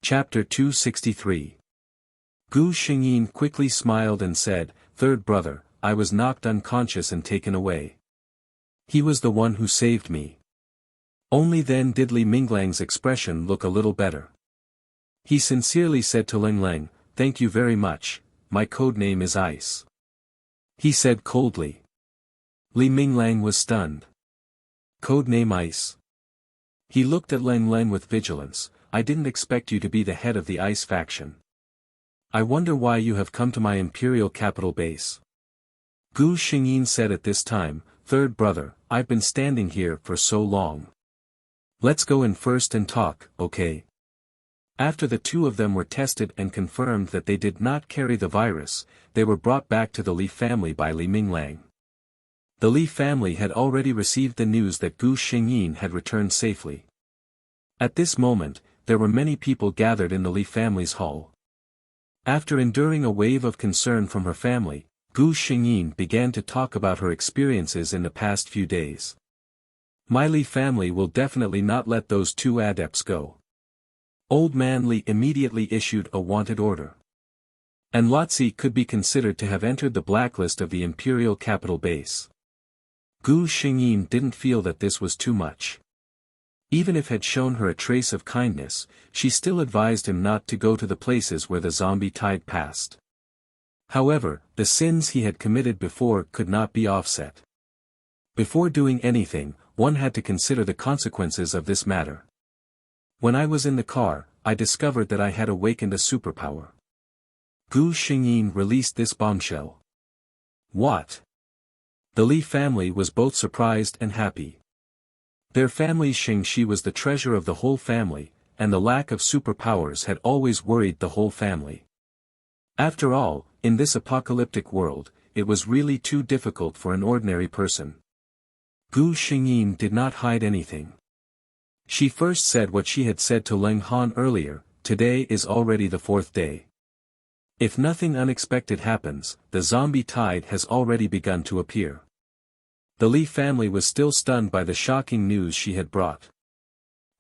Chapter 263. Gu Xingyin quickly smiled and said, "Third brother, I was knocked unconscious and taken away. He was the one who saved me." Only then did Li Minglang's expression look a little better. He sincerely said to Ling Leng, "Thank you very much, my code name is Ice," he said coldly. Li Minglang was stunned. Code name Ice. He looked at Ling Leng with vigilance. "I didn't expect you to be the head of the Ice faction. I wonder why you have come to my imperial capital base." Gu Xingyin said at this time, "Third brother, I've been standing here for so long. Let's go in first and talk, okay?" After the two of them were tested and confirmed that they did not carry the virus, they were brought back to the Li family by Li Minglang. The Li family had already received the news that Gu Xingyin had returned safely. At this moment, there were many people gathered in the Li family's hall. After enduring a wave of concern from her family, Gu Xingyin began to talk about her experiences in the past few days. "My Li family will definitely not let those two adepts go." Old Man Li immediately issued a wanted order. And Lotzi could be considered to have entered the blacklist of the imperial capital base. Gu Xingyin didn't feel that this was too much. Even if had shown her a trace of kindness, she still advised him not to go to the places where the zombie tide passed. However, the sins he had committed before could not be offset. Before doing anything, one had to consider the consequences of this matter. "When I was in the car, I discovered that I had awakened a superpower." Gu Xingyin released this bombshell. What? The Li family was both surprised and happy. Their family's Xingshi was the treasure of the whole family, and the lack of superpowers had always worried the whole family. After all, in this apocalyptic world, it was really too difficult for an ordinary person. Gu Xingyin did not hide anything. She first said what she had said to Leng Han earlier, "Today is already the 4th day. If nothing unexpected happens, the zombie tide has already begun to appear." The Li family was still stunned by the shocking news she had brought.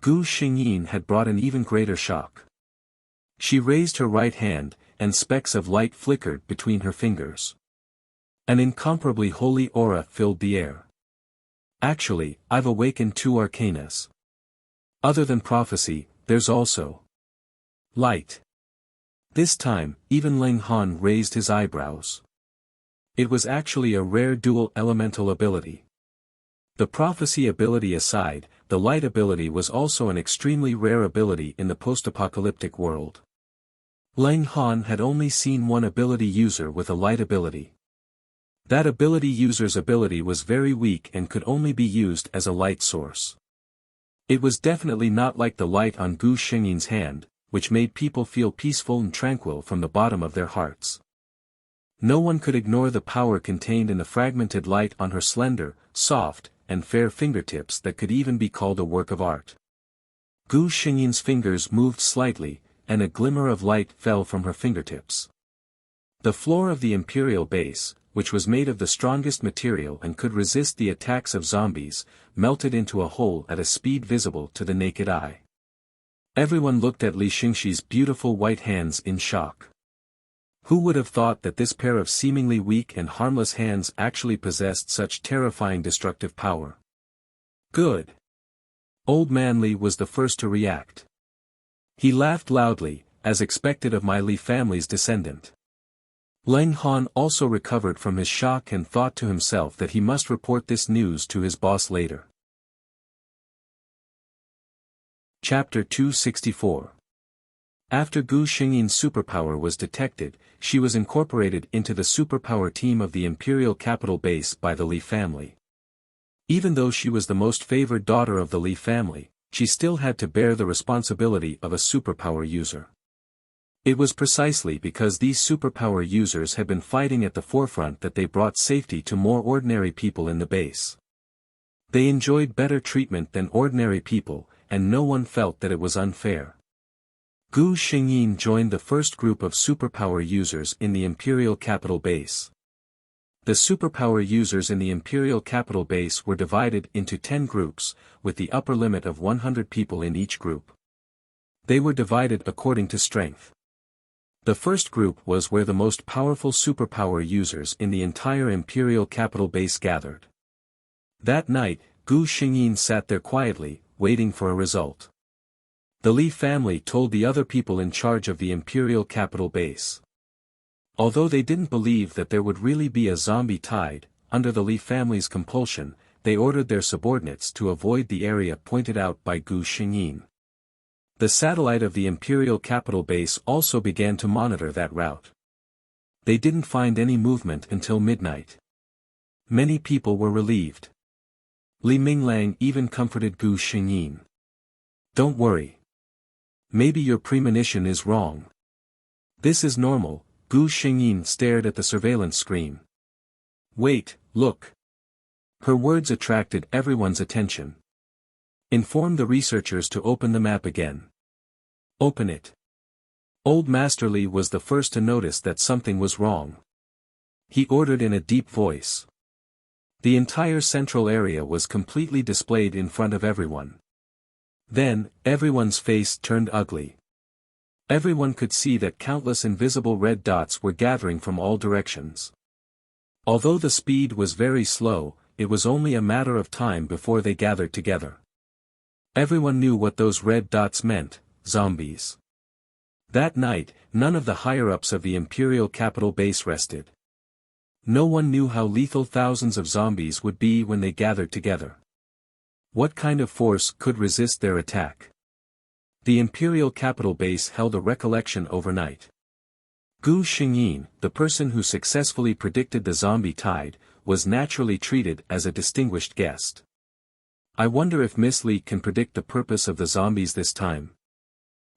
Gu Xingyin had brought an even greater shock. She raised her right hand, and specks of light flickered between her fingers. An incomparably holy aura filled the air. "Actually, I've awakened two arcanas. Other than prophecy, there's also light." This time, even Ling Han raised his eyebrows. It was actually a rare dual elemental ability. The prophecy ability aside, the light ability was also an extremely rare ability in the post-apocalyptic world. Ling Han had only seen one ability user with a light ability. That ability user's ability was very weak and could only be used as a light source. It was definitely not like the light on Gu Xingyin's hand, which made people feel peaceful and tranquil from the bottom of their hearts. No one could ignore the power contained in the fragmented light on her slender, soft, and fair fingertips that could even be called a work of art. Gu Xingyin's fingers moved slightly, and a glimmer of light fell from her fingertips. The floor of the imperial base, which was made of the strongest material and could resist the attacks of zombies, melted into a hole at a speed visible to the naked eye. Everyone looked at Li Xingshi's beautiful white hands in shock. Who would have thought that this pair of seemingly weak and harmless hands actually possessed such terrifying destructive power? Good. Old Man Li was the first to react. He laughed loudly, as expected of my Li family's descendant. Leng Han also recovered from his shock and thought to himself that he must report this news to his boss later. Chapter 264. After Gu Xingyin's superpower was detected, she was incorporated into the superpower team of the imperial capital base by the Li family. Even though she was the most favored daughter of the Li family, she still had to bear the responsibility of a superpower user. It was precisely because these superpower users had been fighting at the forefront that they brought safety to more ordinary people in the base. They enjoyed better treatment than ordinary people, and no one felt that it was unfair. Gu Xingyin joined the first group of superpower users in the imperial capital base. The superpower users in the imperial capital base were divided into 10 groups, with the upper limit of 100 people in each group. They were divided according to strength. The first group was where the most powerful superpower users in the entire Imperial capital base gathered. That night, Gu Xingyin sat there quietly, waiting for a result. The Li family told the other people in charge of the Imperial capital base. Although they didn't believe that there would really be a zombie tide, under the Li family's compulsion, they ordered their subordinates to avoid the area pointed out by Gu Xingyin. The satellite of the Imperial capital base also began to monitor that route. They didn't find any movement until midnight. Many people were relieved. Li Minglang even comforted Gu Xingyin. "Don't worry. Maybe your premonition is wrong. This is normal." Gu Xingyin stared at the surveillance screen. "Wait, look." Her words attracted everyone's attention. "Inform the researchers to open the map again." "Open it." Old Master Li was the first to notice that something was wrong. He ordered in a deep voice. The entire central area was completely displayed in front of everyone. Then, everyone's face turned ugly. Everyone could see that countless invisible red dots were gathering from all directions. Although the speed was very slow, it was only a matter of time before they gathered together. Everyone knew what those red dots meant: zombies. That night, none of the higher-ups of the Imperial capital base rested. No one knew how lethal thousands of zombies would be when they gathered together. What kind of force could resist their attack? The Imperial capital base held a recollection overnight. Gu Xingyin, the person who successfully predicted the zombie tide, was naturally treated as a distinguished guest. "I wonder if Miss Li can predict the purpose of the zombies this time."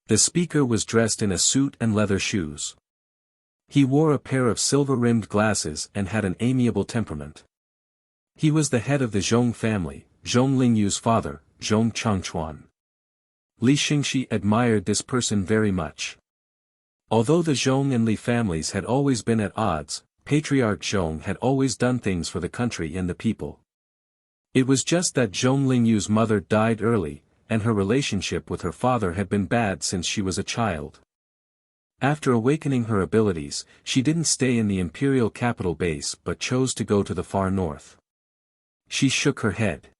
The speaker was dressed in a suit and leather shoes. He wore a pair of silver-rimmed glasses and had an amiable temperament. He was the head of the Zhong family, Zhong Lingyu's father, Zhong Changchuan. Li Xingxi admired this person very much. Although the Zhong and Li families had always been at odds, Patriarch Zhong had always done things for the country and the people. It was just that Zhong Lingyu's mother died early, and her relationship with her father had been bad since she was a child. After awakening her abilities, she didn't stay in the Imperial capital base but chose to go to the far north. She shook her head.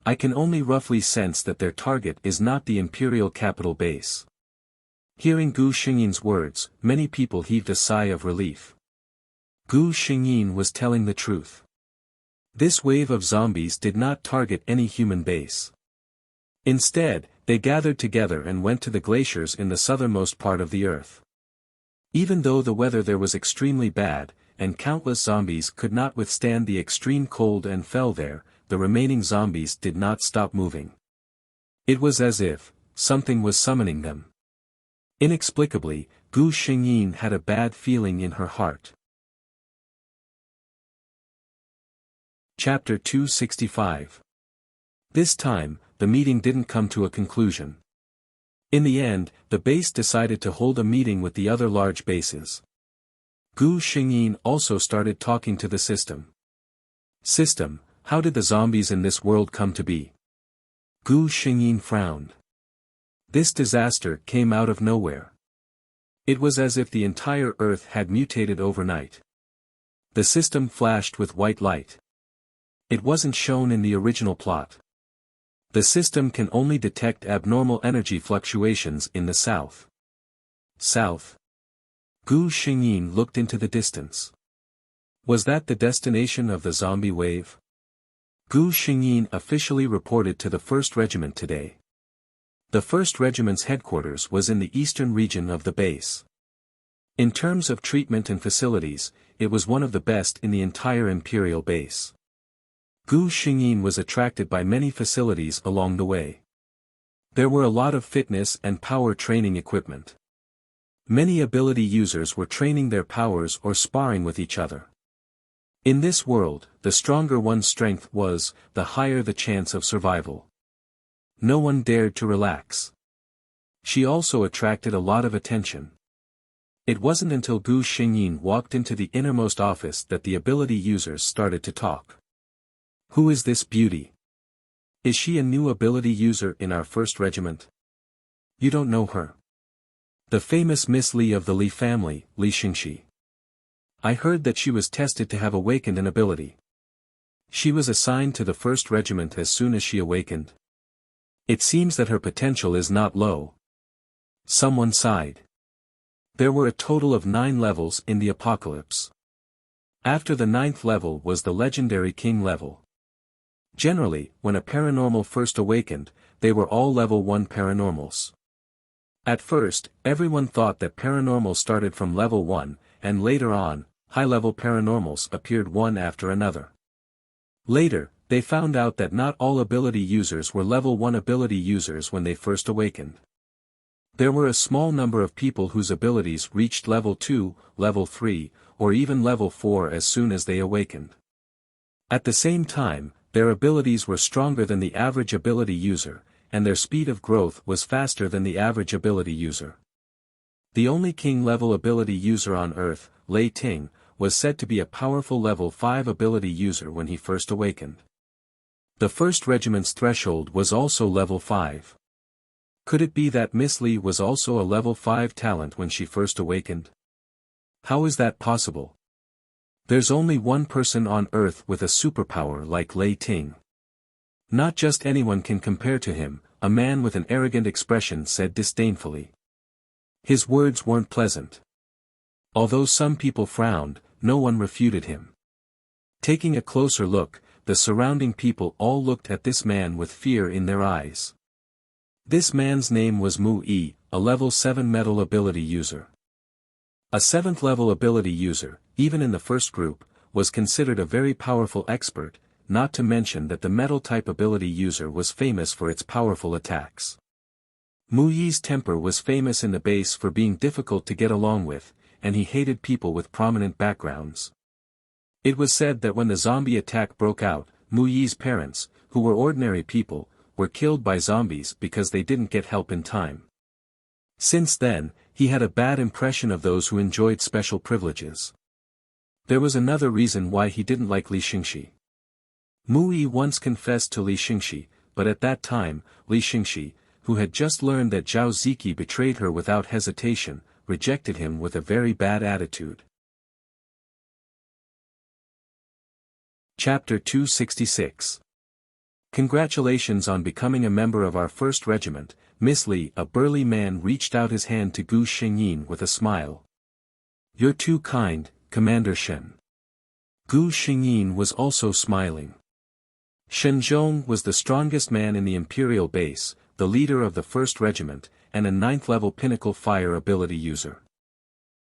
"I can only roughly sense that their target is not the Imperial capital base." Hearing Gu Xingyin's words, many people heaved a sigh of relief. Gu Xingyin was telling the truth. This wave of zombies did not target any human base. Instead, they gathered together and went to the glaciers in the southernmost part of the earth. Even though the weather there was extremely bad, and countless zombies could not withstand the extreme cold and fell there, the remaining zombies did not stop moving. It was as if something was summoning them. Inexplicably, Gu Xingyin had a bad feeling in her heart. Chapter 265. This time, the meeting didn't come to a conclusion. In the end, the base decided to hold a meeting with the other large bases. Gu Xingyin also started talking to the system. "System, how did the zombies in this world come to be?" Gu Xingyin frowned. This disaster came out of nowhere. It was as if the entire Earth had mutated overnight. The system flashed with white light. It wasn't shown in the original plot. The system can only detect abnormal energy fluctuations in the south. South? Gu Xingyin looked into the distance. Was that the destination of the zombie wave? Gu Xingyin officially reported to the 1st Regiment today. The 1st Regiment's headquarters was in the eastern region of the base. In terms of treatment and facilities, it was one of the best in the entire Imperial base. Gu Xingyin was attracted by many facilities along the way. There were a lot of fitness and power training equipment. Many ability users were training their powers or sparring with each other. In this world, the stronger one's strength was, the higher the chance of survival. No one dared to relax. She also attracted a lot of attention. It wasn't until Gu Xingyin walked into the innermost office that the ability users started to talk. Who is this beauty? Is she a new ability user in our 1st Regiment? You don't know her. The famous Miss Li of the Li family, Li Xingxi. I heard that she was tested to have awakened an ability. She was assigned to the 1st Regiment as soon as she awakened. It seems that her potential is not low. Someone sighed. There were a total of 9 levels in the apocalypse. After the 9th level was the legendary king level. Generally, when a paranormal first awakened, they were all level 1 paranormals. At first, everyone thought that paranormal started from level 1, and later on, high-level paranormals appeared one after another. Later, they found out that not all ability users were level 1 ability users when they first awakened. There were a small number of people whose abilities reached level 2, level 3, or even level 4 as soon as they awakened. At the same time, their abilities were stronger than the average ability user, and their speed of growth was faster than the average ability user. The only king-level ability user on Earth, Lei Ting, was said to be a powerful level 5 ability user when he first awakened. The 1st Regiment's threshold was also level 5. Could it be that Miss Li was also a level 5 talent when she first awakened? How is that possible? There's only one person on Earth with a superpower like Lei Ting. Not just anyone can compare to him, a man with an arrogant expression said disdainfully. His words weren't pleasant. Although some people frowned, no one refuted him. Taking a closer look, the surrounding people all looked at this man with fear in their eyes. This man's name was Mu Yi, a level 7 metal ability user. A 7th level ability user, even in the first group, was considered a very powerful expert, not to mention that the metal-type ability user was famous for its powerful attacks. Mu Yi's temper was famous in the base for being difficult to get along with, and he hated people with prominent backgrounds. It was said that when the zombie attack broke out, Mu Yi's parents, who were ordinary people, were killed by zombies because they didn't get help in time. Since then, he had a bad impression of those who enjoyed special privileges. There was another reason why he didn't like Li Xingxi. Mu Yi once confessed to Li Xingxi, but at that time, Li Xingxi, who had just learned that Zhao Ziki betrayed her without hesitation, rejected him with a very bad attitude. Chapter 266. Congratulations on becoming a member of our 1st Regiment, Miss Li. A burly man reached out his hand to Gu Xingyin with a smile. You're too kind, Commander Shen. Gu Xingyin was also smiling. Shen Zhong was the strongest man in the Imperial base, the leader of the 1st Regiment, and a 9th-level pinnacle fire ability user.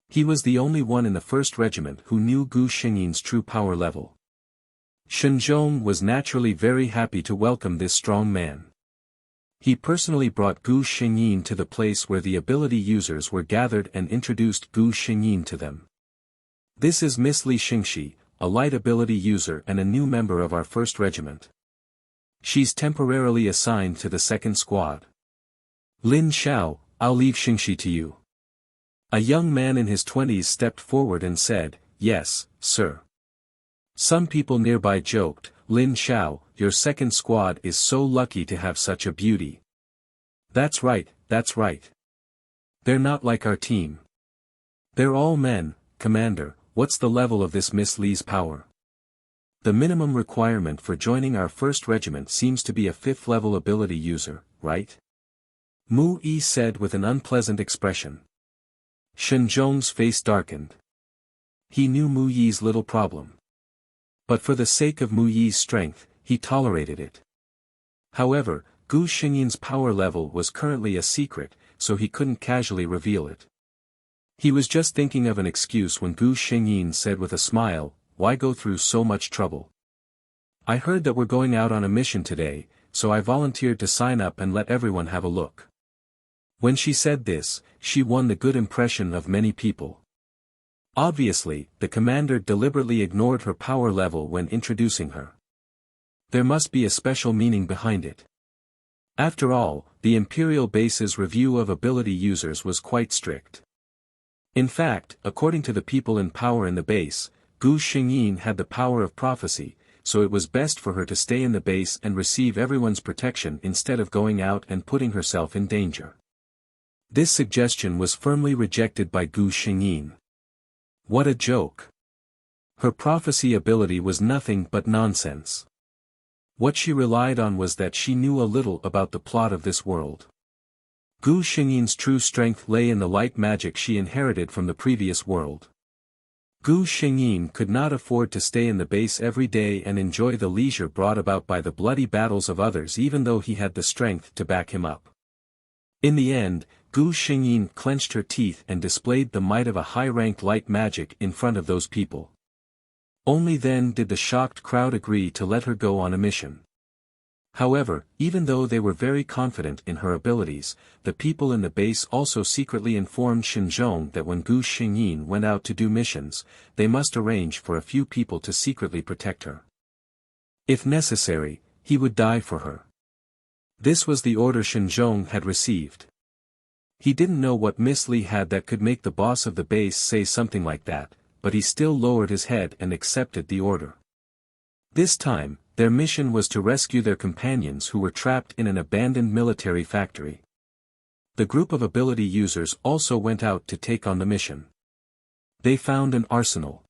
He was the only one in the 1st Regiment who knew Gu Xingyin's true power level. Shen Zhong was naturally very happy to welcome this strong man. He personally brought Gu Xingyin to the place where the ability users were gathered and introduced Gu Xingyin to them. This is Miss Li Xingxi, a light ability user and a new member of our 1st Regiment. She's temporarily assigned to the 2nd Squad. Lin Xiao, I'll leave Xingxi to you. A young man in his 20s stepped forward and said, Yes, sir. Some people nearby joked, Lin Xiao, your 2nd Squad is so lucky to have such a beauty. That's right, that's right. They're not like our team. They're all men, Commander. What's the level of this Miss Li's power? The minimum requirement for joining our 1st Regiment seems to be a 5th level ability user, right? Mu Yi said with an unpleasant expression. Shen Zhong's face darkened. He knew Mu Yi's little problem. But for the sake of Mu Yi's strength, he tolerated it. However, Gu Xingyin's power level was currently a secret, so he couldn't casually reveal it. He was just thinking of an excuse when Gu Xingyin said with a smile, Why go through so much trouble? I heard that we're going out on a mission today, so I volunteered to sign up and let everyone have a look. When she said this, she won the good impression of many people. Obviously, the commander deliberately ignored her power level when introducing her. There must be a special meaning behind it. After all, the Imperial base's review of ability users was quite strict. In fact, according to the people in power in the base, Gu Xingyin had the power of prophecy, so it was best for her to stay in the base and receive everyone's protection instead of going out and putting herself in danger. This suggestion was firmly rejected by Gu Xingyin. What a joke! Her prophecy ability was nothing but nonsense. What she relied on was that she knew a little about the plot of this world. Gu Xingyin's true strength lay in the light magic she inherited from the previous world. Gu Xingyin could not afford to stay in the base every day and enjoy the leisure brought about by the bloody battles of others even though he had the strength to back him up. In the end, Gu Xingyin clenched her teeth and displayed the might of a high-ranked light magic in front of those people. Only then did the shocked crowd agree to let her go on a mission. However, even though they were very confident in her abilities, the people in the base also secretly informed Xinzhong that when Gu Xingyin went out to do missions, they must arrange for a few people to secretly protect her. If necessary, he would die for her. This was the order Xinzhong had received. He didn't know what Miss Li had that could make the boss of the base say something like that, but he still lowered his head and accepted the order. This time, their mission was to rescue their companions who were trapped in an abandoned military factory. The group of ability users also went out to take on the mission. They found an arsenal.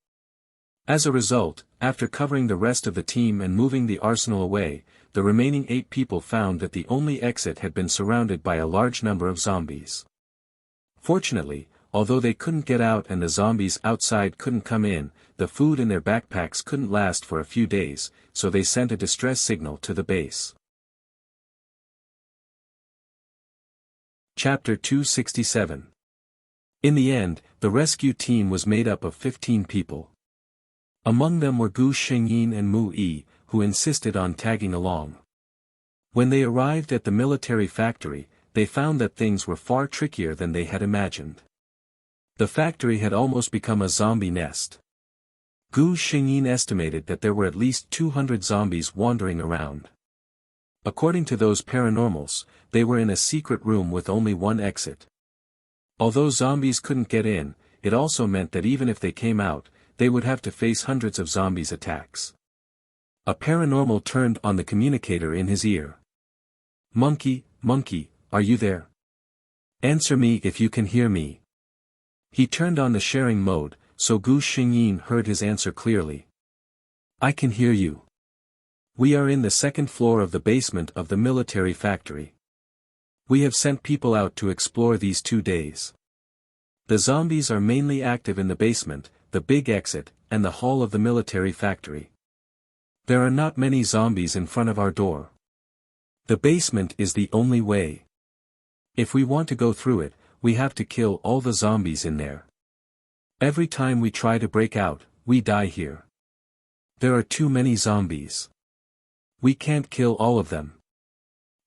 As a result, after covering the rest of the team and moving the arsenal away, the remaining 8 people found that the only exit had been surrounded by a large number of zombies. Fortunately, although they couldn't get out and the zombies outside couldn't come in, the food in their backpacks couldn't last for a few days, so they sent a distress signal to the base. Chapter 267. In the end, the rescue team was made up of 15 people. Among them were Gu Xingyin and Mu Yi, who insisted on tagging along. When they arrived at the military factory, they found that things were far trickier than they had imagined. The factory had almost become a zombie nest. Gu Xingyin estimated that there were at least 200 zombies wandering around. According to those paranormals, they were in a secret room with only one exit. Although zombies couldn't get in, it also meant that even if they came out, they would have to face hundreds of zombies' attacks. A paranormal turned on the communicator in his ear. "Monkey, monkey, are you there? Answer me if you can hear me." He turned on the sharing mode, so Gu Xingyin heard his answer clearly. "I can hear you. We are in the second floor of the basement of the military factory. We have sent people out to explore these 2 days. The zombies are mainly active in the basement, the big exit, and the hall of the military factory. There are not many zombies in front of our door. The basement is the only way. If we want to go through it, we have to kill all the zombies in there. Every time we try to break out, we die here. There are too many zombies. We can't kill all of them.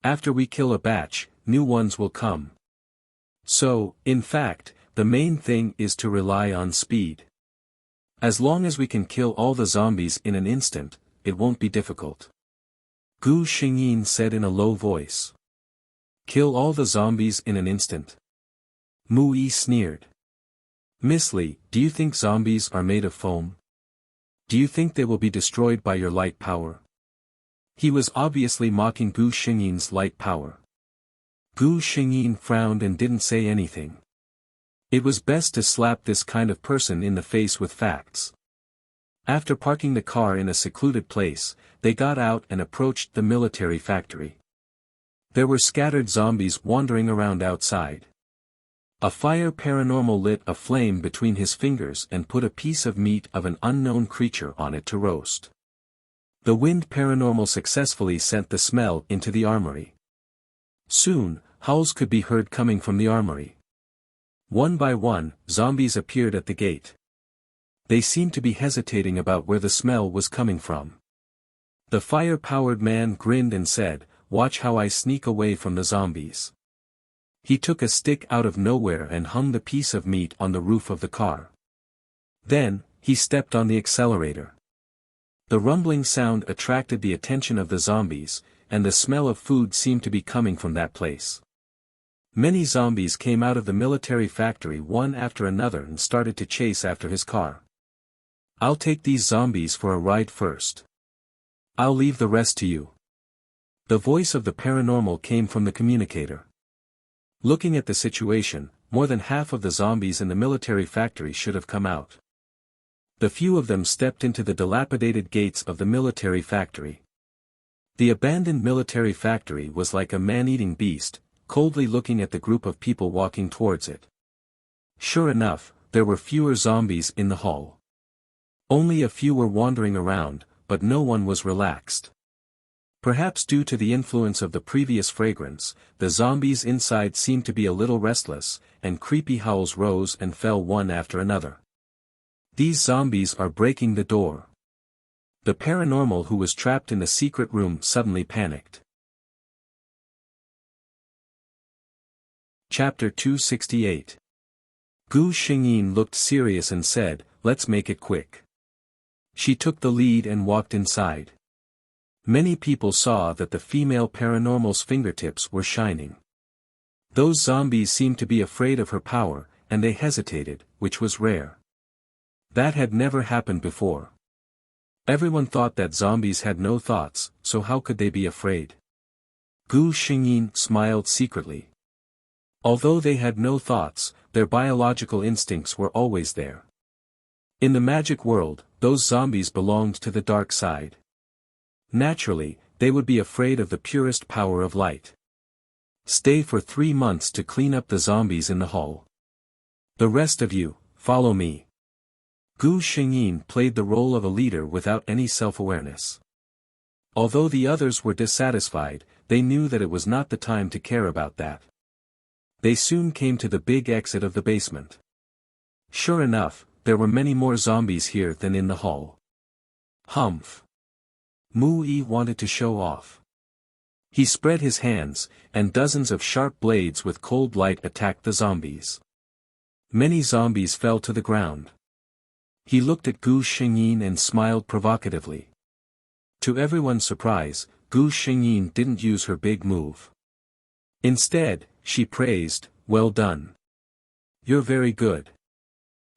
After we kill a batch, new ones will come. So, in fact, the main thing is to rely on speed. As long as we can kill all the zombies in an instant, it won't be difficult." Gu Xingyin said in a low voice. "Kill all the zombies in an instant?" Mu Yi sneered. "Miss Li, do you think zombies are made of foam? Do you think they will be destroyed by your light power?" He was obviously mocking Gu Xingyin's light power. Gu Xingyin frowned and didn't say anything. It was best to slap this kind of person in the face with facts. After parking the car in a secluded place, they got out and approached the military factory. There were scattered zombies wandering around outside. A fire paranormal lit a flame between his fingers and put a piece of meat of an unknown creature on it to roast. The wind paranormal successfully sent the smell into the armory. Soon, howls could be heard coming from the armory. One by one, zombies appeared at the gate. They seemed to be hesitating about where the smell was coming from. The fire-powered man grinned and said, "Watch how I sneak away from the zombies." He took a stick out of nowhere and hung the piece of meat on the roof of the car. Then, he stepped on the accelerator. The rumbling sound attracted the attention of the zombies, and the smell of food seemed to be coming from that place. Many zombies came out of the military factory one after another and started to chase after his car. "I'll take these zombies for a ride first. I'll leave the rest to you." The voice of the paranormal came from the communicator. Looking at the situation, more than half of the zombies in the military factory should have come out. The few of them stepped into the dilapidated gates of the military factory. The abandoned military factory was like a man-eating beast, coldly looking at the group of people walking towards it. Sure enough, there were fewer zombies in the hall. Only a few were wandering around, but no one was relaxed. Perhaps due to the influence of the previous fragrance, the zombies inside seemed to be a little restless, and creepy howls rose and fell one after another. These zombies are breaking the door. The paranormal who was trapped in the secret room suddenly panicked. Chapter 268. Gu Xingyin looked serious and said, "Let's make it quick." She took the lead and walked inside. Many people saw that the female paranormal's fingertips were shining. Those zombies seemed to be afraid of her power, and they hesitated, which was rare. That had never happened before. Everyone thought that zombies had no thoughts, so how could they be afraid? Gu Xingyin smiled secretly. Although they had no thoughts, their biological instincts were always there. In the magic world, those zombies belonged to the dark side. Naturally, they would be afraid of the purest power of light. Stay for 3 months to clean up the zombies in the hall. The rest of you, follow me. Gu Xingyin played the role of a leader without any self-awareness. Although the others were dissatisfied, they knew that it was not the time to care about that. They soon came to the big exit of the basement. Sure enough, there were many more zombies here than in the hall. Humph! Mu Yi wanted to show off. He spread his hands, and dozens of sharp blades with cold light attacked the zombies. Many zombies fell to the ground. He looked at Gu Xingyin and smiled provocatively. To everyone's surprise, Gu Xingyin didn't use her big move. Instead, she praised, "Well done. You're very good."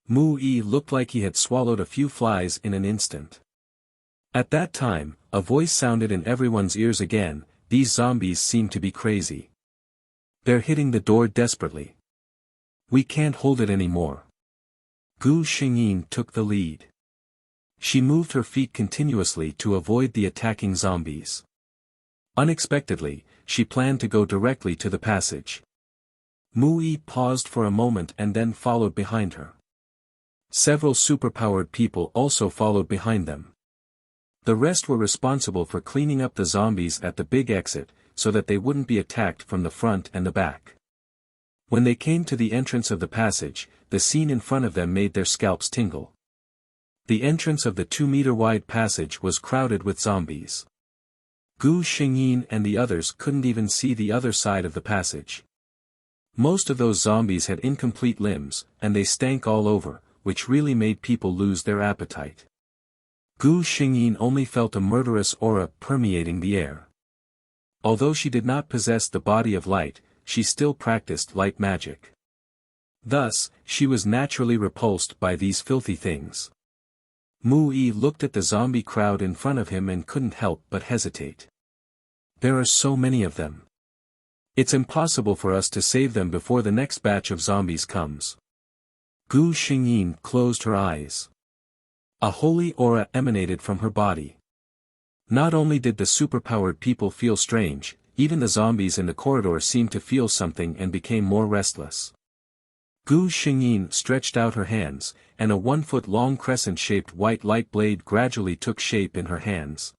Mu Yi looked like he had swallowed a few flies in an instant. At that time, a voice sounded in everyone's ears again, "These zombies seem to be crazy. They're hitting the door desperately. We can't hold it anymore." Gu Xingyin took the lead. She moved her feet continuously to avoid the attacking zombies. Unexpectedly, she planned to go directly to the passage. Mu Yi paused for a moment and then followed behind her. Several superpowered people also followed behind them. The rest were responsible for cleaning up the zombies at the big exit, so that they wouldn't be attacked from the front and the back. When they came to the entrance of the passage, the scene in front of them made their scalps tingle. The entrance of the 2-meter-wide passage was crowded with zombies. Gu Xingyin and the others couldn't even see the other side of the passage. Most of those zombies had incomplete limbs, and they stank all over, which really made people lose their appetite. Gu Xingyin only felt a murderous aura permeating the air. Although she did not possess the body of light, she still practiced light magic. Thus, she was naturally repulsed by these filthy things. Mu Yi looked at the zombie crowd in front of him and couldn't help but hesitate. There are so many of them. It's impossible for us to save them before the next batch of zombies comes. Gu Xingyin closed her eyes. A holy aura emanated from her body. Not only did the superpowered people feel strange, even the zombies in the corridor seemed to feel something and became more restless. Gu Xingyin stretched out her hands, and a 1-foot-long crescent-shaped white light blade gradually took shape in her hands.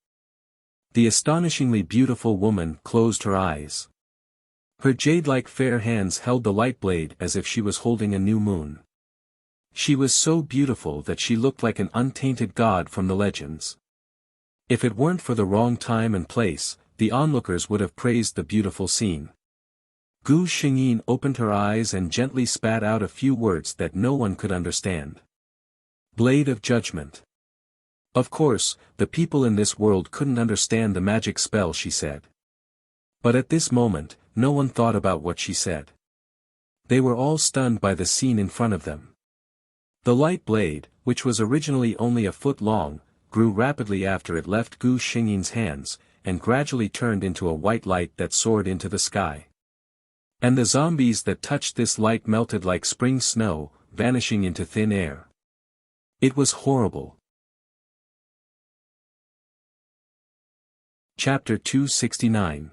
The astonishingly beautiful woman closed her eyes. Her jade-like fair hands held the light blade as if she was holding a new moon. She was so beautiful that she looked like an untainted god from the legends. If it weren't for the wrong time and place, the onlookers would have praised the beautiful scene. Gu Xingyin opened her eyes and gently spat out a few words that no one could understand. Blade of Judgment. Of course, the people in this world couldn't understand the magic spell she said. But at this moment, no one thought about what she said. They were all stunned by the scene in front of them. The light blade, which was originally only a foot long, grew rapidly after it left Gu Xingyin's hands, and gradually turned into a white light that soared into the sky. And the zombies that touched this light melted like spring snow, vanishing into thin air. It was horrible. Chapter 269.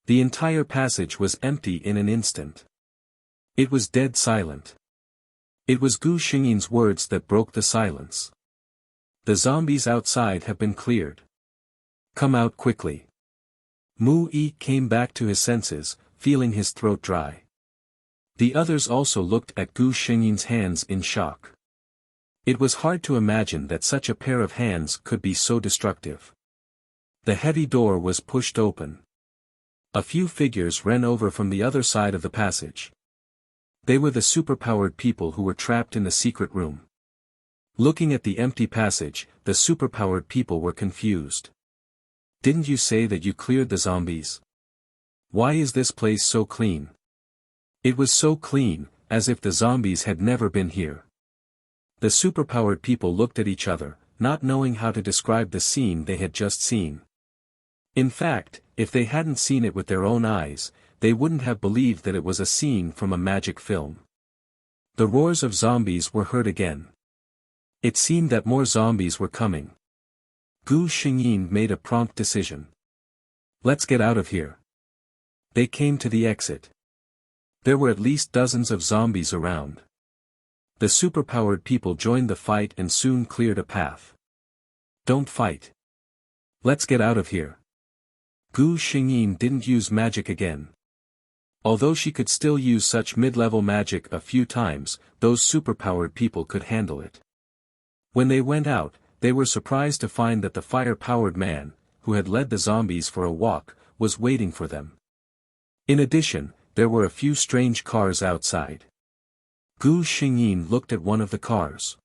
The entire passage was empty in an instant. It was dead silent. It was Gu Xingyin's words that broke the silence. The zombies outside have been cleared. Come out quickly. Mu Yi came back to his senses, feeling his throat dry. The others also looked at Gu Xingyin's hands in shock. It was hard to imagine that such a pair of hands could be so destructive. The heavy door was pushed open. A few figures ran over from the other side of the passage. They were the superpowered people who were trapped in the secret room. Looking at the empty passage, the superpowered people were confused. Didn't you say that you cleared the zombies? Why is this place so clean? It was so clean, as if the zombies had never been here. The superpowered people looked at each other, not knowing how to describe the scene they had just seen. In fact, if they hadn't seen it with their own eyes, they wouldn't have believed that it was a scene from a magic film. The roars of zombies were heard again. It seemed that more zombies were coming. Gu Xingyin made a prompt decision. Let's get out of here. They came to the exit. There were at least dozens of zombies around. The superpowered people joined the fight and soon cleared a path. Don't fight. Let's get out of here. Gu Xingyin didn't use magic again. Although she could still use such mid-level magic a few times, those superpowered people could handle it. When they went out, they were surprised to find that the fire-powered man, who had led the zombies for a walk, was waiting for them. In addition, there were a few strange cars outside. Gu Xingyin looked at one of the cars.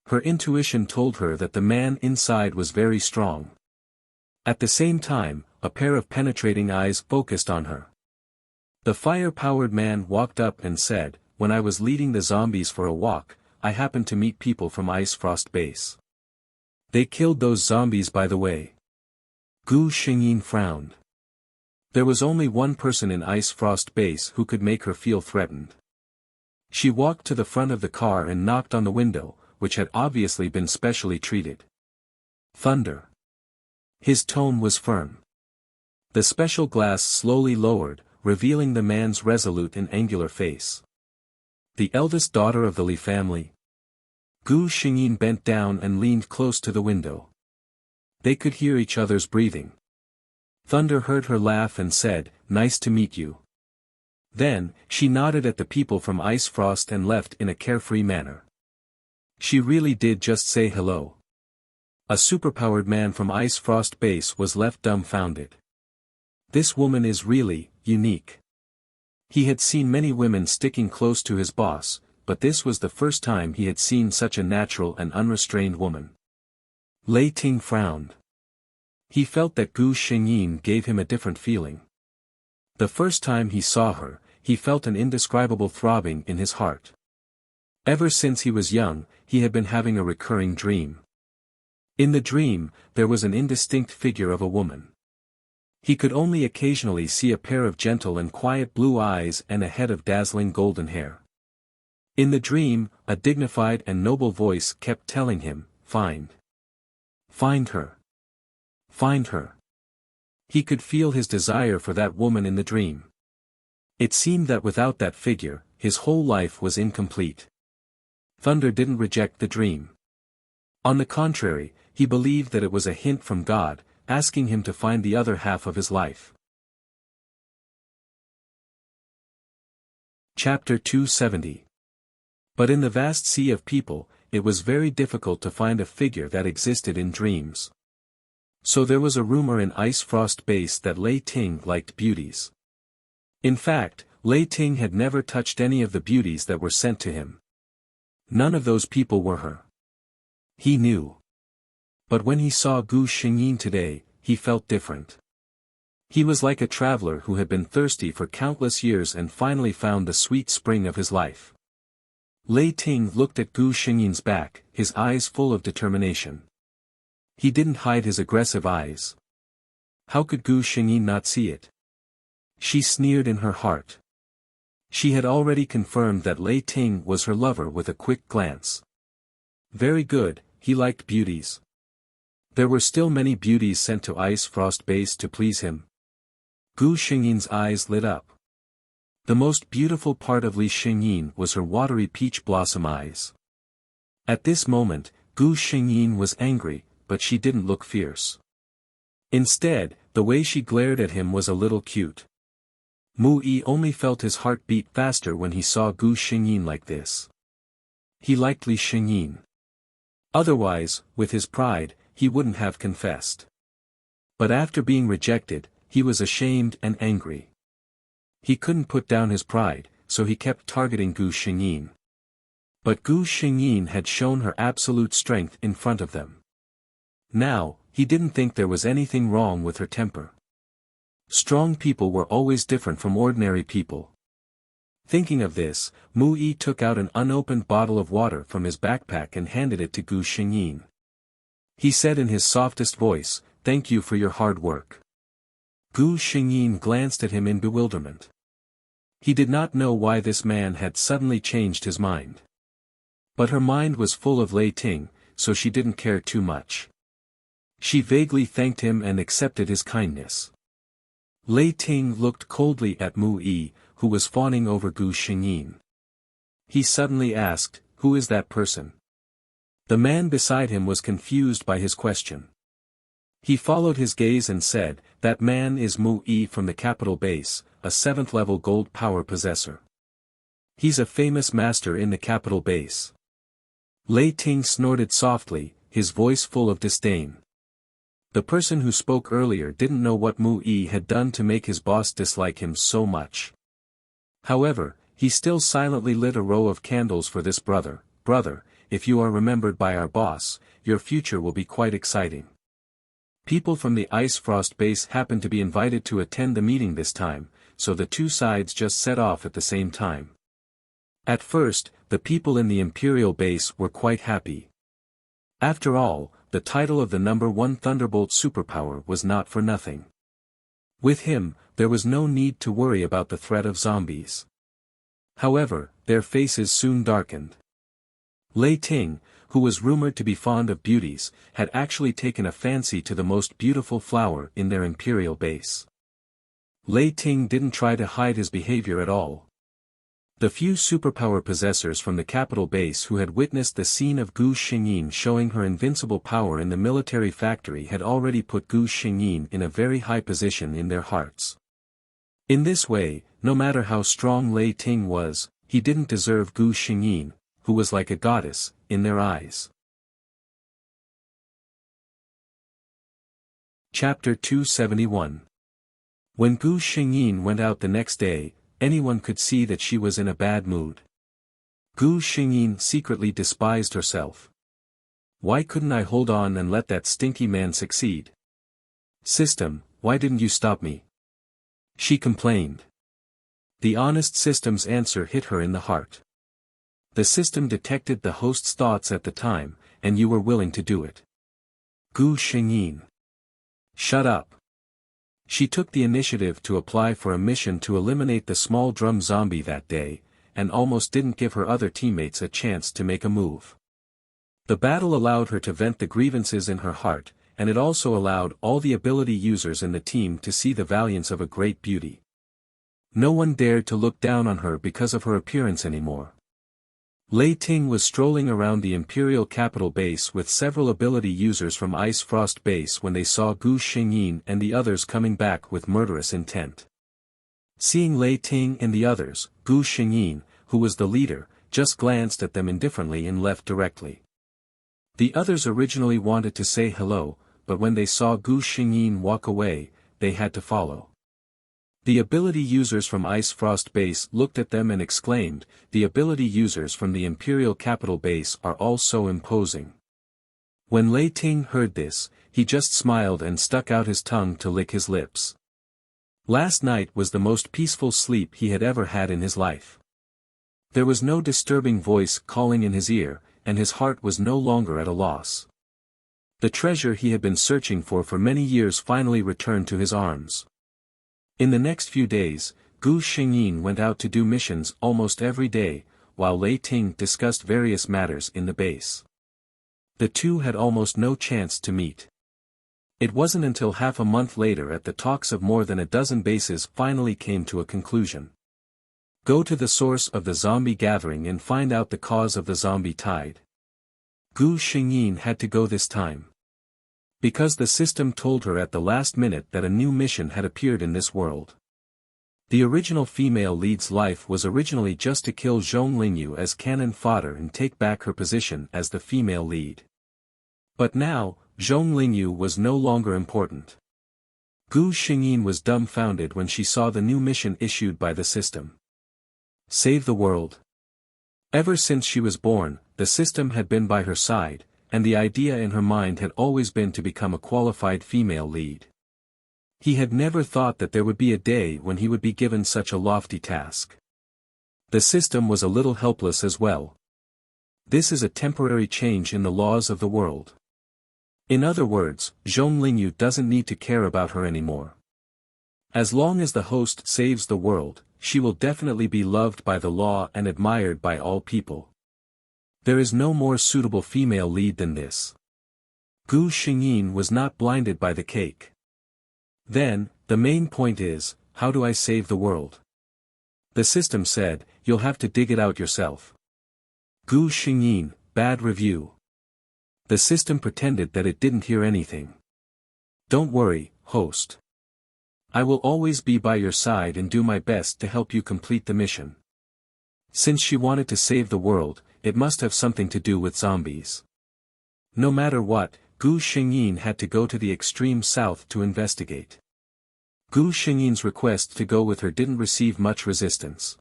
Her intuition told her that the man inside was very strong. At the same time, a pair of penetrating eyes focused on her. The fire-powered man walked up and said, "When I was leading the zombies for a walk, I happened to meet people from Ice Frost Base. They killed those zombies by the way." Gu Xingyin frowned. There was only one person in Ice Frost Base who could make her feel threatened. She walked to the front of the car and knocked on the window, which had obviously been specially treated. Thunder. His tone was firm. The special glass slowly lowered, revealing the man's resolute and angular face. The eldest daughter of the Li family. Gu Xingyin bent down and leaned close to the window. They could hear each other's breathing. Thunder heard her laugh and said, "Nice to meet you." Then, she nodded at the people from Ice Frost and left in a carefree manner. She really did just say hello. A superpowered man from Ice Frost Base was left dumbfounded. This woman is really unique. He had seen many women sticking close to his boss, but this was the first time he had seen such a natural and unrestrained woman. Lei Ting frowned. He felt that Gu Xingyin gave him a different feeling. The first time he saw her, he felt an indescribable throbbing in his heart. Ever since he was young, he had been having a recurring dream. In the dream, there was an indistinct figure of a woman. He could only occasionally see a pair of gentle and quiet blue eyes and a head of dazzling golden hair. In the dream, a dignified and noble voice kept telling him, "Find her. Find her." He could feel his desire for that woman in the dream. It seemed that without that figure, his whole life was incomplete. Thunder didn't reject the dream. On the contrary, he believed that it was a hint from God, asking him to find the other half of his life. Chapter 270. But in the vast sea of people, it was very difficult to find a figure that existed in dreams. So there was a rumor in Ice Frost Base that Lei Ting liked beauties. In fact, Lei Ting had never touched any of the beauties that were sent to him. None of those people were her. He knew. But when he saw Gu Xingyin today, he felt different. He was like a traveler who had been thirsty for countless years and finally found the sweet spring of his life. Lei Ting looked at Gu Xingyin's back, his eyes full of determination. He didn't hide his aggressive eyes. How could Gu Xingyin not see it? She sneered in her heart. She had already confirmed that Lei Ting was her lover with a quick glance. Very good, he liked beauties. There were still many beauties sent to Ice Frost Base to please him. Gu Xingyin's eyes lit up. The most beautiful part of Li Xingyin was her watery peach blossom eyes. At this moment, Gu Xingyin was angry, but she didn't look fierce. Instead, the way she glared at him was a little cute. Mu Yi only felt his heart beat faster when he saw Gu Xingyin like this. He liked Li Xingyin. Otherwise, with his pride, he wouldn't have confessed. But after being rejected, he was ashamed and angry. He couldn't put down his pride, so he kept targeting Gu Xingyin. But Gu Xingyin had shown her absolute strength in front of them. Now, he didn't think there was anything wrong with her temper. Strong people were always different from ordinary people. Thinking of this, Mu Yi took out an unopened bottle of water from his backpack and handed it to Gu Xingyin. He said in his softest voice, "Thank you for your hard work." Gu Xingyin glanced at him in bewilderment. He did not know why this man had suddenly changed his mind. But her mind was full of Lei Ting, so she didn't care too much. She vaguely thanked him and accepted his kindness. Lei Ting looked coldly at Mu Yi, who was fawning over Gu Xingyin. He suddenly asked, "Who is that person?" The man beside him was confused by his question. He followed his gaze and said, "That man is Mu Yi from the capital base, a 7th-level gold power possessor. He's a famous master in the capital base." Lei Ting snorted softly, his voice full of disdain. The person who spoke earlier didn't know what Mu Yi had done to make his boss dislike him so much. However, he still silently lit a row of candles for this brother. "Brother, if you are remembered by our boss, your future will be quite exciting." People from the Ice Frost base happened to be invited to attend the meeting this time, so the two sides just set off at the same time. At first, the people in the Imperial base were quite happy. After all, the title of the #1 Thunderbolt superpower was not for nothing. With him, there was no need to worry about the threat of zombies. However, their faces soon darkened. Lei Ting, who was rumored to be fond of beauties, had actually taken a fancy to the most beautiful flower in their Imperial base. Lei Ting didn't try to hide his behavior at all. The few superpower possessors from the capital base who had witnessed the scene of Gu Xingyin showing her invincible power in the military factory had already put Gu Xingyin in a very high position in their hearts. In this way, no matter how strong Lei Ting was, he didn't deserve Gu Xingyin, who was like a goddess, in their eyes. Chapter 271. When Gu Xingyin went out the next day, anyone could see that she was in a bad mood. Gu Xingyin secretly despised herself. "Why couldn't I hold on and let that stinky man succeed? System, why didn't you stop me?" she complained. The honest system's answer hit her in the heart. The system detected the host's thoughts at the time, and you were willing to do it. Gu Xingyin. Shut up. She took the initiative to apply for a mission to eliminate the small drum zombie that day, and almost didn't give her other teammates a chance to make a move. The battle allowed her to vent the grievances in her heart, and it also allowed all the ability users in the team to see the valiance of a great beauty. No one dared to look down on her because of her appearance anymore. Lei Ting was strolling around the Imperial capital base with several ability users from Ice Frost base when they saw Gu Xingyin and the others coming back with murderous intent. Seeing Lei Ting and the others, Gu Xingyin, who was the leader, just glanced at them indifferently and left directly. The others originally wanted to say hello, but when they saw Gu Xingyin walk away, they had to follow. The ability users from Ice Frost base looked at them and exclaimed, "The ability users from the Imperial capital base are all so imposing." When Lei Ting heard this, he just smiled and stuck out his tongue to lick his lips. Last night was the most peaceful sleep he had ever had in his life. There was no disturbing voice calling in his ear, and his heart was no longer at a loss. The treasure he had been searching for many years finally returned to his arms. In the next few days, Gu Xingyin went out to do missions almost every day, while Lei Ting discussed various matters in the base. The two had almost no chance to meet. It wasn't until half a month later that the talks of more than a dozen bases finally came to a conclusion. Go to the source of the zombie gathering and find out the cause of the zombie tide. Gu Xingyin had to go this time. Because the system told her at the last minute that a new mission had appeared in this world. The original female lead's life was originally just to kill Zhong Lingyu as cannon fodder and take back her position as the female lead. But now, Zhong Lingyu was no longer important. Gu Xingyin was dumbfounded when she saw the new mission issued by the system. Save the world. Ever since she was born, the system had been by her side, and the idea in her mind had always been to become a qualified female lead. He had never thought that there would be a day when he would be given such a lofty task. The system was a little helpless as well. This is a temporary change in the laws of the world. In other words, Zhong Lingyu doesn't need to care about her anymore. As long as the host saves the world, she will definitely be loved by the law and admired by all people. There is no more suitable female lead than this. Gu Xingyin was not blinded by the cake. Then, the main point is, how do I save the world? The system said, you'll have to dig it out yourself. Gu Xingyin, bad review. The system pretended that it didn't hear anything. Don't worry, host. I will always be by your side and do my best to help you complete the mission. Since she wanted to save the world, it must have something to do with zombies. No matter what, Gu Xingyin had to go to the extreme south to investigate. Gu Xingyin's request to go with her didn't receive much resistance.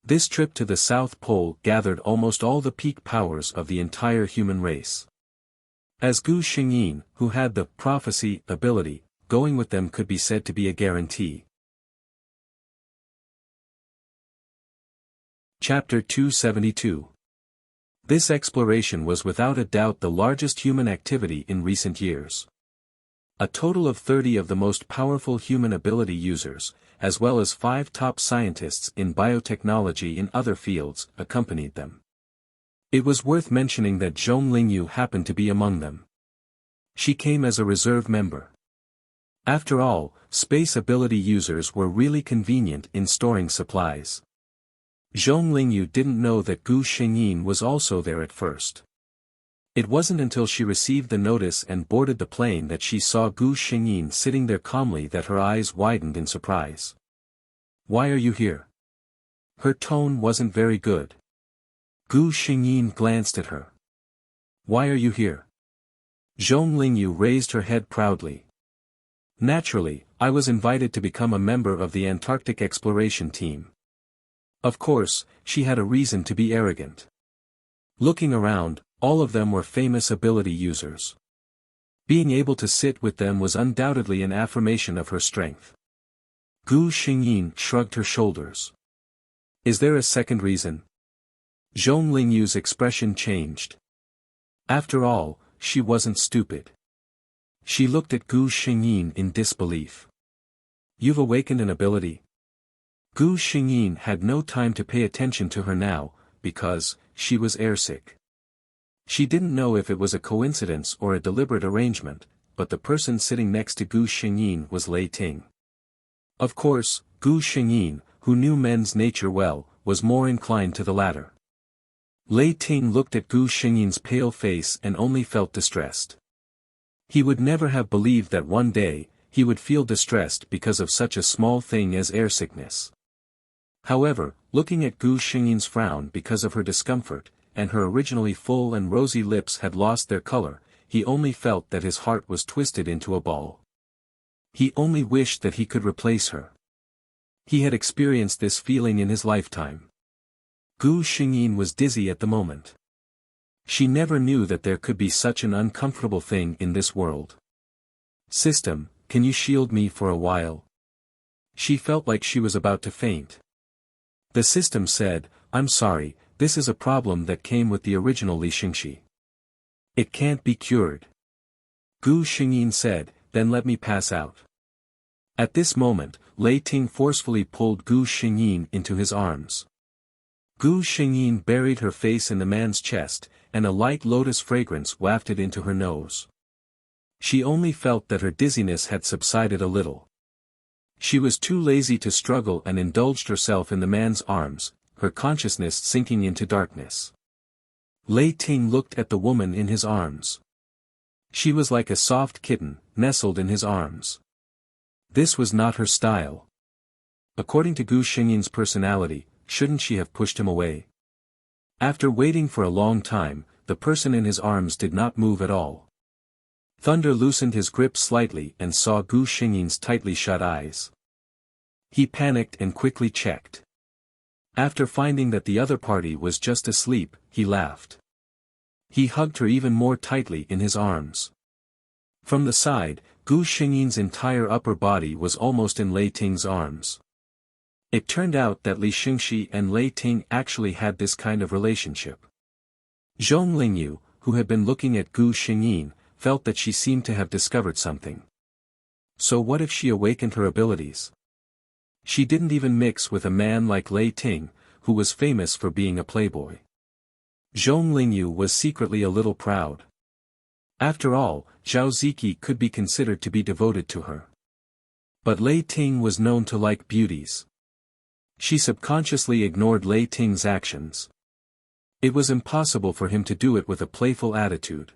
This trip to the South Pole gathered almost all the peak powers of the entire human race. As Gu Xingyin, who had the prophecy ability, going with them could be said to be a guarantee. Chapter 272. This exploration was without a doubt the largest human activity in recent years. A total of 30 of the most powerful human ability users, as well as 5 top scientists in biotechnology in other fields, accompanied them. It was worth mentioning that Zhong Lingyu happened to be among them. She came as a reserve member. After all, space ability users were really convenient in storing supplies. Zhong Lingyu didn't know that Gu Xingyin was also there at first. It wasn't until she received the notice and boarded the plane that she saw Gu Xingyin sitting there calmly that her eyes widened in surprise. Why are you here? Her tone wasn't very good. Gu Xingyin glanced at her. Why are you here? Zhong Lingyu raised her head proudly. Naturally, I was invited to become a member of the Antarctic exploration team. Of course, she had a reason to be arrogant. Looking around, all of them were famous ability users. Being able to sit with them was undoubtedly an affirmation of her strength. Gu Xingyin shrugged her shoulders. Is there a second reason? Zhong Lingyu's expression changed. After all, she wasn't stupid. She looked at Gu Xingyin in disbelief. You've awakened an ability? Gu Xingyin had no time to pay attention to her now, because she was airsick. She didn't know if it was a coincidence or a deliberate arrangement, but the person sitting next to Gu Xingyin was Lei Ting. Of course, Gu Xingyin, who knew men's nature well, was more inclined to the latter. Lei Ting looked at Gu Xingyin's pale face and only felt distressed. He would never have believed that one day, he would feel distressed because of such a small thing as airsickness. However, looking at Gu Xingyin's frown because of her discomfort, and her originally full and rosy lips had lost their color, he only felt that his heart was twisted into a ball. He only wished that he could replace her. He had experienced this feeling in his lifetime. Gu Xingyin was dizzy at the moment. She never knew that there could be such an uncomfortable thing in this world. System, can you shield me for a while? She felt like she was about to faint. The system said, I'm sorry, this is a problem that came with the original Li Xingxi. It can't be cured. Gu Xingyin said, then let me pass out. At this moment, Lei Ting forcefully pulled Gu Xingyin into his arms. Gu Xingyin buried her face in the man's chest, and a light lotus fragrance wafted into her nose. She only felt that her dizziness had subsided a little. She was too lazy to struggle and indulged herself in the man's arms, her consciousness sinking into darkness. Lei Ting looked at the woman in his arms. She was like a soft kitten, nestled in his arms. This was not her style. According to Gu Xingyin's personality, shouldn't she have pushed him away? After waiting for a long time, the person in his arms did not move at all. Thunder loosened his grip slightly and saw Gu Xingyin's tightly shut eyes. He panicked and quickly checked. After finding that the other party was just asleep, he laughed. He hugged her even more tightly in his arms. From the side, Gu Xingyin's entire upper body was almost in Lei Ting's arms. It turned out that Li Xingxi and Lei Ting actually had this kind of relationship. Zhong Lingyu, who had been looking at Gu Xingyin, felt that she seemed to have discovered something. So what if she awakened her abilities? She didn't even mix with a man like Lei Ting, who was famous for being a playboy. Zhong Lingyu was secretly a little proud. After all, Zhao Ziki could be considered to be devoted to her. But Lei Ting was known to like beauties. She subconsciously ignored Lei Ting's actions. It was impossible for him to do it with a playful attitude.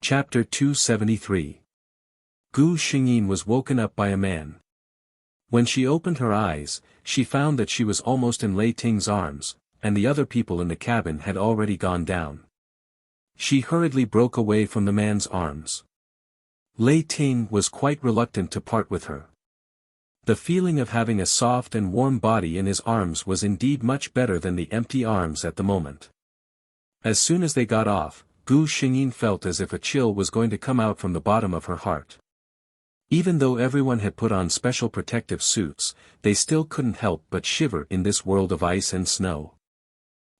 Chapter 273. Gu Xingyin was woken up by a man. When she opened her eyes, she found that she was almost in Lei Ting's arms, and the other people in the cabin had already gone down. She hurriedly broke away from the man's arms. Lei Ting was quite reluctant to part with her. The feeling of having a soft and warm body in his arms was indeed much better than the empty arms at the moment. As soon as they got off, Gu Xingyin felt as if a chill was going to come out from the bottom of her heart. Even though everyone had put on special protective suits, they still couldn't help but shiver in this world of ice and snow.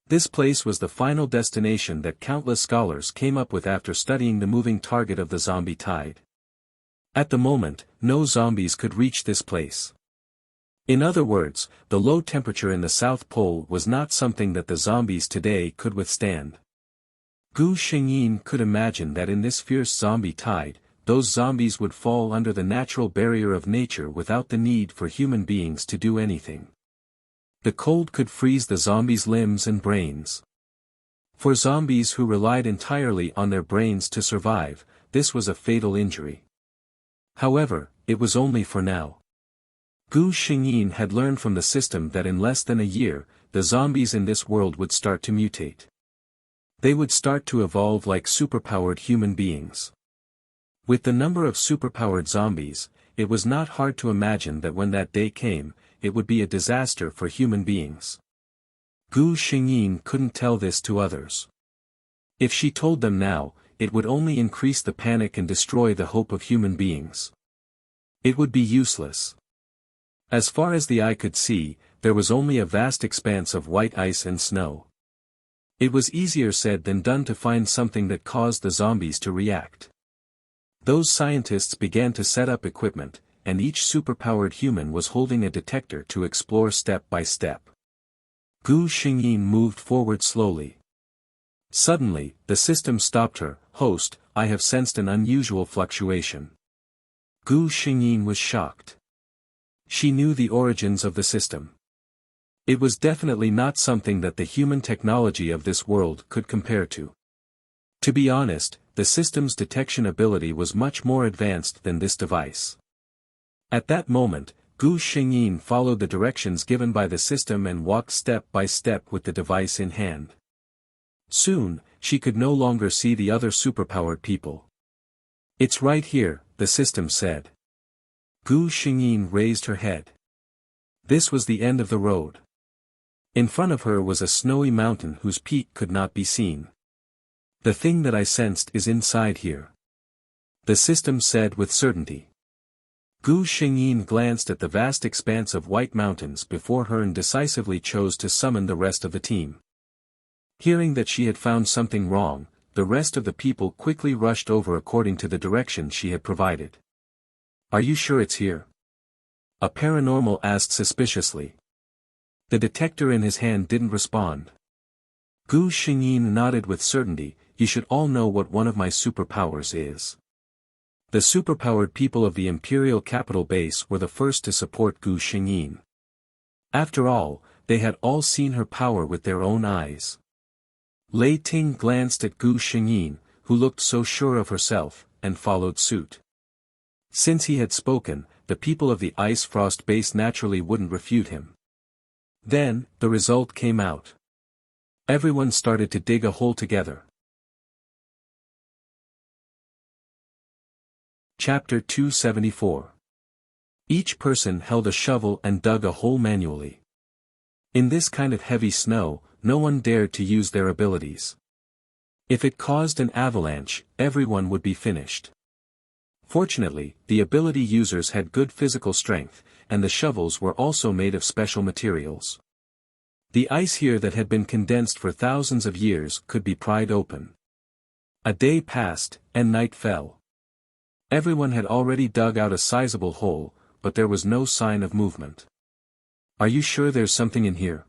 This place was the final destination that countless scholars came up with after studying the moving target of the zombie tide. At the moment, no zombies could reach this place. In other words, the low temperature in the South Pole was not something that the zombies today could withstand. Gu Xingyin could imagine that in this fierce zombie tide, those zombies would fall under the natural barrier of nature without the need for human beings to do anything. The cold could freeze the zombies' limbs and brains. For zombies who relied entirely on their brains to survive, this was a fatal injury. However, it was only for now. Gu Xingyin had learned from the system that in less than a year, the zombies in this world would start to mutate. They would start to evolve like superpowered human beings. With the number of superpowered zombies, it was not hard to imagine that when that day came, it would be a disaster for human beings. Gu Xingyin couldn't tell this to others. If she told them now, it would only increase the panic and destroy the hope of human beings. It would be useless. As far as the eye could see, there was only a vast expanse of white ice and snow. It was easier said than done to find something that caused the zombies to react. Those scientists began to set up equipment, and each superpowered human was holding a detector to explore step by step. Gu Xingyin moved forward slowly. Suddenly, the system stopped her. "Host, I have sensed an unusual fluctuation." Gu Xingyin was shocked. She knew the origins of the system. It was definitely not something that the human technology of this world could compare to. To be honest, the system's detection ability was much more advanced than this device. At that moment, Gu Xingyin followed the directions given by the system and walked step by step with the device in hand. Soon, she could no longer see the other superpowered people. "It's right here," the system said. Gu Xingyin raised her head. This was the end of the road. In front of her was a snowy mountain whose peak could not be seen. "The thing that I sensed is inside here," the system said with certainty. Gu Xingyin glanced at the vast expanse of white mountains before her and decisively chose to summon the rest of the team. Hearing that she had found something wrong, the rest of the people quickly rushed over according to the direction she had provided. "Are you sure it's here?" a paranormal asked suspiciously. The detector in his hand didn't respond. Gu Xingyin nodded with certainty. "You should all know what one of my superpowers is." The superpowered people of the imperial capital base were the first to support Gu Xingyin. After all, they had all seen her power with their own eyes. Lei Ting glanced at Gu Xingyin, who looked so sure of herself, and followed suit. Since he had spoken, the people of the Ice Frost base naturally wouldn't refute him. Then, the result came out. Everyone started to dig a hole together. Chapter 274. Each person held a shovel and dug a hole manually. In this kind of heavy snow, no one dared to use their abilities. If it caused an avalanche, everyone would be finished. Fortunately, the ability users had good physical strength, and the shovels were also made of special materials. The ice here that had been condensed for thousands of years could be pried open. A day passed, and night fell. Everyone had already dug out a sizable hole, but there was no sign of movement. "Are you sure there's something in here?"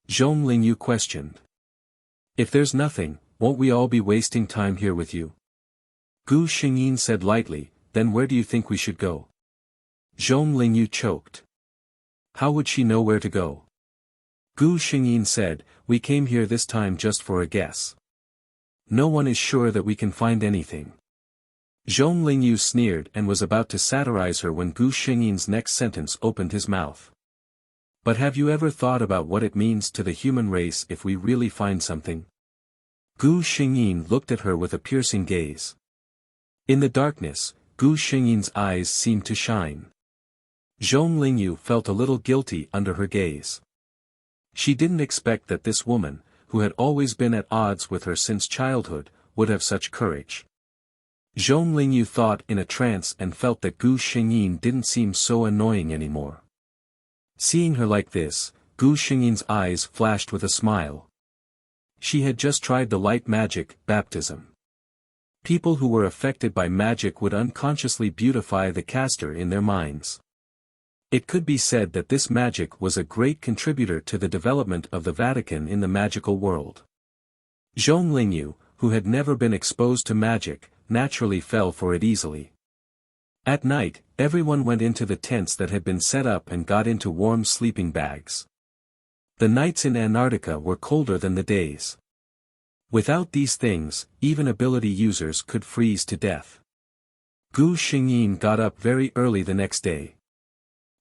Zhong Lingyu questioned. "If there's nothing, won't we all be wasting time here with you?" Gu Xingyin said lightly. "Then where do you think we should go?" Zhong Lingyu choked. How would she know where to go? Gu Xingyin said, "We came here this time just for a guess. No one is sure that we can find anything." Zhong Lingyu sneered and was about to satirize her when Gu Xingyin's next sentence opened his mouth. "But have you ever thought about what it means to the human race if we really find something?" Gu Xingyin looked at her with a piercing gaze. In the darkness, Gu Xingyin's eyes seemed to shine. Zhong Lingyu felt a little guilty under her gaze. She didn't expect that this woman, who had always been at odds with her since childhood, would have such courage. Zhong Lingyu thought in a trance and felt that Gu Xingyin didn't seem so annoying anymore. Seeing her like this, Gu Xingyin's eyes flashed with a smile. She had just tried the light magic, baptism. People who were affected by magic would unconsciously beautify the caster in their minds. It could be said that this magic was a great contributor to the development of the Vatican in the magical world. Zhong Lingyu, who had never been exposed to magic, naturally fell for it easily. At night, everyone went into the tents that had been set up and got into warm sleeping bags. The nights in Antarctica were colder than the days. Without these things, even ability users could freeze to death. Gu Xingyin got up very early the next day.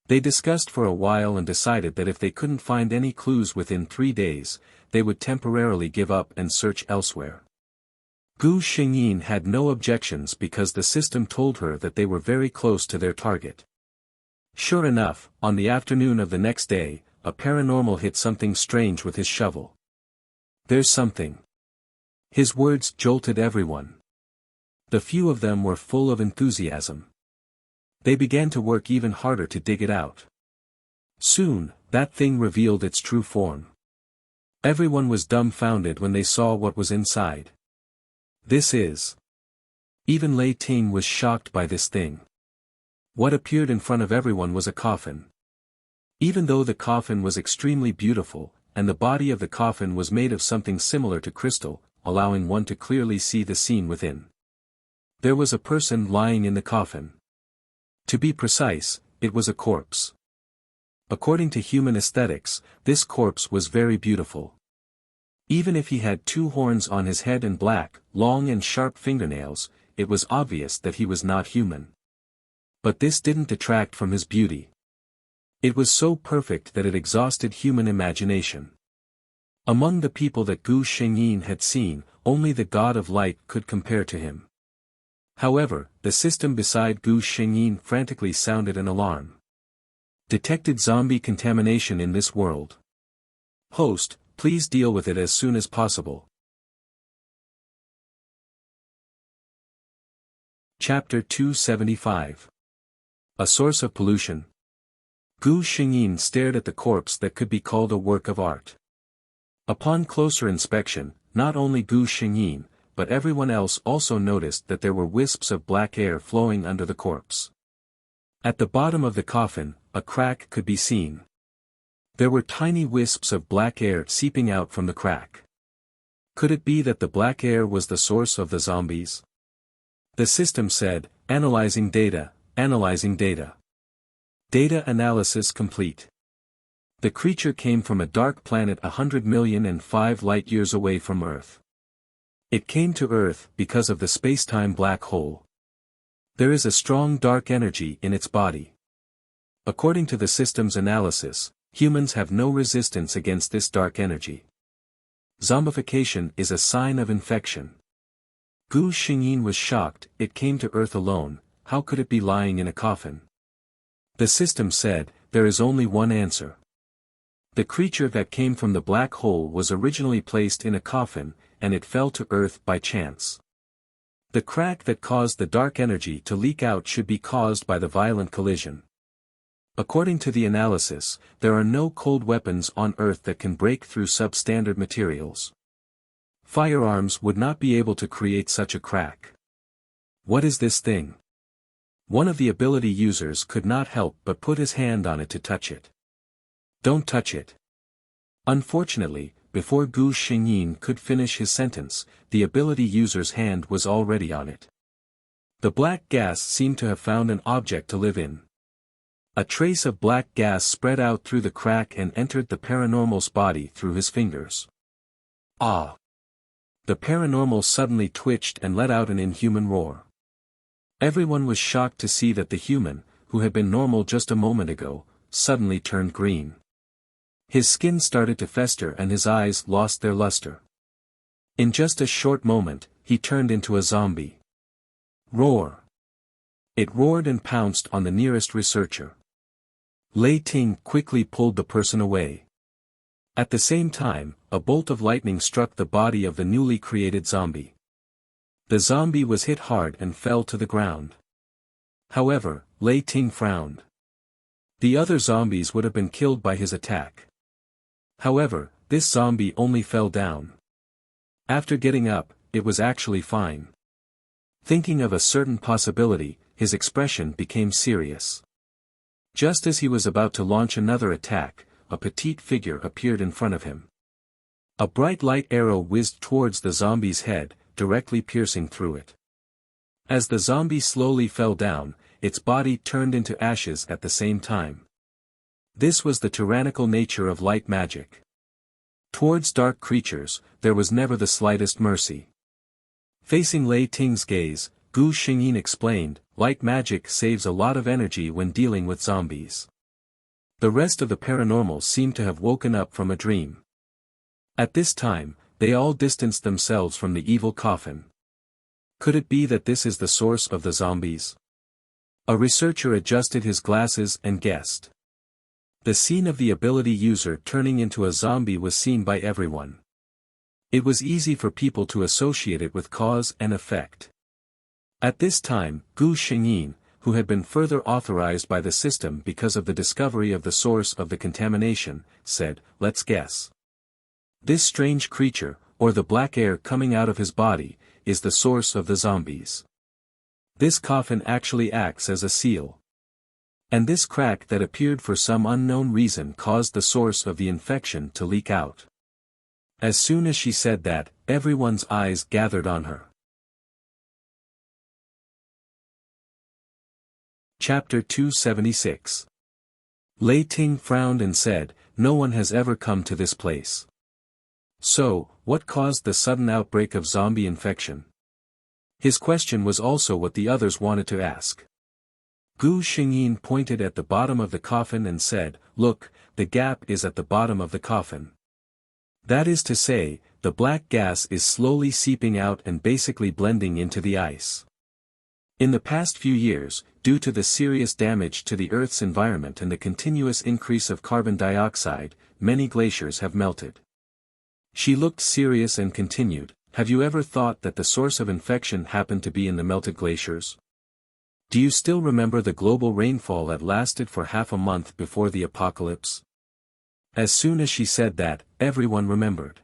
They discussed for a while and decided that if they couldn't find any clues within 3 days, they would temporarily give up and search elsewhere. Gu Xingyin had no objections because the system told her that they were very close to their target. Sure enough, on the afternoon of the next day, a paranormal hit something strange with his shovel. "There's something." His words jolted everyone. The few of them were full of enthusiasm. They began to work even harder to dig it out. Soon, that thing revealed its true form. Everyone was dumbfounded when they saw what was inside. "This is..." Even Lei Ting was shocked by this thing. What appeared in front of everyone was a coffin. Even though the coffin was extremely beautiful, and the body of the coffin was made of something similar to crystal, allowing one to clearly see the scene within. There was a person lying in the coffin. To be precise, it was a corpse. According to human aesthetics, this corpse was very beautiful. Even if he had 2 horns on his head and black, long and sharp fingernails, it was obvious that he was not human. But this didn't detract from his beauty. It was so perfect that it exhausted human imagination. Among the people that Gu Xingyin had seen, only the God of Light could compare to him. However, the system beside Gu Xingyin frantically sounded an alarm. Detected zombie contamination in this world. Host, please deal with it as soon as possible. Chapter 275. A source of pollution. Gu Xingyin stared at the corpse that could be called a work of art. Upon closer inspection, not only Gu Xingyin, but everyone else also noticed that there were wisps of black air flowing under the corpse. At the bottom of the coffin, a crack could be seen. There were tiny wisps of black air seeping out from the crack. Could it be that the black air was the source of the zombies? The system said, analyzing data, analyzing data. Data analysis complete. The creature came from a dark planet 100,000,005 light-years away from Earth. It came to Earth because of the space-time black hole. There is a strong dark energy in its body. According to the system's analysis, humans have no resistance against this dark energy. Zombification is a sign of infection. Gu Xingyin was shocked. It came to Earth alone. How could it be lying in a coffin? The system said, there is only one answer. The creature that came from the black hole was originally placed in a coffin, and it fell to Earth by chance. The crack that caused the dark energy to leak out should be caused by the violent collision. According to the analysis, there are no cold weapons on Earth that can break through substandard materials. Firearms would not be able to create such a crack. What is this thing? One of the ability users could not help but put his hand on it to touch it. Don't touch it. Unfortunately, before Gu Xingyin could finish his sentence, the ability user's hand was already on it. The black gas seemed to have found an object to live in. A trace of black gas spread out through the crack and entered the paranormal's body through his fingers. Ah! The paranormal suddenly twitched and let out an inhuman roar. Everyone was shocked to see that the human, who had been normal just a moment ago, suddenly turned green. His skin started to fester and his eyes lost their luster. In just a short moment, he turned into a zombie. Roar! It roared and pounced on the nearest researcher. Lei Ting quickly pulled the person away. At the same time, a bolt of lightning struck the body of the newly created zombie. The zombie was hit hard and fell to the ground. However, Lei Ting frowned. The other zombies would have been killed by his attack. However, this zombie only fell down. After getting up, it was actually fine. Thinking of a certain possibility, his expression became serious. Just as he was about to launch another attack, a petite figure appeared in front of him. A bright light arrow whizzed towards the zombie's head, directly piercing through it. As the zombie slowly fell down, its body turned into ashes at the same time. This was the tyrannical nature of light magic. Towards dark creatures, there was never the slightest mercy. Facing Lei Ting's gaze, Gu Xingyin explained, light magic saves a lot of energy when dealing with zombies. The rest of the paranormal seemed to have woken up from a dream. At this time, they all distanced themselves from the evil coffin. Could it be that this is the source of the zombies? A researcher adjusted his glasses and guessed. The scene of the ability user turning into a zombie was seen by everyone. It was easy for people to associate it with cause and effect. At this time, Gu Xingyin, who had been further authorized by the system because of the discovery of the source of the contamination, said, "Let's guess. This strange creature, or the black air coming out of his body, is the source of the zombies. This coffin actually acts as a seal. And this crack that appeared for some unknown reason caused the source of the infection to leak out." As soon as she said that, everyone's eyes gathered on her. Chapter 276. Lei Ting frowned and said, "No one has ever come to this place. So, what caused the sudden outbreak of zombie infection?" His question was also what the others wanted to ask. Gu Xingyin pointed at the bottom of the coffin and said, "Look, the gap is at the bottom of the coffin. That is to say, the black gas is slowly seeping out and basically blending into the ice. In the past few years, due to the serious damage to the Earth's environment and the continuous increase of carbon dioxide, many glaciers have melted." She looked serious and continued, "Have you ever thought that the source of infection happened to be in the melted glaciers? Do you still remember the global rainfall that lasted for half a month before the apocalypse?" As soon as she said that, everyone remembered.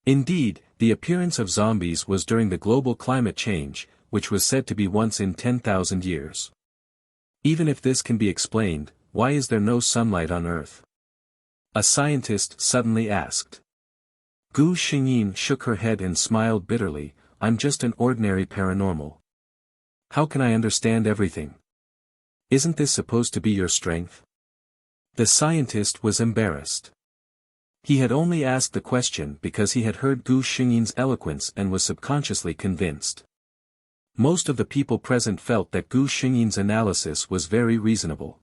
Indeed, The appearance of zombies was during the global climate change, which was said to be once in 10,000 years. Even if this can be explained, why is there no sunlight on Earth? A scientist suddenly asked. Gu Xingyin shook her head and smiled bitterly. I'm just an ordinary paranormal. How can I understand everything? Isn't this supposed to be your strength? The scientist was embarrassed. He had only asked the question because he had heard Gu Xingyin's eloquence and was subconsciously convinced. Most of the people present felt that Gu Xingyin's analysis was very reasonable.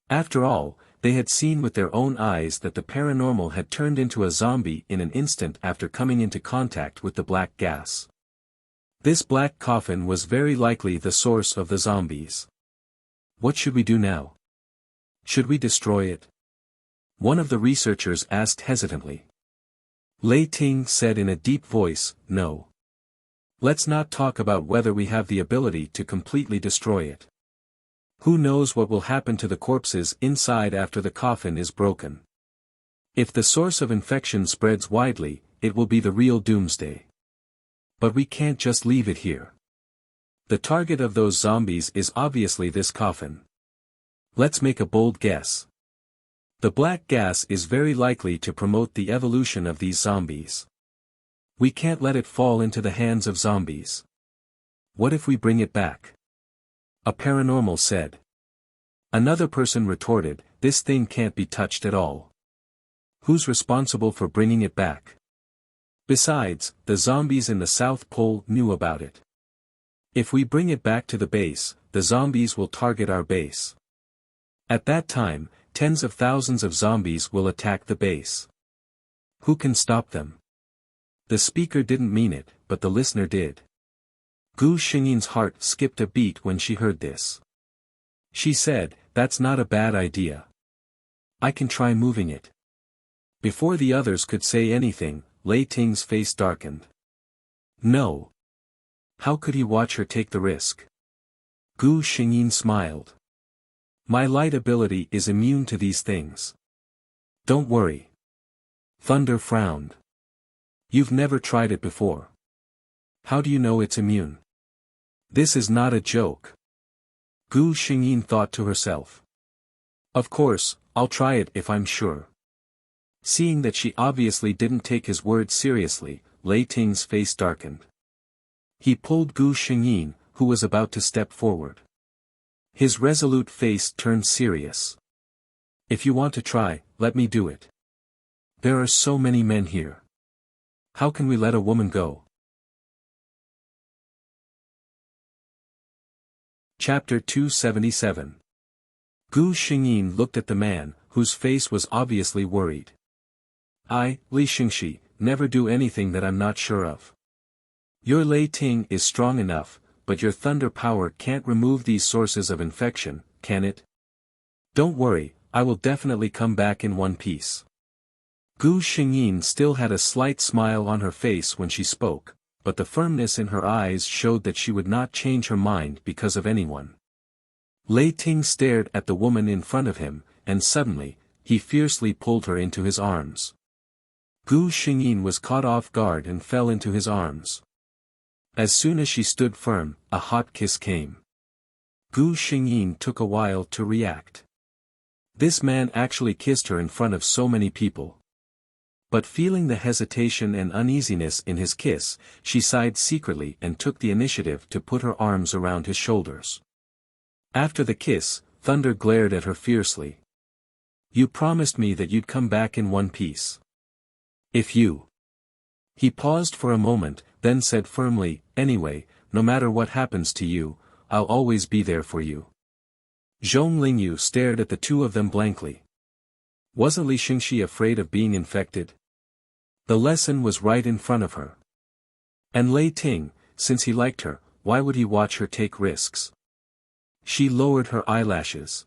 After all, they had seen with their own eyes that the paranormal had turned into a zombie in an instant after coming into contact with the black gas. This black coffin was very likely the source of the zombies. What should we do now? Should we destroy it? One of the researchers asked hesitantly. Lei Ting said in a deep voice, no. Let's not talk about whether we have the ability to completely destroy it. Who knows what will happen to the corpses inside after the coffin is broken. If the source of infection spreads widely, it will be the real doomsday. But we can't just leave it here. The target of those zombies is obviously this coffin. Let's make a bold guess. The black gas is very likely to promote the evolution of these zombies. We can't let it fall into the hands of zombies. What if we bring it back? A paranormal said. Another person retorted, this thing can't be touched at all. Who's responsible for bringing it back? Besides, the zombies in the South Pole knew about it. If we bring it back to the base, the zombies will target our base. At that time, tens of thousands of zombies will attack the base. Who can stop them? The speaker didn't mean it, but the listener did. Gu Xingyin's heart skipped a beat when she heard this. She said, that's not a bad idea. I can try moving it. Before the others could say anything, Lei Ting's face darkened. No. How could he watch her take the risk? Gu Xingyin smiled. My light ability is immune to these things. Don't worry. Thunder frowned. You've never tried it before. How do you know it's immune? This is not a joke. Gu Xingyin thought to herself. Of course, I'll try it if I'm sure. Seeing that she obviously didn't take his words seriously, Lei Ting's face darkened. He pulled Gu Xingyin, who was about to step forward. His resolute face turned serious. If you want to try, let me do it. There are so many men here. How can we let a woman go? Chapter 277. Gu Xingyin looked at the man, whose face was obviously worried. I, Li Xingxi, never do anything that I'm not sure of. Your Lei Ting is strong enough, but your thunder power can't remove these sources of infection, can it? Don't worry, I will definitely come back in one piece. Gu Xingyin still had a slight smile on her face when she spoke, but the firmness in her eyes showed that she would not change her mind because of anyone. Lei Ting stared at the woman in front of him, and suddenly, he fiercely pulled her into his arms. Gu Xingyin was caught off guard and fell into his arms. As soon as she stood firm, a hot kiss came. Gu Xingyin took a while to react. This man actually kissed her in front of so many people. But feeling the hesitation and uneasiness in his kiss, she sighed secretly and took the initiative to put her arms around his shoulders. After the kiss, Thunder glared at her fiercely. You promised me that you'd come back in one piece. If you... He paused for a moment, then said firmly, anyway, no matter what happens to you, I'll always be there for you. Zhong Lingyu stared at the two of them blankly. Wasn't Li Xingxi afraid of being infected? The lesson was right in front of her. And Lei Ting, since he liked her, why would he watch her take risks? She lowered her eyelashes.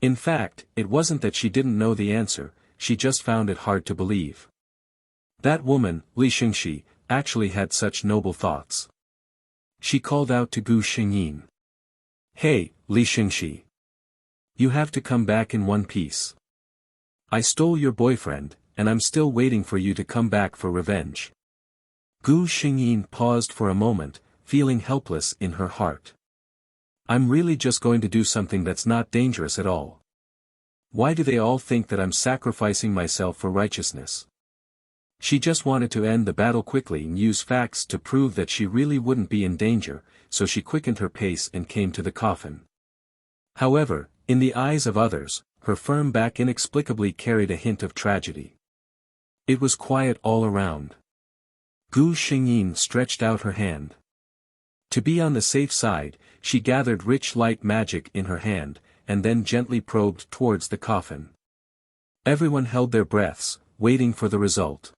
In fact, it wasn't that she didn't know the answer, she just found it hard to believe. That woman, Li Xingxi, actually had such noble thoughts. She called out to Gu Xingyin. Hey, Li Xingxi. You have to come back in one piece. I stole your boyfriend, and I'm still waiting for you to come back for revenge. Gu Xingyin paused for a moment, feeling helpless in her heart. I'm really just going to do something that's not dangerous at all. Why do they all think that I'm sacrificing myself for righteousness? She just wanted to end the battle quickly and use facts to prove that she really wouldn't be in danger, so she quickened her pace and came to the coffin. However, in the eyes of others, her firm back inexplicably carried a hint of tragedy. It was quiet all around. Gu Xingyin stretched out her hand. To be on the safe side, she gathered rich light magic in her hand, and then gently probed towards the coffin. Everyone held their breaths, waiting for the result.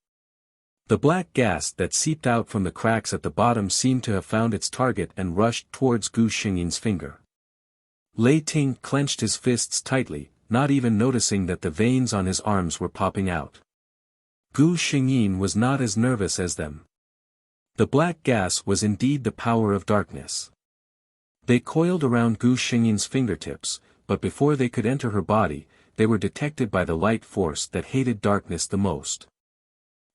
The black gas that seeped out from the cracks at the bottom seemed to have found its target and rushed towards Gu Xingyin's finger. Lei Ting clenched his fists tightly, not even noticing that the veins on his arms were popping out. Gu Xingyin was not as nervous as them. The black gas was indeed the power of darkness. They coiled around Gu Xingyin's fingertips, but before they could enter her body, they were detected by the light force that hated darkness the most.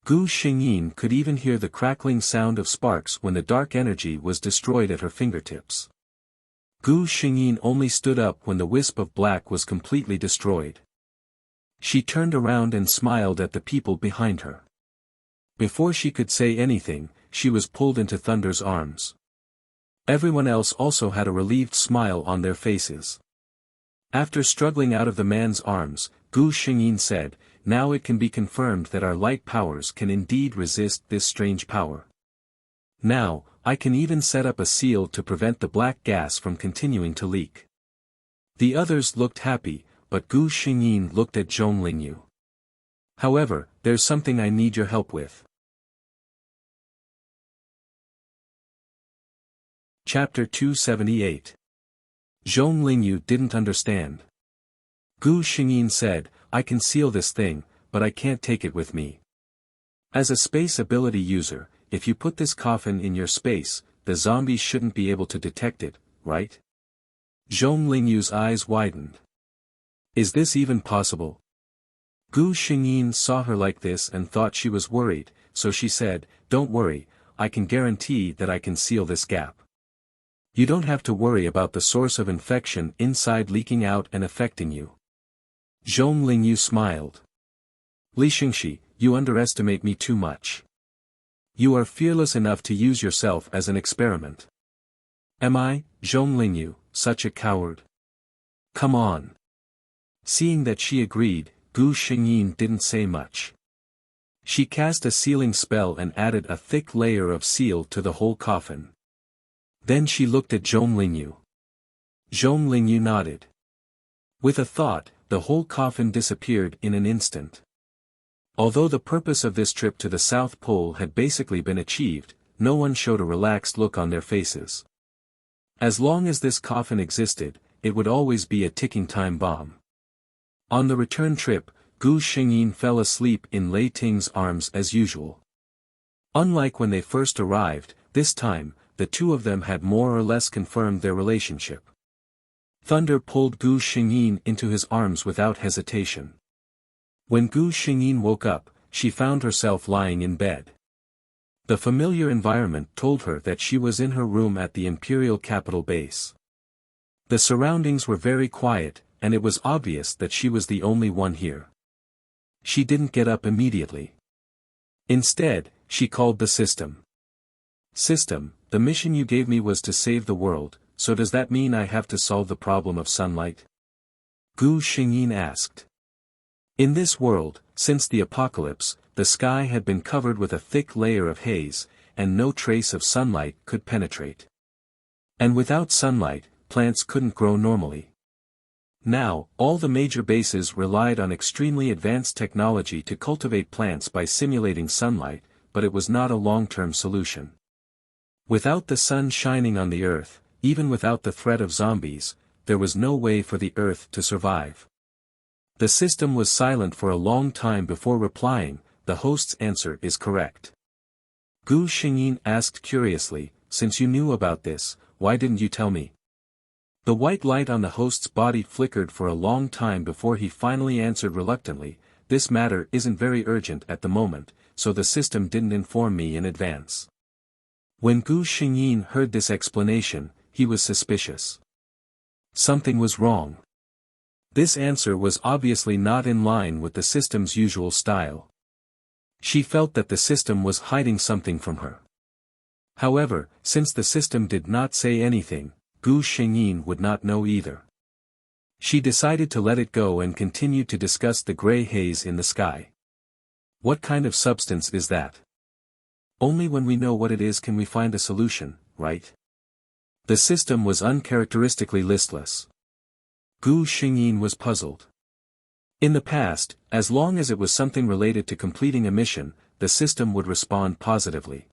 Gu Xingyin could even hear the crackling sound of sparks when the dark energy was destroyed at her fingertips. Gu Xingyin only stood up when the wisp of black was completely destroyed. She turned around and smiled at the people behind her. Before she could say anything, she was pulled into Thunder's arms. Everyone else also had a relieved smile on their faces. After struggling out of the man's arms, Gu Xingyin said, "Now it can be confirmed that our light powers can indeed resist this strange power. Now, I can even set up a seal to prevent the black gas from continuing to leak." The others looked happy, but Gu Xingyin looked at Zhong Lingyu. "However, there's something I need your help with." Chapter 278. Zhong Lingyu didn't understand. Gu Xingyin said, "I can seal this thing, but I can't take it with me. As a space ability user, if you put this coffin in your space, the zombies shouldn't be able to detect it, right?" Zhong Lingyu's eyes widened. "Is this even possible?" Gu Xingyin saw her like this and thought she was worried, so she said, "Don't worry, I can guarantee that I can seal this gap. You don't have to worry about the source of infection inside leaking out and affecting you." Zhong Lingyu smiled. "Li Xingxi, you underestimate me too much. You are fearless enough to use yourself as an experiment. Am I, Zhong Lingyu, such a coward? Come on." Seeing that she agreed, Gu Xingyin didn't say much. She cast a sealing spell and added a thick layer of seal to the whole coffin. Then she looked at Zhong Lingyu. Zhong Lingyu nodded. With a thought, the whole coffin disappeared in an instant. Although the purpose of this trip to the South Pole had basically been achieved, no one showed a relaxed look on their faces. As long as this coffin existed, it would always be a ticking time bomb. On the return trip, Gu Xingyin fell asleep in Lei Ting's arms as usual. Unlike when they first arrived, this time, the two of them had more or less confirmed their relationship. Thunder pulled Gu Xingyin into his arms without hesitation. When Gu Xingyin woke up, she found herself lying in bed. The familiar environment told her that she was in her room at the Imperial Capital Base. The surroundings were very quiet, and it was obvious that she was the only one here. She didn't get up immediately. Instead, she called the system. "System, the mission you gave me was to save the world, so does that mean I have to solve the problem of sunlight?" Gu Xingyin asked. In this world, since the apocalypse, the sky had been covered with a thick layer of haze, and no trace of sunlight could penetrate. And without sunlight, plants couldn't grow normally. Now, all the major bases relied on extremely advanced technology to cultivate plants by simulating sunlight, but it was not a long-term solution. Without the sun shining on the earth, even without the threat of zombies, there was no way for the earth to survive. The system was silent for a long time before replying, "The host's answer is correct." Gu Xingyin asked curiously, "Since you knew about this, why didn't you tell me?" The white light on the host's body flickered for a long time before he finally answered reluctantly, "This matter isn't very urgent at the moment, so the system didn't inform me in advance. When Gu Xingyin heard this explanation, he was suspicious. Something was wrong. This answer was obviously not in line with the system's usual style. She felt that the system was hiding something from her. However, since the system did not say anything, Gu Xingyin would not know either. She decided to let it go and continued to discuss the gray haze in the sky. What kind of substance is that? Only when we know what it is can we find a solution, right? The system was uncharacteristically listless. Gu Xingyin was puzzled. In the past, as long as it was something related to completing a mission, the system would respond positively.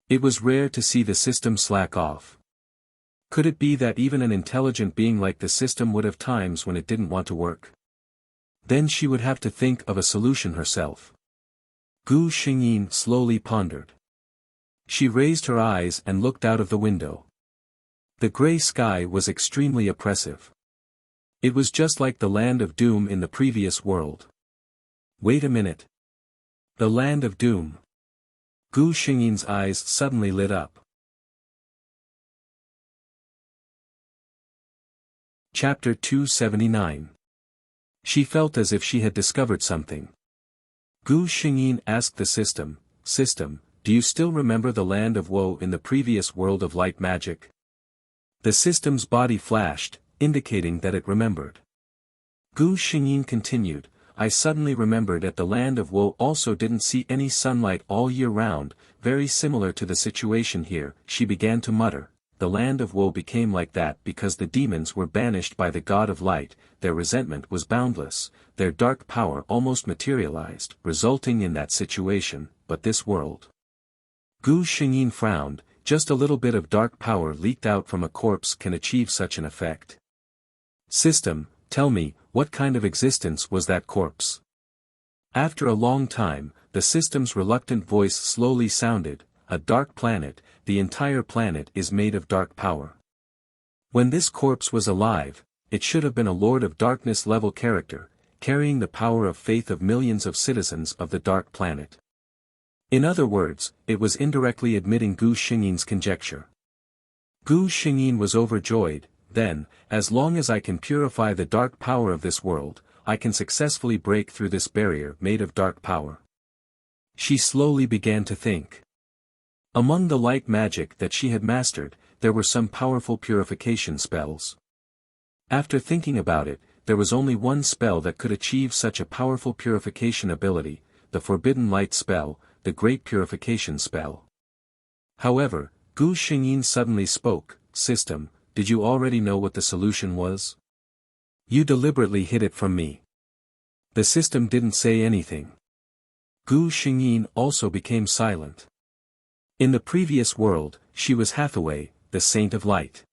It was rare to see the system slack off. Could it be that even an intelligent being like the system would have times when it didn't want to work? Then she would have to think of a solution herself. Gu Xingyin slowly pondered. She raised her eyes and looked out of the window. The gray sky was extremely oppressive. It was just like the land of doom in the previous world. Wait a minute. The land of doom. Gu Xingyin's eyes suddenly lit up. Chapter 279. She felt as if she had discovered something. Gu Xingyin asked the system, do you still remember the land of woe in the previous world of light magic? The system's body flashed, indicating that it remembered. Gu Xingyin continued, I suddenly remembered that the land of woe also didn't see any sunlight all year round, very similar to the situation here. She began to mutter. The land of woe became like that because the demons were banished by the god of light, their resentment was boundless, their dark power almost materialized, resulting in that situation, but this world. Gu Xingyin frowned, just a little bit of dark power leaked out from a corpse can achieve such an effect. System, tell me, what kind of existence was that corpse? After a long time, the system's reluctant voice slowly sounded, a dark planet, the entire planet is made of dark power. When this corpse was alive, it should have been a Lord of Darkness level character, carrying the power of faith of millions of citizens of the dark planet. In other words, it was indirectly admitting Gu Xingyin's conjecture. Gu Xingyin was overjoyed. Then, as long as I can purify the dark power of this world, I can successfully break through this barrier made of dark power. She slowly began to think. Among the light magic that she had mastered, there were some powerful purification spells. After thinking about it, there was only one spell that could achieve such a powerful purification ability, the Forbidden Light spell, the Great Purification spell. However, Gu Xingyin suddenly spoke, System, did you already know what the solution was? You deliberately hid it from me. The system didn't say anything. Gu Xingyin also became silent. In the previous world, she was Hathaway, the Saint of Light.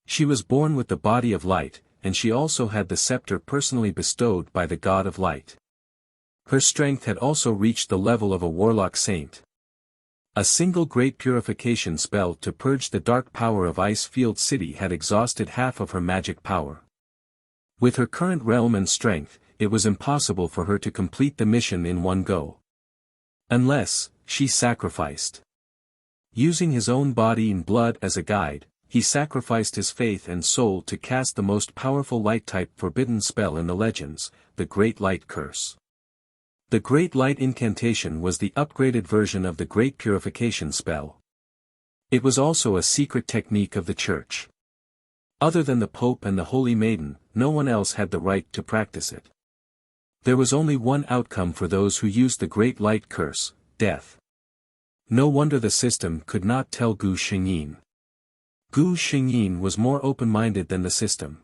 She was born with the body of light, and she also had the scepter personally bestowed by the God of Light. Her strength had also reached the level of a warlock saint. A single great purification spell to purge the dark power of Ice Field City had exhausted half of her magic power. With her current realm and strength, it was impossible for her to complete the mission in one go. Unless, she sacrificed. Using his own body and blood as a guide, he sacrificed his faith and soul to cast the most powerful light-type forbidden spell in the legends, the Great Light Curse. The Great Light Incantation was the upgraded version of the Great Purification spell. It was also a secret technique of the Church. Other than the Pope and the Holy Maiden, no one else had the right to practice it. There was only one outcome for those who used the Great Light Curse, death. No wonder the system could not tell Gu Xingyin. Gu Xingyin was more open-minded than the system.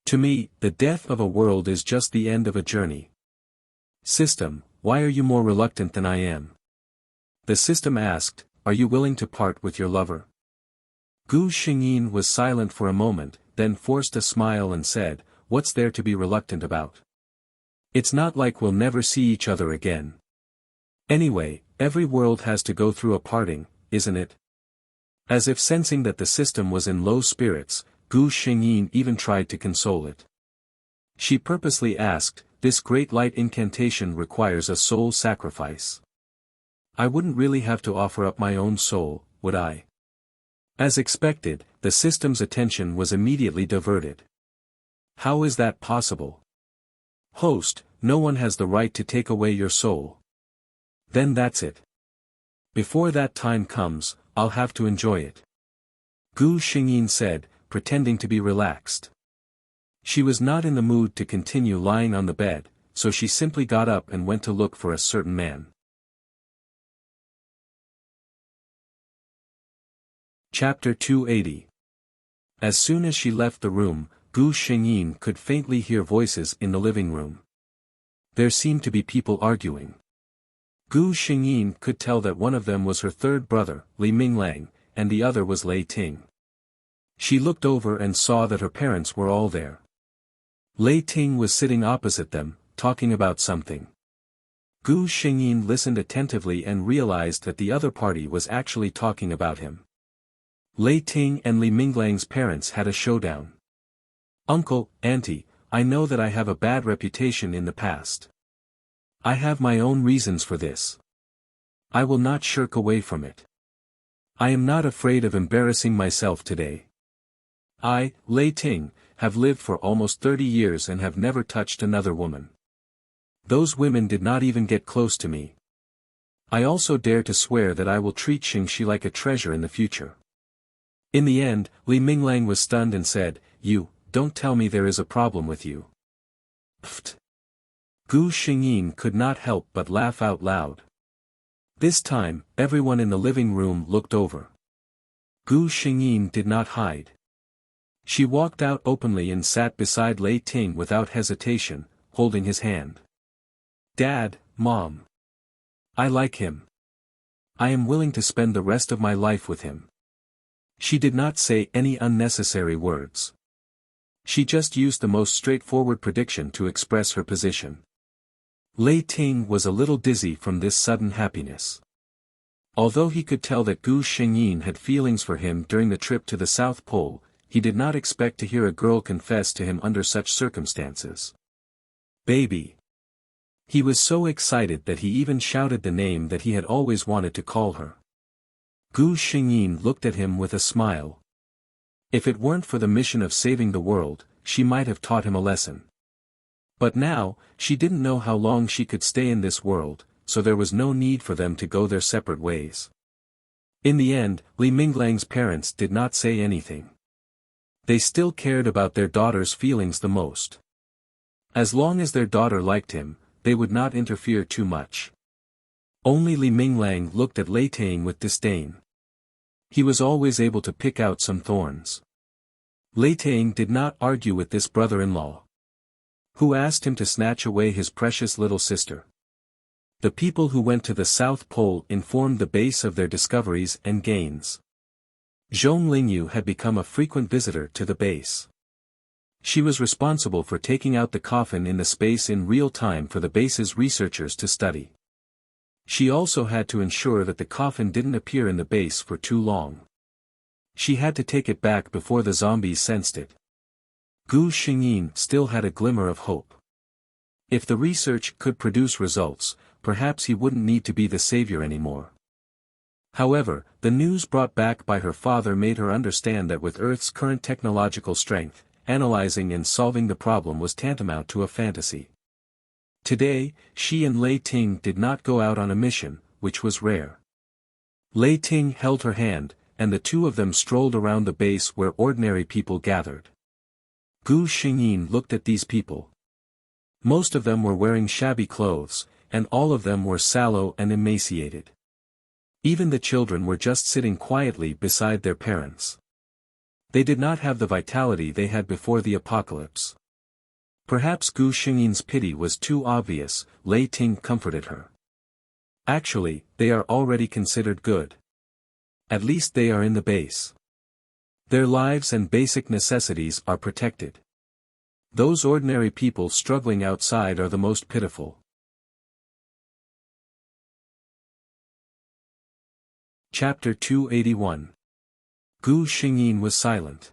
To me, the death of a world is just the end of a journey. System, why are you more reluctant than I am? The system asked, are you willing to part with your lover? Gu Xingyin was silent for a moment, then forced a smile and said, what's there to be reluctant about? It's not like we'll never see each other again. Anyway, every world has to go through a parting, isn't it? As if sensing that the system was in low spirits, Gu Xingyin even tried to console it. She purposely asked, this great light incantation requires a soul sacrifice. I wouldn't really have to offer up my own soul, would I? As expected, the system's attention was immediately diverted. How is that possible? Host, no one has the right to take away your soul. Then that's it. Before that time comes, I'll have to enjoy it. Gu Xingyin said, pretending to be relaxed. She was not in the mood to continue lying on the bed, so she simply got up and went to look for a certain man. Chapter 280. As soon as she left the room, Gu Xingyin could faintly hear voices in the living room. There seemed to be people arguing. Gu Xingyin could tell that one of them was her third brother, Li Minglang, and the other was Lei Ting. She looked over and saw that her parents were all there. Lei Ting was sitting opposite them, talking about something. Gu Xingyin listened attentively and realized that the other party was actually talking about him. Lei Ting and Li Minglang's parents had a showdown. Uncle, Auntie, I know that I have a bad reputation in the past. I have my own reasons for this. I will not shirk away from it. I am not afraid of embarrassing myself today. I, Lei Ting, have lived for almost 30 years and have never touched another woman. Those women did not even get close to me. I also dare to swear that I will treat Xingxi like a treasure in the future. In the end, Li Minglang was stunned and said, "You, don't tell me there is a problem with you." Pfft. Gu Xingyin could not help but laugh out loud. This time, everyone in the living room looked over. Gu Xingyin did not hide. She walked out openly and sat beside Lei Ting without hesitation, holding his hand. "Dad, Mom. I like him. I am willing to spend the rest of my life with him." She did not say any unnecessary words. She just used the most straightforward prediction to express her position. Lei Ting was a little dizzy from this sudden happiness. Although he could tell that Gu Xingyin had feelings for him during the trip to the South Pole, he did not expect to hear a girl confess to him under such circumstances. Baby. He was so excited that he even shouted the name that he had always wanted to call her. Gu Xingyin looked at him with a smile. If it weren't for the mission of saving the world, she might have taught him a lesson. But now, she didn't know how long she could stay in this world, so there was no need for them to go their separate ways. In the end, Li Minglang's parents did not say anything. They still cared about their daughter's feelings the most. As long as their daughter liked him, they would not interfere too much. Only Li Minglang looked at Lei Ting with disdain. He was always able to pick out some thorns. Lei Ting did not argue with this brother-in-law, who asked him to snatch away his precious little sister. The people who went to the South Pole informed the base of their discoveries and gains. Zhong Lingyu had become a frequent visitor to the base. She was responsible for taking out the coffin in the space in real time for the base's researchers to study. She also had to ensure that the coffin didn't appear in the base for too long. She had to take it back before the zombies sensed it. Gu Xingyin still had a glimmer of hope. If the research could produce results, perhaps he wouldn't need to be the savior anymore. However, the news brought back by her father made her understand that with Earth's current technological strength, analyzing and solving the problem was tantamount to a fantasy. Today, she and Lei Ting did not go out on a mission, which was rare. Lei Ting held her hand, and the two of them strolled around the base where ordinary people gathered. Gu Xingyin looked at these people. Most of them were wearing shabby clothes, and all of them were sallow and emaciated. Even the children were just sitting quietly beside their parents. They did not have the vitality they had before the apocalypse. Perhaps Gu Xingyin's pity was too obvious, Lei Ting comforted her. Actually, they are already considered good. At least they are in the base. Their lives and basic necessities are protected. Those ordinary people struggling outside are the most pitiful. Chapter 281. Gu Xingyin was silent.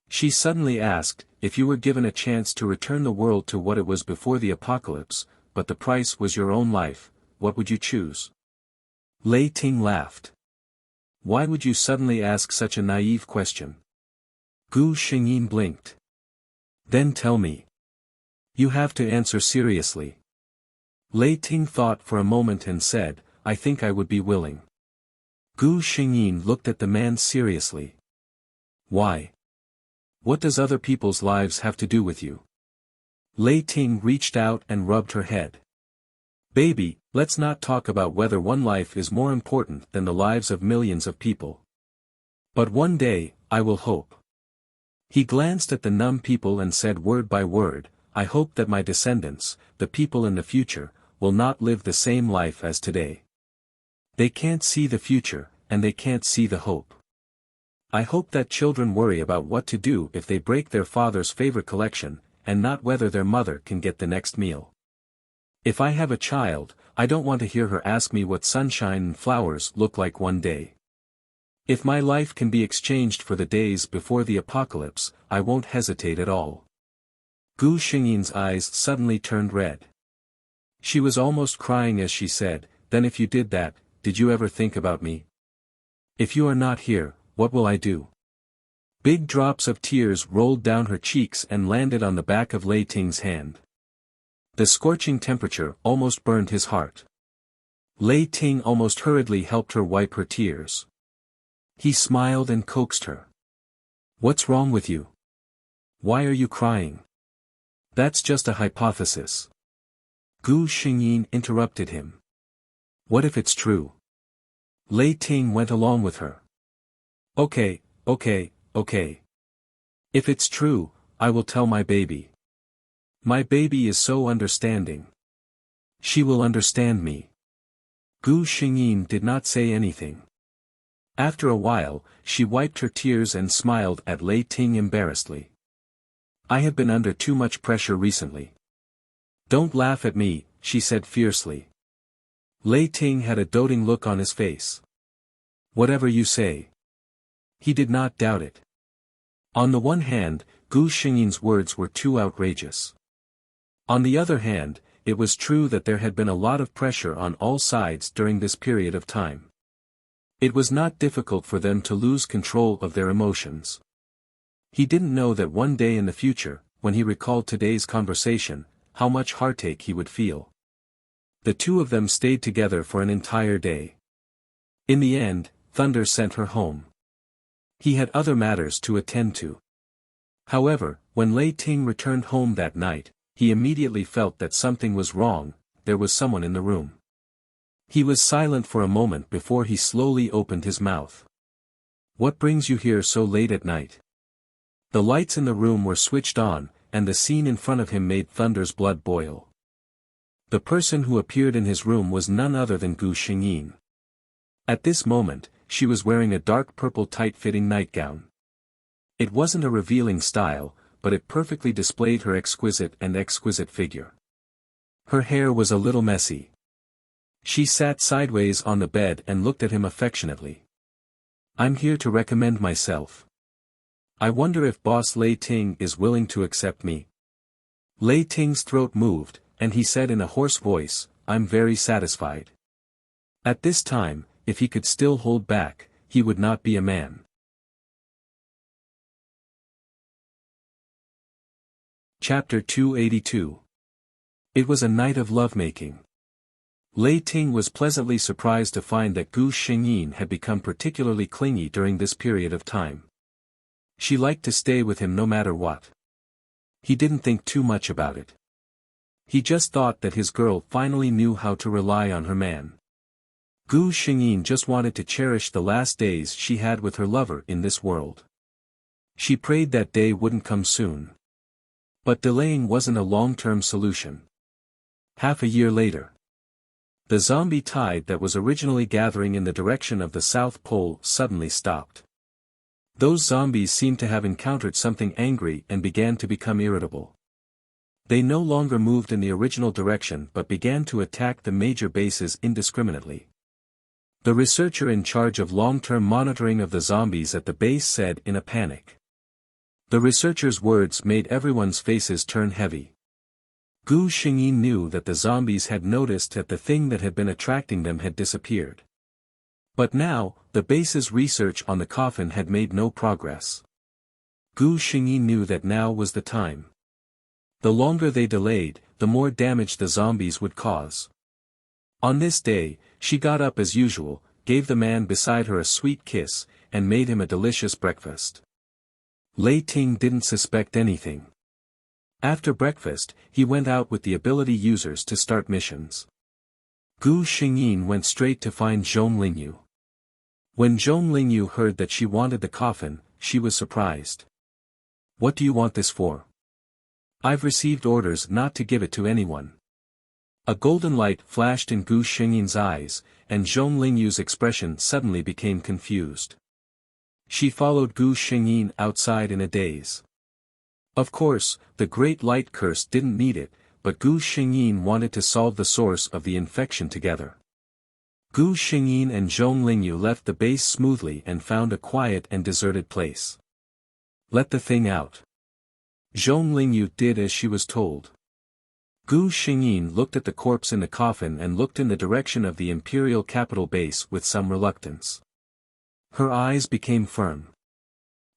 She suddenly asked, if you were given a chance to return the world to what it was before the apocalypse, but the price was your own life, what would you choose? Lei Ting laughed. Why would you suddenly ask such a naive question? Gu Xingyin blinked. Then tell me. You have to answer seriously. Lei Ting thought for a moment and said, I think I would be willing. Gu Xingyin looked at the man seriously. Why? What does other people's lives have to do with you? Lei Ting reached out and rubbed her head. Baby, let's not talk about whether one life is more important than the lives of millions of people. But one day, I will hope. He glanced at the numb people and said word by word, I hope that my descendants, the people in the future, will not live the same life as today. They can't see the future, and they can't see the hope. I hope that children worry about what to do if they break their father's favorite collection, and not whether their mother can get the next meal. If I have a child, I don't want to hear her ask me what sunshine and flowers look like one day. If my life can be exchanged for the days before the apocalypse, I won't hesitate at all. Gu Xingyin's eyes suddenly turned red. She was almost crying as she said, then if you did that, did you ever think about me? If you are not here, what will I do? Big drops of tears rolled down her cheeks and landed on the back of Lei Ting's hand. The scorching temperature almost burned his heart. Lei Ting almost hurriedly helped her wipe her tears. He smiled and coaxed her. What's wrong with you? Why are you crying? That's just a hypothesis. Gu Xingyin interrupted him. What if it's true? Lei Ting went along with her. Okay. If it's true, I will tell my baby. My baby is so understanding. She will understand me. Gu Xingyin did not say anything. After a while, she wiped her tears and smiled at Lei Ting embarrassedly. I have been under too much pressure recently. Don't laugh at me, she said fiercely. Lei Ting had a doting look on his face. Whatever you say. He did not doubt it. On the one hand, Gu Xingyin's words were too outrageous. On the other hand, it was true that there had been a lot of pressure on all sides during this period of time. It was not difficult for them to lose control of their emotions. He didn't know that one day in the future, when he recalled today's conversation, how much heartache he would feel. The two of them stayed together for an entire day. In the end, Thunder sent her home. He had other matters to attend to. However, when Lei Ting returned home that night, he immediately felt that something was wrong, there was someone in the room. He was silent for a moment before he slowly opened his mouth. What brings you here so late at night? The lights in the room were switched on, and the scene in front of him made Thunder's blood boil. The person who appeared in his room was none other than Gu Xingyin. At this moment, she was wearing a dark purple tight-fitting nightgown. It wasn't a revealing style, but it perfectly displayed her exquisite figure. Her hair was a little messy. She sat sideways on the bed and looked at him affectionately. I'm here to recommend myself. I wonder if Boss Lei Ting is willing to accept me. Lei Ting's throat moved, and he said in a hoarse voice, I'm very satisfied. At this time, if he could still hold back, he would not be a man. Chapter 282. It was a night of lovemaking. Lei Ting was pleasantly surprised to find that Gu Xingyin had become particularly clingy during this period of time. She liked to stay with him no matter what. He didn't think too much about it. He just thought that his girl finally knew how to rely on her man. Gu Xingyin just wanted to cherish the last days she had with her lover in this world. She prayed that day wouldn't come soon. But delaying wasn't a long-term solution. Half a year later. The zombie tide that was originally gathering in the direction of the South Pole suddenly stopped. Those zombies seemed to have encountered something angry and began to become irritable. They no longer moved in the original direction but began to attack the major bases indiscriminately. The researcher in charge of long-term monitoring of the zombies at the base said in a panic. The researcher's words made everyone's faces turn heavy. Gu Xingyin knew that the zombies had noticed that the thing that had been attracting them had disappeared. But now, the base's research on the coffin had made no progress. Gu Xingyin knew that now was the time. The longer they delayed, the more damage the zombies would cause. On this day, she got up as usual, gave the man beside her a sweet kiss, and made him a delicious breakfast. Lei Ting didn't suspect anything. After breakfast, he went out with the ability users to start missions. Gu Xingyin went straight to find Zhong Lingyu. When Zhong Lingyu heard that she wanted the coffin, she was surprised. "What do you want this for?" "I've received orders not to give it to anyone." A golden light flashed in Gu Xingyin's eyes, and Zhong Lingyu's expression suddenly became confused. She followed Gu Xingyin outside in a daze. Of course, the Great Light Curse didn't need it, but Gu Xingyin wanted to solve the source of the infection together. Gu Xingyin and Zhong Lingyu left the base smoothly and found a quiet and deserted place. "Let the thing out." Zhong Lingyu did as she was told. Gu Xingyin looked at the corpse in the coffin and looked in the direction of the imperial capital base with some reluctance. Her eyes became firm.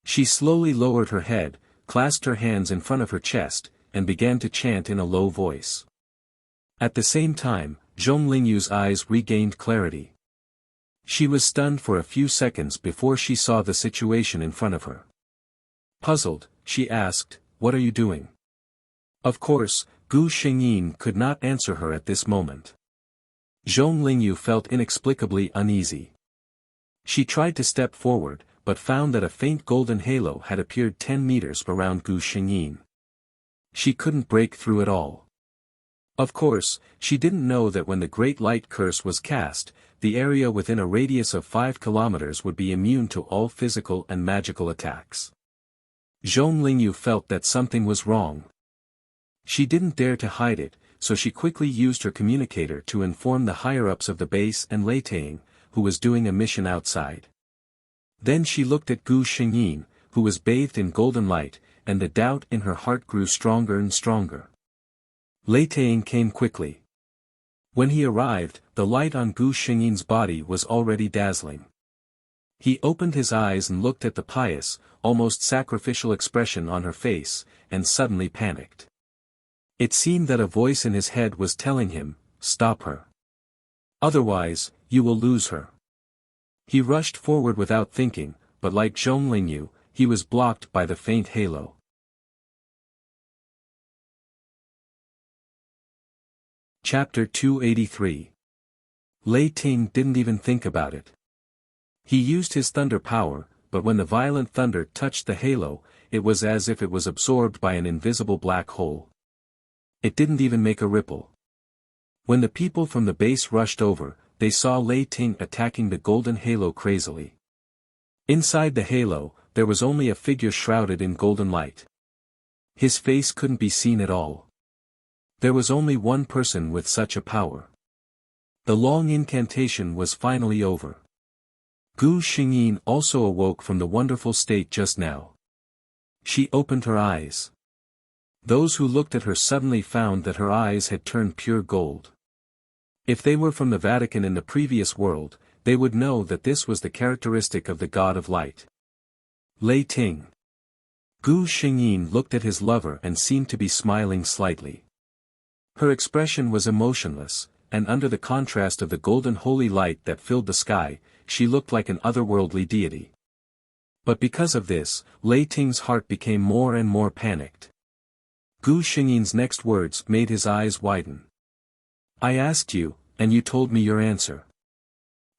She slowly lowered her head, clasped her hands in front of her chest, and began to chant in a low voice. At the same time, Zhong Lingyu's eyes regained clarity. She was stunned for a few seconds before she saw the situation in front of her. Puzzled, she asked, "What are you doing?" Of course, Gu Xingyin could not answer her at this moment. Zhong Lingyu felt inexplicably uneasy. She tried to step forward, but found that a faint golden halo had appeared 10 meters around Gu Xingyin. She couldn't break through it all. Of course, she didn't know that when the Great Light Curse was cast, the area within a radius of 5 kilometers would be immune to all physical and magical attacks. Zhong Lingyu felt that something was wrong. She didn't dare to hide it, so she quickly used her communicator to inform the higher-ups of the base and Lei Ting, who was doing a mission outside. Then she looked at Gu Xingyin, who was bathed in golden light, and the doubt in her heart grew stronger and stronger. Lei Ting came quickly. When he arrived, the light on Gu Xingyin's body was already dazzling. He opened his eyes and looked at the pious, almost sacrificial expression on her face, and suddenly panicked. It seemed that a voice in his head was telling him, "Stop her. Otherwise, you will lose her." He rushed forward without thinking, but like Zhong Lingyu, he was blocked by the faint halo. Chapter 283. Lei Ting didn't even think about it. He used his thunder power, but when the violent thunder touched the halo, it was as if it was absorbed by an invisible black hole. It didn't even make a ripple. When the people from the base rushed over, they saw Lei Ting attacking the golden halo crazily. Inside the halo, there was only a figure shrouded in golden light. His face couldn't be seen at all. There was only one person with such a power. The long incantation was finally over. Gu Xingyin also awoke from the wonderful state just now. She opened her eyes. Those who looked at her suddenly found that her eyes had turned pure gold. If they were from the Vatican in the previous world, they would know that this was the characteristic of the God of Light. Lei Ting. Gu Xingyin looked at his lover and seemed to be smiling slightly. Her expression was emotionless, and under the contrast of the golden holy light that filled the sky, she looked like an otherworldly deity. But because of this, Lei Ting's heart became more and more panicked. Gu Xingyin's next words made his eyes widen. "I asked you, and you told me your answer.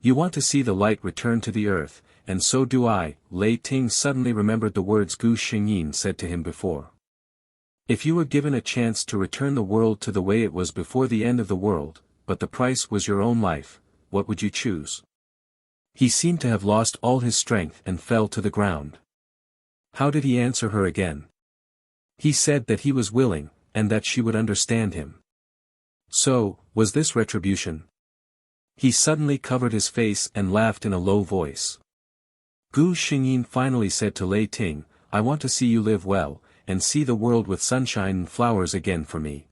You want to see the light return to the earth, and so do I." Lei Ting suddenly remembered the words Gu Xingyin said to him before. If you were given a chance to return the world to the way it was before the end of the world, but the price was your own life, what would you choose? He seemed to have lost all his strength and fell to the ground. How did he answer her again? He said that he was willing, and that she would understand him. So, was this retribution? He suddenly covered his face and laughed in a low voice. Gu Xingyin finally said to Lei Ting, I want to see you live well, and see the world with sunshine and flowers again for me."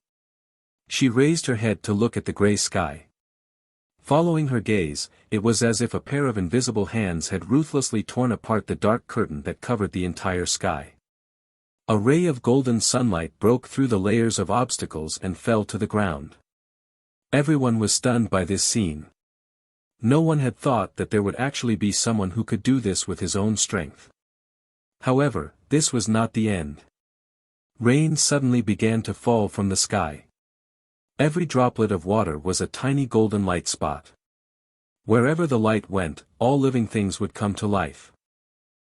She raised her head to look at the gray sky. Following her gaze, it was as if a pair of invisible hands had ruthlessly torn apart the dark curtain that covered the entire sky. A ray of golden sunlight broke through the layers of obstacles and fell to the ground. Everyone was stunned by this scene. No one had thought that there would actually be someone who could do this with his own strength. However, this was not the end. Rain suddenly began to fall from the sky. Every droplet of water was a tiny golden light spot. Wherever the light went, all living things would come to life.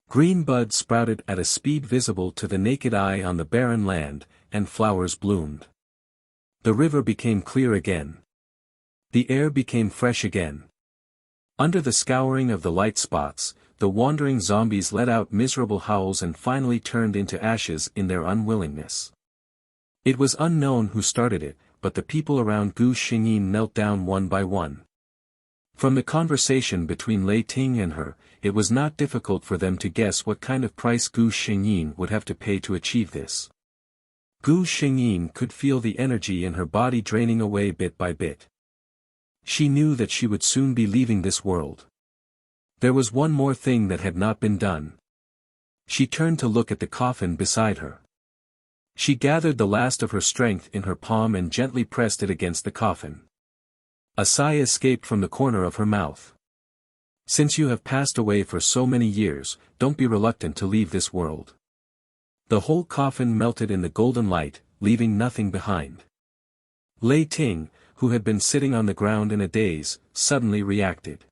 Green buds sprouted at a speed visible to the naked eye on the barren land, and flowers bloomed. The river became clear again. The air became fresh again. Under the scouring of the light spots, the wandering zombies let out miserable howls and finally turned into ashes in their unwillingness. It was unknown who started it, but the people around Gu Xingyin knelt down one by one. From the conversation between Lei Ting and her, it was not difficult for them to guess what kind of price Gu Xingyin would have to pay to achieve this. Gu Xingyin could feel the energy in her body draining away bit by bit. She knew that she would soon be leaving this world. There was one more thing that had not been done. She turned to look at the coffin beside her. She gathered the last of her strength in her palm and gently pressed it against the coffin. A sigh escaped from the corner of her mouth. "Since you have passed away for so many years, don't be reluctant to leave this world." The whole coffin melted in the golden light, leaving nothing behind. Lei Ting, who had been sitting on the ground in a daze, suddenly reacted.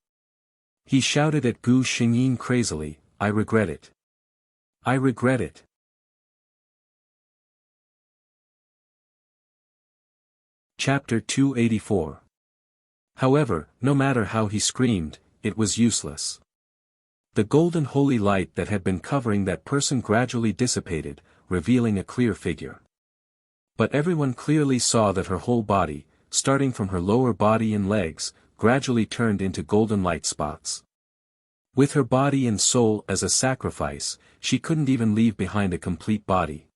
He shouted at Gu Xingyin crazily, "I regret it. I regret it." Chapter 284. However, no matter how he screamed, it was useless. The golden holy light that had been covering that person gradually dissipated, revealing a clear figure. But everyone clearly saw that her whole body, starting from her lower body and legs, gradually turned into golden light spots. With her body and soul as a sacrifice, she couldn't even leave behind a complete body.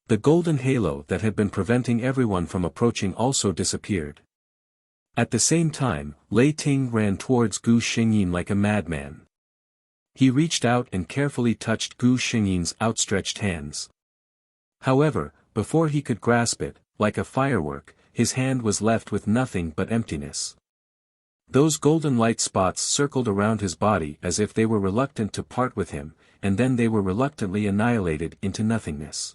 The golden halo that had been preventing everyone from approaching also disappeared. At the same time, Lei Ting ran towards Gu Xingyin like a madman. He reached out and carefully touched Gu Xingyin's outstretched hands. However, before he could grasp it, like a firework, his hand was left with nothing but emptiness. Those golden light spots circled around his body as if they were reluctant to part with him, and then they were reluctantly annihilated into nothingness.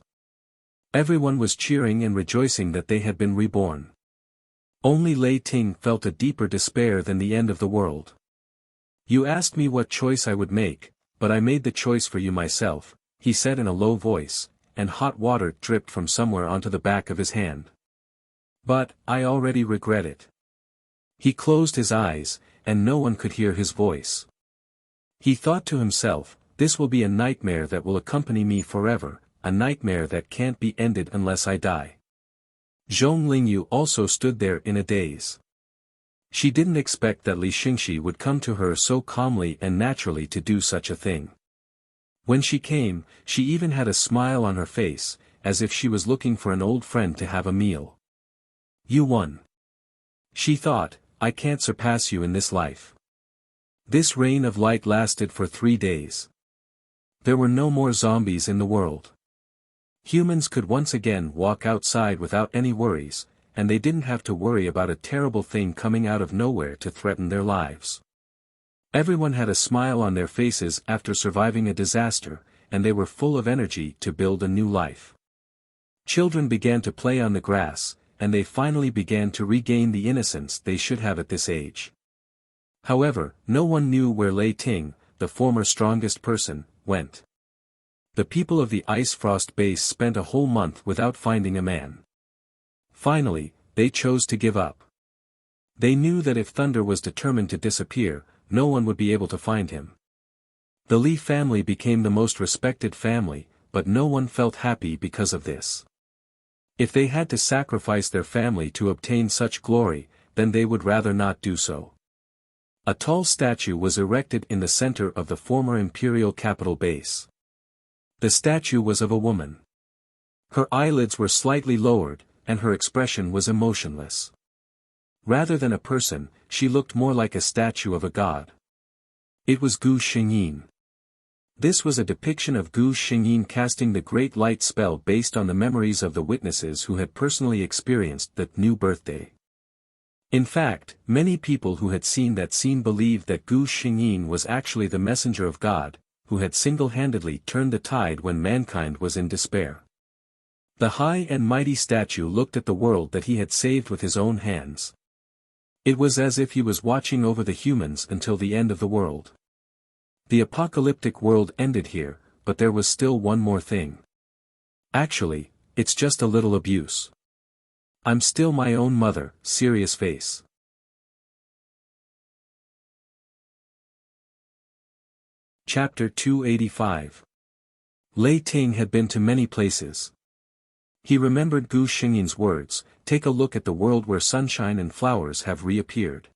Everyone was cheering and rejoicing that they had been reborn. Only Lei Ting felt a deeper despair than the end of the world. "You asked me what choice I would make, but I made the choice for you myself," he said in a low voice, and hot water dripped from somewhere onto the back of his hand. "But, I already regret it." He closed his eyes, and no one could hear his voice. He thought to himself, "This will be a nightmare that will accompany me forever, a nightmare that can't be ended unless I die." Zhong Lingyu also stood there in a daze. She didn't expect that Li Xingxi would come to her so calmly and naturally to do such a thing. When she came, she even had a smile on her face, as if she was looking for an old friend to have a meal. "You won," she thought, "I can't surpass you in this life." This rain of light lasted for 3 days. There were no more zombies in the world. Humans could once again walk outside without any worries, and they didn't have to worry about a terrible thing coming out of nowhere to threaten their lives. Everyone had a smile on their faces after surviving a disaster, and they were full of energy to build a new life. Children began to play on the grass, and they finally began to regain the innocence they should have at this age. However, no one knew where Lei Ting, the former strongest person, went. The people of the Ice Frost base spent a whole month without finding a man. Finally, they chose to give up. They knew that if Thunder was determined to disappear, no one would be able to find him. The Li family became the most respected family, but no one felt happy because of this. If they had to sacrifice their family to obtain such glory, then they would rather not do so. A tall statue was erected in the center of the former imperial capital base. The statue was of a woman. Her eyelids were slightly lowered, and her expression was emotionless. Rather than a person, she looked more like a statue of a god. It was Gu Xingyin. This was a depiction of Gu Xingyin casting the Great Light spell based on the memories of the witnesses who had personally experienced that new birthday. In fact, many people who had seen that scene believed that Gu Xingyin was actually the messenger of God, who had single-handedly turned the tide when mankind was in despair. The high and mighty statue looked at the world that he had saved with his own hands. It was as if he was watching over the humans until the end of the world. The apocalyptic world ended here, but there was still one more thing. Actually, it's just a little abuse. I'm still my own mother, serious face. Chapter 285. Lei Ting had been to many places. He remembered Gu Xingyin's words, take a look at the world where sunshine and flowers have reappeared.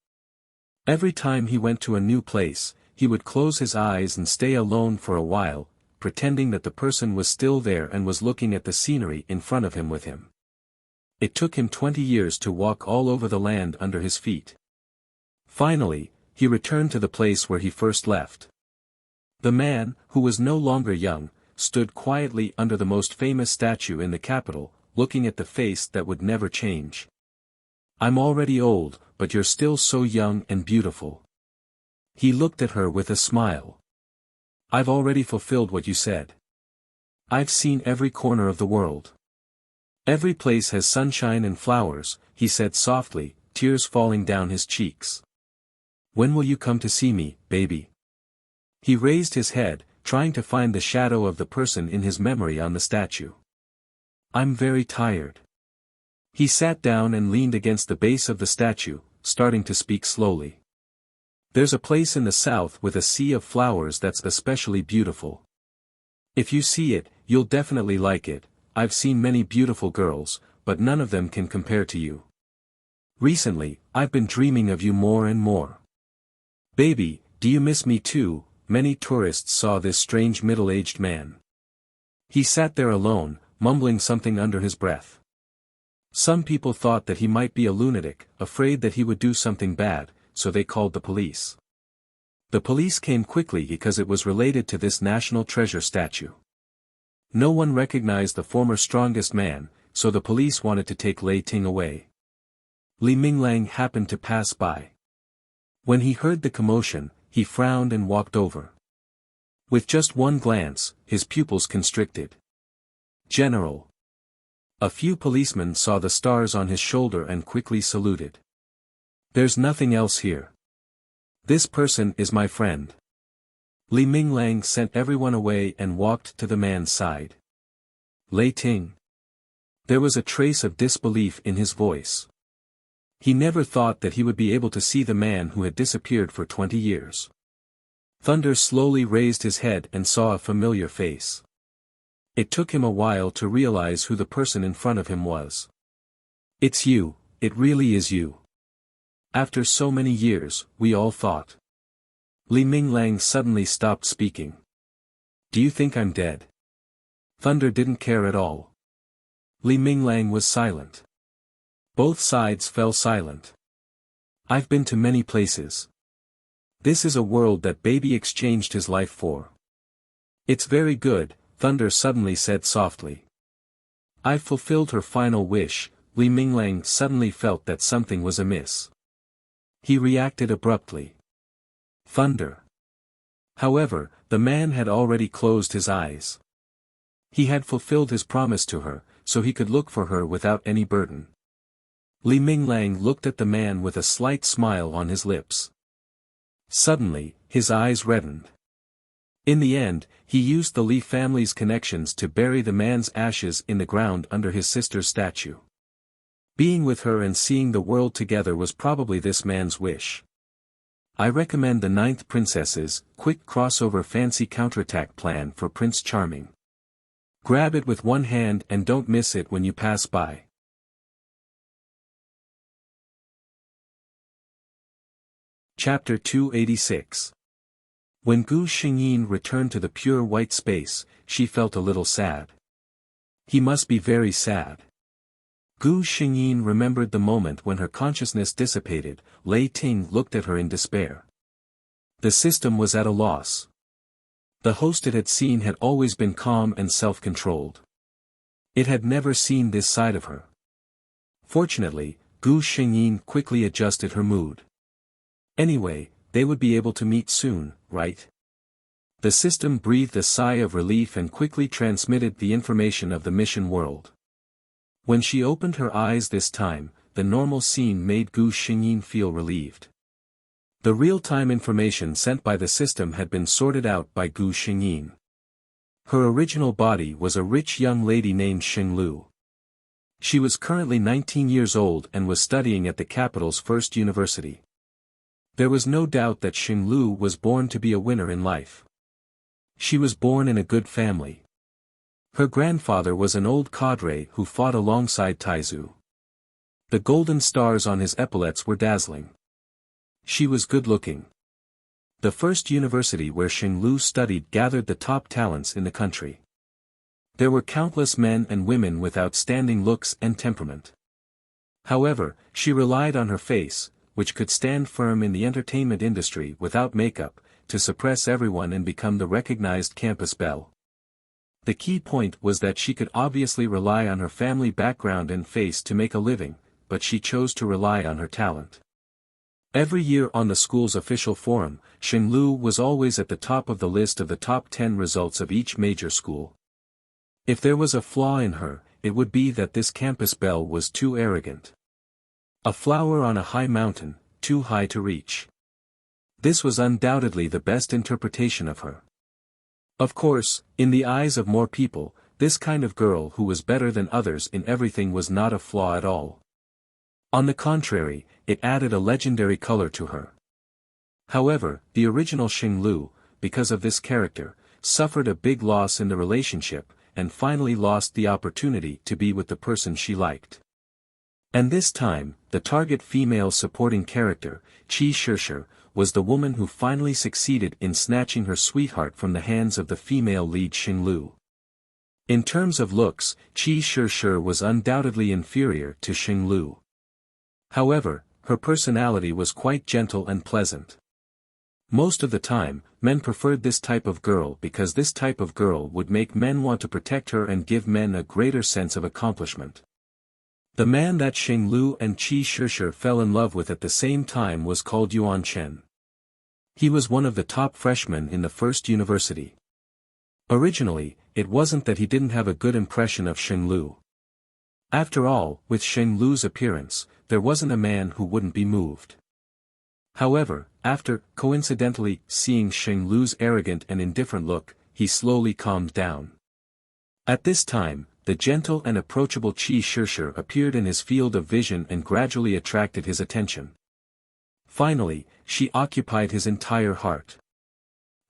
Every time he went to a new place, he would close his eyes and stay alone for a while, pretending that the person was still there and was looking at the scenery in front of him with him. It took him 20 years to walk all over the land under his feet. Finally, he returned to the place where he first left. The man, who was no longer young, stood quietly under the most famous statue in the capital, looking at the face that would never change. I'm already old, but you're still so young and beautiful. He looked at her with a smile. I've already fulfilled what you said. I've seen every corner of the world. Every place has sunshine and flowers, he said softly, tears falling down his cheeks. When will you come to see me, baby? He raised his head, trying to find the shadow of the person in his memory on the statue. I'm very tired. He sat down and leaned against the base of the statue, starting to speak slowly. There's a place in the south with a sea of flowers that's especially beautiful. If you see it, you'll definitely like it. I've seen many beautiful girls, but none of them can compare to you. Recently, I've been dreaming of you more and more. Baby, do you miss me too? Many tourists saw this strange middle-aged man. He sat there alone, mumbling something under his breath. Some people thought that he might be a lunatic, afraid that he would do something bad, so they called the police. The police came quickly because it was related to this national treasure statue. No one recognized the former strongest man, so the police wanted to take Lei Ting away. Li Minglang happened to pass by. When he heard the commotion, he frowned and walked over. With just one glance, his pupils constricted. General. A few policemen saw the stars on his shoulder and quickly saluted. There's nothing else here. This person is my friend. Li Minglang sent everyone away and walked to the man's side. Lei Ting. There was a trace of disbelief in his voice. He never thought that he would be able to see the man who had disappeared for 20 years. Thunder slowly raised his head and saw a familiar face. It took him a while to realize who the person in front of him was. It's you, it really is you. After so many years, we all thought. Li Minglang suddenly stopped speaking. Do you think I'm dead? Thunder didn't care at all. Li Minglang was silent. Both sides fell silent. I've been to many places. This is a world that baby exchanged his life for. It's very good, Thunder suddenly said softly. I've fulfilled her final wish. Li Minglang suddenly felt that something was amiss. He reacted abruptly. Thunder. However, the man had already closed his eyes. He had fulfilled his promise to her, so he could look for her without any burden. Li Minglang looked at the man with a slight smile on his lips. Suddenly, his eyes reddened. In the end, he used the Li family's connections to bury the man's ashes in the ground under his sister's statue. Being with her and seeing the world together was probably this man's wish. I recommend the 9th Princess's quick crossover fancy counterattack plan for Prince Charming. Grab it with one hand and don't miss it when you pass by. Chapter 286. When Gu Xingyin returned to the pure white space, she felt a little sad. He must be very sad. Gu Xingyin remembered the moment when her consciousness dissipated. Lei Ting looked at her in despair. The system was at a loss. The host it had seen had always been calm and self-controlled. It had never seen this side of her. Fortunately, Gu Xingyin quickly adjusted her mood. Anyway, they would be able to meet soon, right? The system breathed a sigh of relief and quickly transmitted the information of the mission world. When she opened her eyes this time, the normal scene made Gu Xingyin feel relieved. The real-time information sent by the system had been sorted out by Gu Xingyin. Her original body was a rich young lady named Xinglu. She was currently 19 years old and was studying at the capital's first university. There was no doubt that Xinglu was born to be a winner in life. She was born in a good family. Her grandfather was an old cadre who fought alongside Taizu. The golden stars on his epaulets were dazzling. She was good-looking. The first university where Xinglu studied gathered the top talents in the country. There were countless men and women with outstanding looks and temperament. However, she relied on her face, which could stand firm in the entertainment industry without makeup, to suppress everyone and become the recognized campus belle. The key point was that she could obviously rely on her family background and face to make a living, but she chose to rely on her talent. Every year on the school's official forum, Xinglu was always at the top of the list of the top 10 results of each major school. If there was a flaw in her, it would be that this campus belle was too arrogant. A flower on a high mountain, too high to reach. This was undoubtedly the best interpretation of her. Of course, in the eyes of more people, this kind of girl who was better than others in everything was not a flaw at all. On the contrary, it added a legendary color to her. However, the original Xinglu, because of this character, suffered a big loss in the relationship, and finally lost the opportunity to be with the person she liked. And this time, the target female supporting character, Qi Shishir, was the woman who finally succeeded in snatching her sweetheart from the hands of the female lead Xinglu. In terms of looks, Qi Shishir was undoubtedly inferior to Xinglu. However, her personality was quite gentle and pleasant. Most of the time, men preferred this type of girl because this type of girl would make men want to protect her and give men a greater sense of accomplishment. The man that Xinglu and Qi Shishir fell in love with at the same time was called Yuan Chen. He was one of the top freshmen in the first university. Originally, it wasn't that he didn't have a good impression of Xinglu. After all, with Xinglu's appearance, there wasn't a man who wouldn't be moved. However, after, coincidentally, seeing Xinglu's arrogant and indifferent look, he slowly calmed down. At this time, the gentle and approachable Qi Shishir appeared in his field of vision and gradually attracted his attention. Finally, she occupied his entire heart.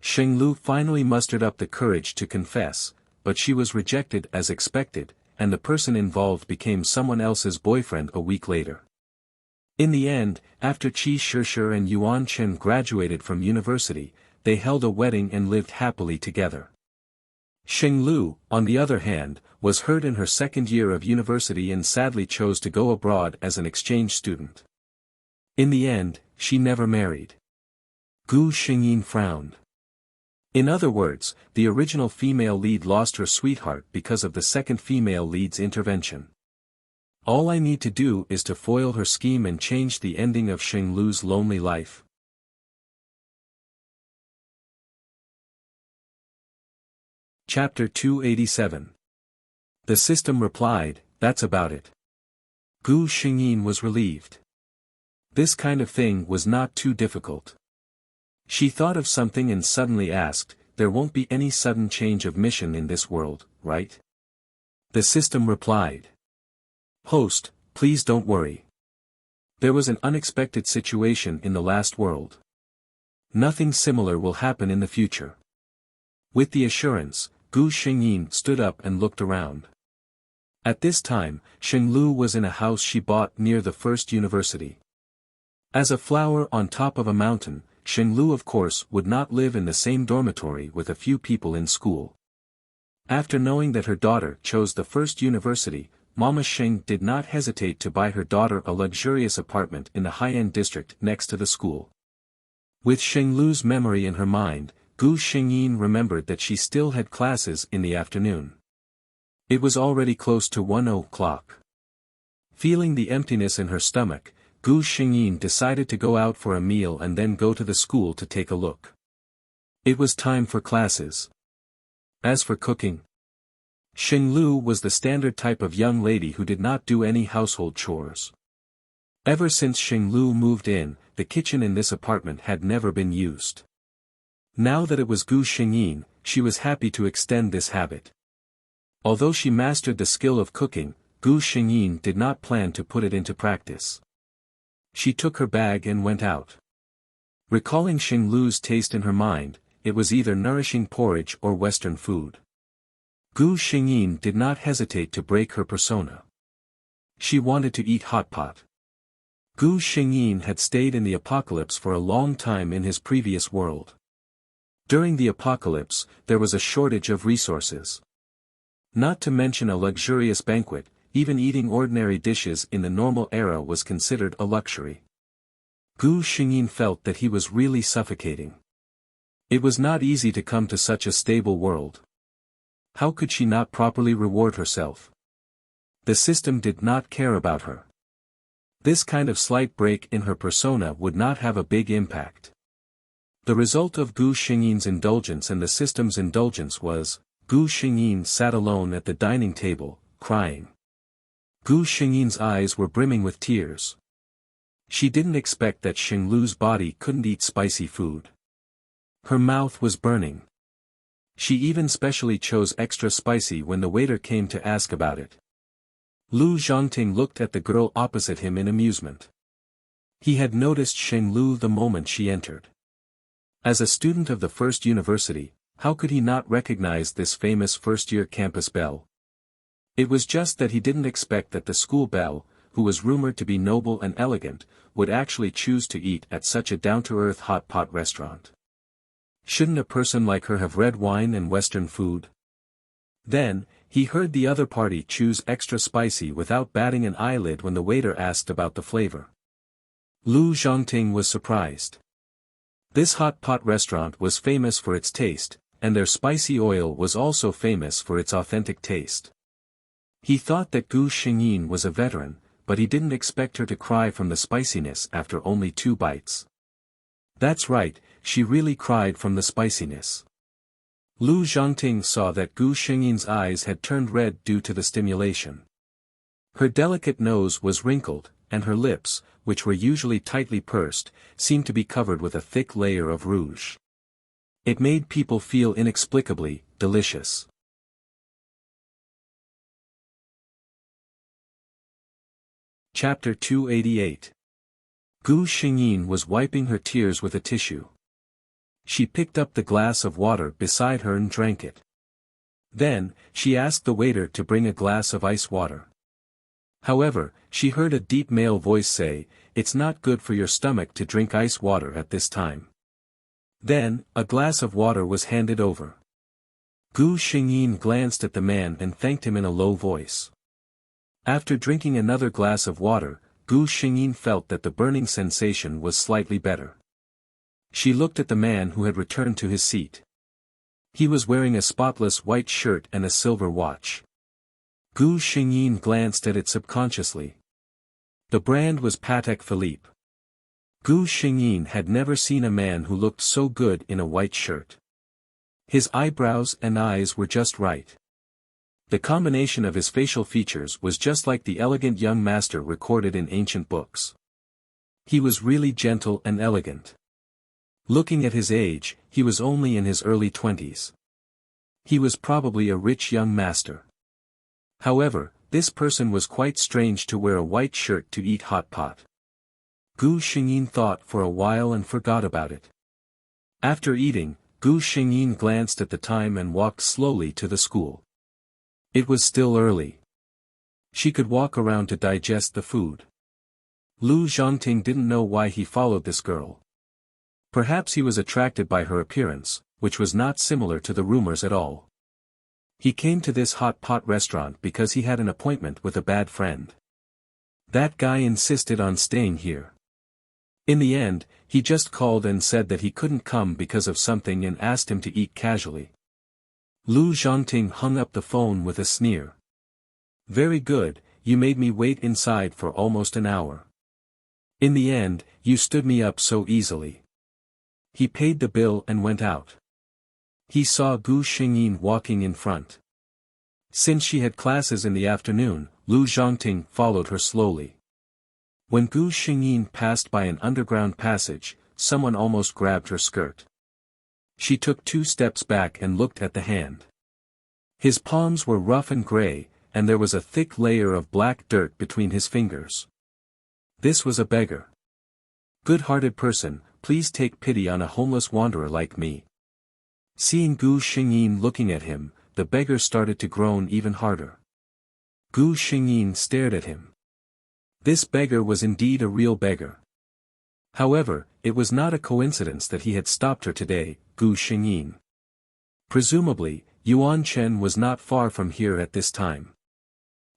Xinglu finally mustered up the courage to confess, but she was rejected as expected, and the person involved became someone else's boyfriend a week later. In the end, after Qi Shishir and Yuan Chen graduated from university, they held a wedding and lived happily together. Xinglu, on the other hand, was hurt in her second year of university and sadly chose to go abroad as an exchange student. In the end, she never married. Gu Xingyin frowned. In other words, the original female lead lost her sweetheart because of the second female lead's intervention. All I need to do is to foil her scheme and change the ending of Xinglu's lonely life. Chapter 287. The system replied, "That's about it." Gu Xingyin was relieved. This kind of thing was not too difficult. She thought of something and suddenly asked, "There won't be any sudden change of mission in this world, right?" The system replied, "Host, please don't worry. There was an unexpected situation in the last world. Nothing similar will happen in the future." With the assurance, Gu Xingyin stood up and looked around. At this time, Xinglu was in a house she bought near the first university. As a flower on top of a mountain, Shenglu of course would not live in the same dormitory with a few people in school. After knowing that her daughter chose the first university, Mama Sheng did not hesitate to buy her daughter a luxurious apartment in the high-end district next to the school. With Shenglu's memory in her mind, Gu Xingyin remembered that she still had classes in the afternoon. It was already close to 1 o'clock. Feeling the emptiness in her stomach, Gu Xingyin decided to go out for a meal and then go to the school to take a look. It was time for classes. As for cooking, Shenglu was the standard type of young lady who did not do any household chores. Ever since Shenglu moved in, the kitchen in this apartment had never been used. Now that it was Gu Xingyin, she was happy to extend this habit. Although she mastered the skill of cooking, Gu Xingyin did not plan to put it into practice. She took her bag and went out. Recalling Shenglu's taste in her mind, it was either nourishing porridge or Western food. Gu Xingyin did not hesitate to break her persona. She wanted to eat hot pot. Gu Xingyin had stayed in the apocalypse for a long time in his previous world. During the apocalypse, there was a shortage of resources. Not to mention a luxurious banquet, even eating ordinary dishes in the normal era was considered a luxury. Gu Xingyin felt that he was really suffocating. It was not easy to come to such a stable world. How could she not properly reward herself? The system did not care about her. This kind of slight break in her persona would not have a big impact. The result of Gu Xingyin's indulgence and the system's indulgence was, Gu Xingyin sat alone at the dining table, crying. Gu Xingyin's eyes were brimming with tears. She didn't expect that Shenglu's body couldn't eat spicy food. Her mouth was burning. She even specially chose extra spicy when the waiter came to ask about it. Lu Zhongting looked at the girl opposite him in amusement. He had noticed Shenglu the moment she entered. As a student of the first university, how could he not recognize this famous first-year campus belle? It was just that he didn't expect that the school belle, who was rumored to be noble and elegant, would actually choose to eat at such a down-to-earth hot pot restaurant. Shouldn't a person like her have red wine and Western food? Then, he heard the other party choose extra spicy without batting an eyelid when the waiter asked about the flavor. Lu Zhongting was surprised. This hot pot restaurant was famous for its taste, and their spicy oil was also famous for its authentic taste. He thought that Gu Xingyin was a veteran, but he didn't expect her to cry from the spiciness after only 2 bites. That's right, she really cried from the spiciness. Lu Zhongting saw that Gu Xingyin's eyes had turned red due to the stimulation. Her delicate nose was wrinkled, and her lips, which were usually tightly pursed, seemed to be covered with a thick layer of rouge. It made people feel inexplicably delicious. Chapter 288. Gu Xingyin was wiping her tears with a tissue. She picked up the glass of water beside her and drank it. Then, she asked the waiter to bring a glass of ice water. However, she heard a deep male voice say, "It's not good for your stomach to drink ice water at this time." Then, a glass of water was handed over. Gu Xingyin glanced at the man and thanked him in a low voice. After drinking another glass of water, Gu Xingyin felt that the burning sensation was slightly better. She looked at the man who had returned to his seat. He was wearing a spotless white shirt and a silver watch. Gu Xingyin glanced at it subconsciously. The brand was Patek Philippe. Gu Xingyin had never seen a man who looked so good in a white shirt. His eyebrows and eyes were just right. The combination of his facial features was just like the elegant young master recorded in ancient books. He was really gentle and elegant. Looking at his age, he was only in his early 20s. He was probably a rich young master. However, this person was quite strange to wear a white shirt to eat hot pot. Gu Xingyin thought for a while and forgot about it. After eating, Gu Xingyin glanced at the time and walked slowly to the school. It was still early. She could walk around to digest the food. Lu Zhongting didn't know why he followed this girl. Perhaps he was attracted by her appearance, which was not similar to the rumors at all. He came to this hot pot restaurant because he had an appointment with a bad friend. That guy insisted on staying here. In the end, he just called and said that he couldn't come because of something and asked him to eat casually. Lu Zhongting hung up the phone with a sneer. Very good, you made me wait inside for almost an hour. In the end, you stood me up so easily. He paid the bill and went out. He saw Gu Xingyin walking in front. Since she had classes in the afternoon, Lu Zhongting followed her slowly. When Gu Xingyin passed by an underground passage, someone almost grabbed her skirt. She took 2 steps back and looked at the hand. His palms were rough and gray, and there was a thick layer of black dirt between his fingers. This was a beggar. Good-hearted person, please take pity on a homeless wanderer like me. Seeing Gu Xingyin looking at him, the beggar started to groan even harder. Gu Xingyin stared at him. This beggar was indeed a real beggar. However, it was not a coincidence that he had stopped her today, Gu Xingyin. Presumably, Yuan Chen was not far from here at this time.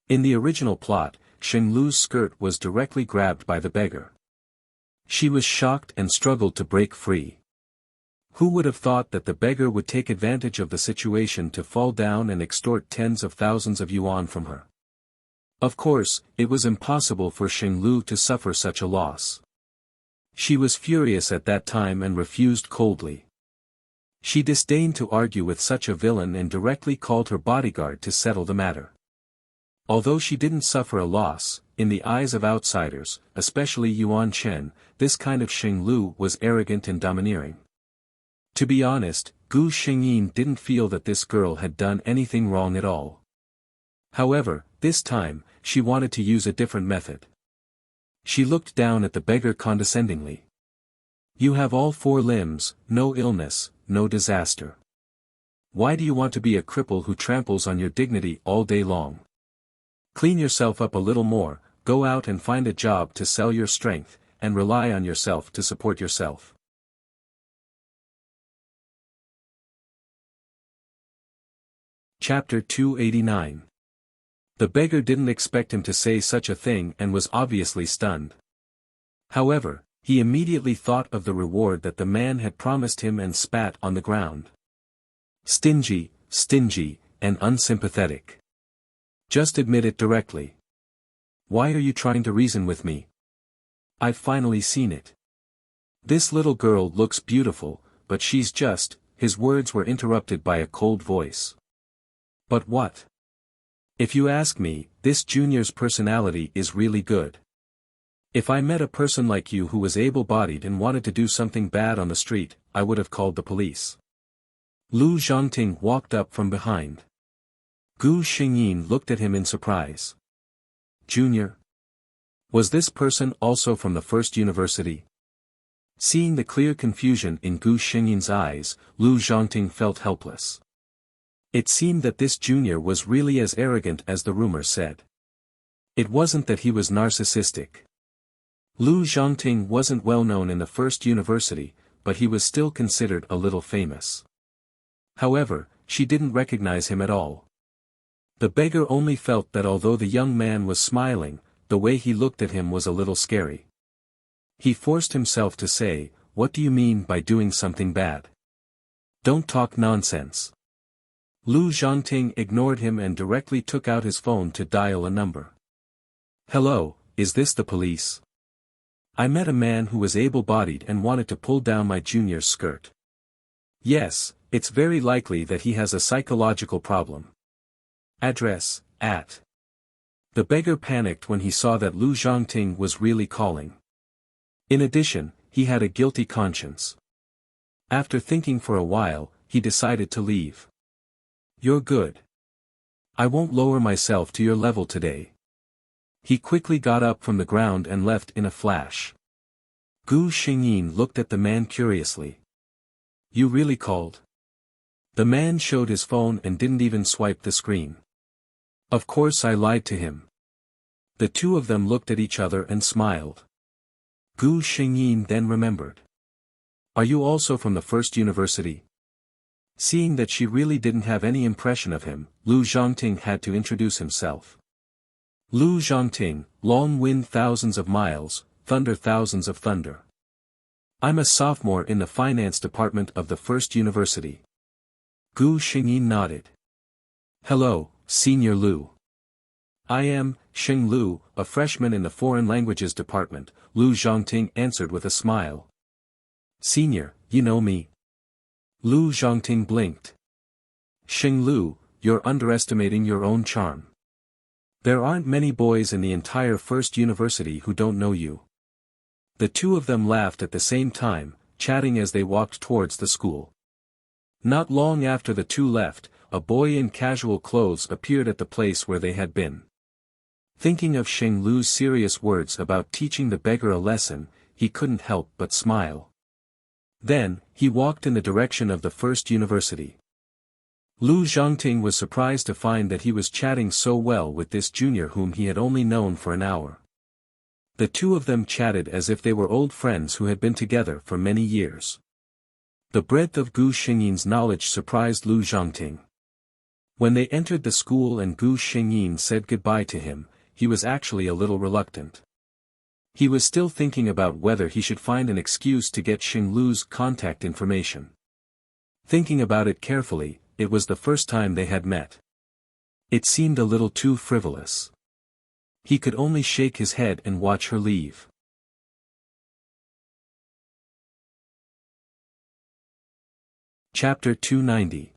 In the original plot, Sheng Lu's skirt was directly grabbed by the beggar. She was shocked and struggled to break free. Who would have thought that the beggar would take advantage of the situation to fall down and extort tens of thousands of yuan from her? Of course, it was impossible for Sheng Lu to suffer such a loss. She was furious at that time and refused coldly. She disdained to argue with such a villain and directly called her bodyguard to settle the matter. Although she didn't suffer a loss, in the eyes of outsiders, especially Yuan Chen, this kind of Sheng Lu was arrogant and domineering. To be honest, Gu Xingyin didn't feel that this girl had done anything wrong at all. However, this time, she wanted to use a different method. She looked down at the beggar condescendingly. You have all 4 limbs, no illness, no disaster. Why do you want to be a cripple who tramples on your dignity all day long? Clean yourself up a little more, go out and find a job to sell your strength, and rely on yourself to support yourself. Chapter 289. The beggar didn't expect him to say such a thing and was obviously stunned. However, he immediately thought of the reward that the man had promised him and spat on the ground. Stingy, and unsympathetic. Just admit it directly. Why are you trying to reason with me? I've finally seen it. This little girl looks beautiful, but she's just— His words were interrupted by a cold voice. But what? If you ask me, this junior's personality is really good. If I met a person like you who was able-bodied and wanted to do something bad on the street, I would have called the police. Lu Zhongting walked up from behind. Gu Xingyin looked at him in surprise. Junior? Was this person also from the first university? Seeing the clear confusion in Gu Xingyin's eyes, Lu Zhongting felt helpless. It seemed that this junior was really as arrogant as the rumors said. It wasn't that he was narcissistic. Lu Zhongting wasn't well known in the first university, but he was still considered a little famous. However, she didn't recognize him at all. The beggar only felt that although the young man was smiling, the way he looked at him was a little scary. He forced himself to say, "What do you mean by doing something bad? Don't talk nonsense." Lu Zhongting ignored him and directly took out his phone to dial a number. Hello, is this the police? I met a man who was able-bodied and wanted to pull down my junior's skirt. Yes, it's very likely that he has a psychological problem. Address, at. The beggar panicked when he saw that Lu Zhongting was really calling. In addition, he had a guilty conscience. After thinking for a while, he decided to leave. You're good. I won't lower myself to your level today. He quickly got up from the ground and left in a flash. Gu Xingyin looked at the man curiously. You really called? The man showed his phone and didn't even swipe the screen. Of course I lied to him. The two of them looked at each other and smiled. Gu Xingyin then remembered. Are you also from the first university? Seeing that she really didn't have any impression of him, Lu Zhongting had to introduce himself. Lu Zhongting, long wind thousands of miles, thunder thousands of thunder. I'm a sophomore in the finance department of the first university. Gu Xingyin nodded. Hello, Senior Lu. I am, Xing Lu, a freshman in the foreign languages department, Lu Zhongting answered with a smile. Senior, you know me. Lu Zhongting blinked. Xing Lu, you're underestimating your own charm. There aren't many boys in the entire first university who don't know you. The two of them laughed at the same time, chatting as they walked towards the school. Not long after the two left, a boy in casual clothes appeared at the place where they had been. Thinking of Xing Lu's serious words about teaching the beggar a lesson, he couldn't help but smile. Then, he walked in the direction of the first university. Lu Zhongting was surprised to find that he was chatting so well with this junior whom he had only known for an hour. The two of them chatted as if they were old friends who had been together for many years. The breadth of Gu Xingyin's knowledge surprised Lu Zhongting. When they entered the school and Gu Xingyin said goodbye to him, he was actually a little reluctant. He was still thinking about whether he should find an excuse to get Xing Lu's contact information. Thinking about it carefully, it was the first time they had met. It seemed a little too frivolous. He could only shake his head and watch her leave. Chapter 290.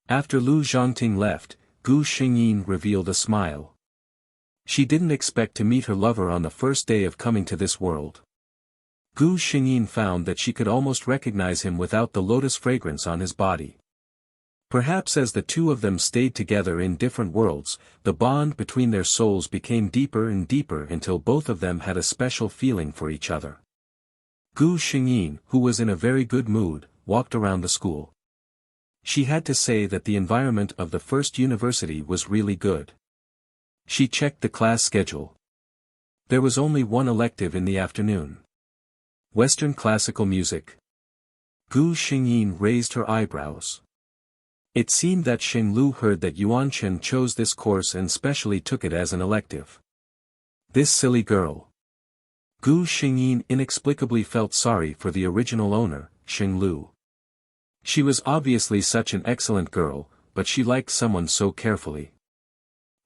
After Lu Zhongting left, Gu Xingyin revealed a smile. She didn't expect to meet her lover on the first day of coming to this world. Gu Xingyin found that she could almost recognize him without the lotus fragrance on his body. Perhaps as the two of them stayed together in different worlds, the bond between their souls became deeper and deeper until both of them had a special feeling for each other. Gu Xingyin, who was in a very good mood, walked around the school. She had to say that the environment of the first university was really good. She checked the class schedule. There was only one elective in the afternoon. Western classical music. Gu Xingyin raised her eyebrows. It seemed that Xing Lu heard that Yuan Chen chose this course and specially took it as an elective. This silly girl. Gu Xingyin inexplicably felt sorry for the original owner, Xing Lu. She was obviously such an excellent girl, but she liked someone so carefully.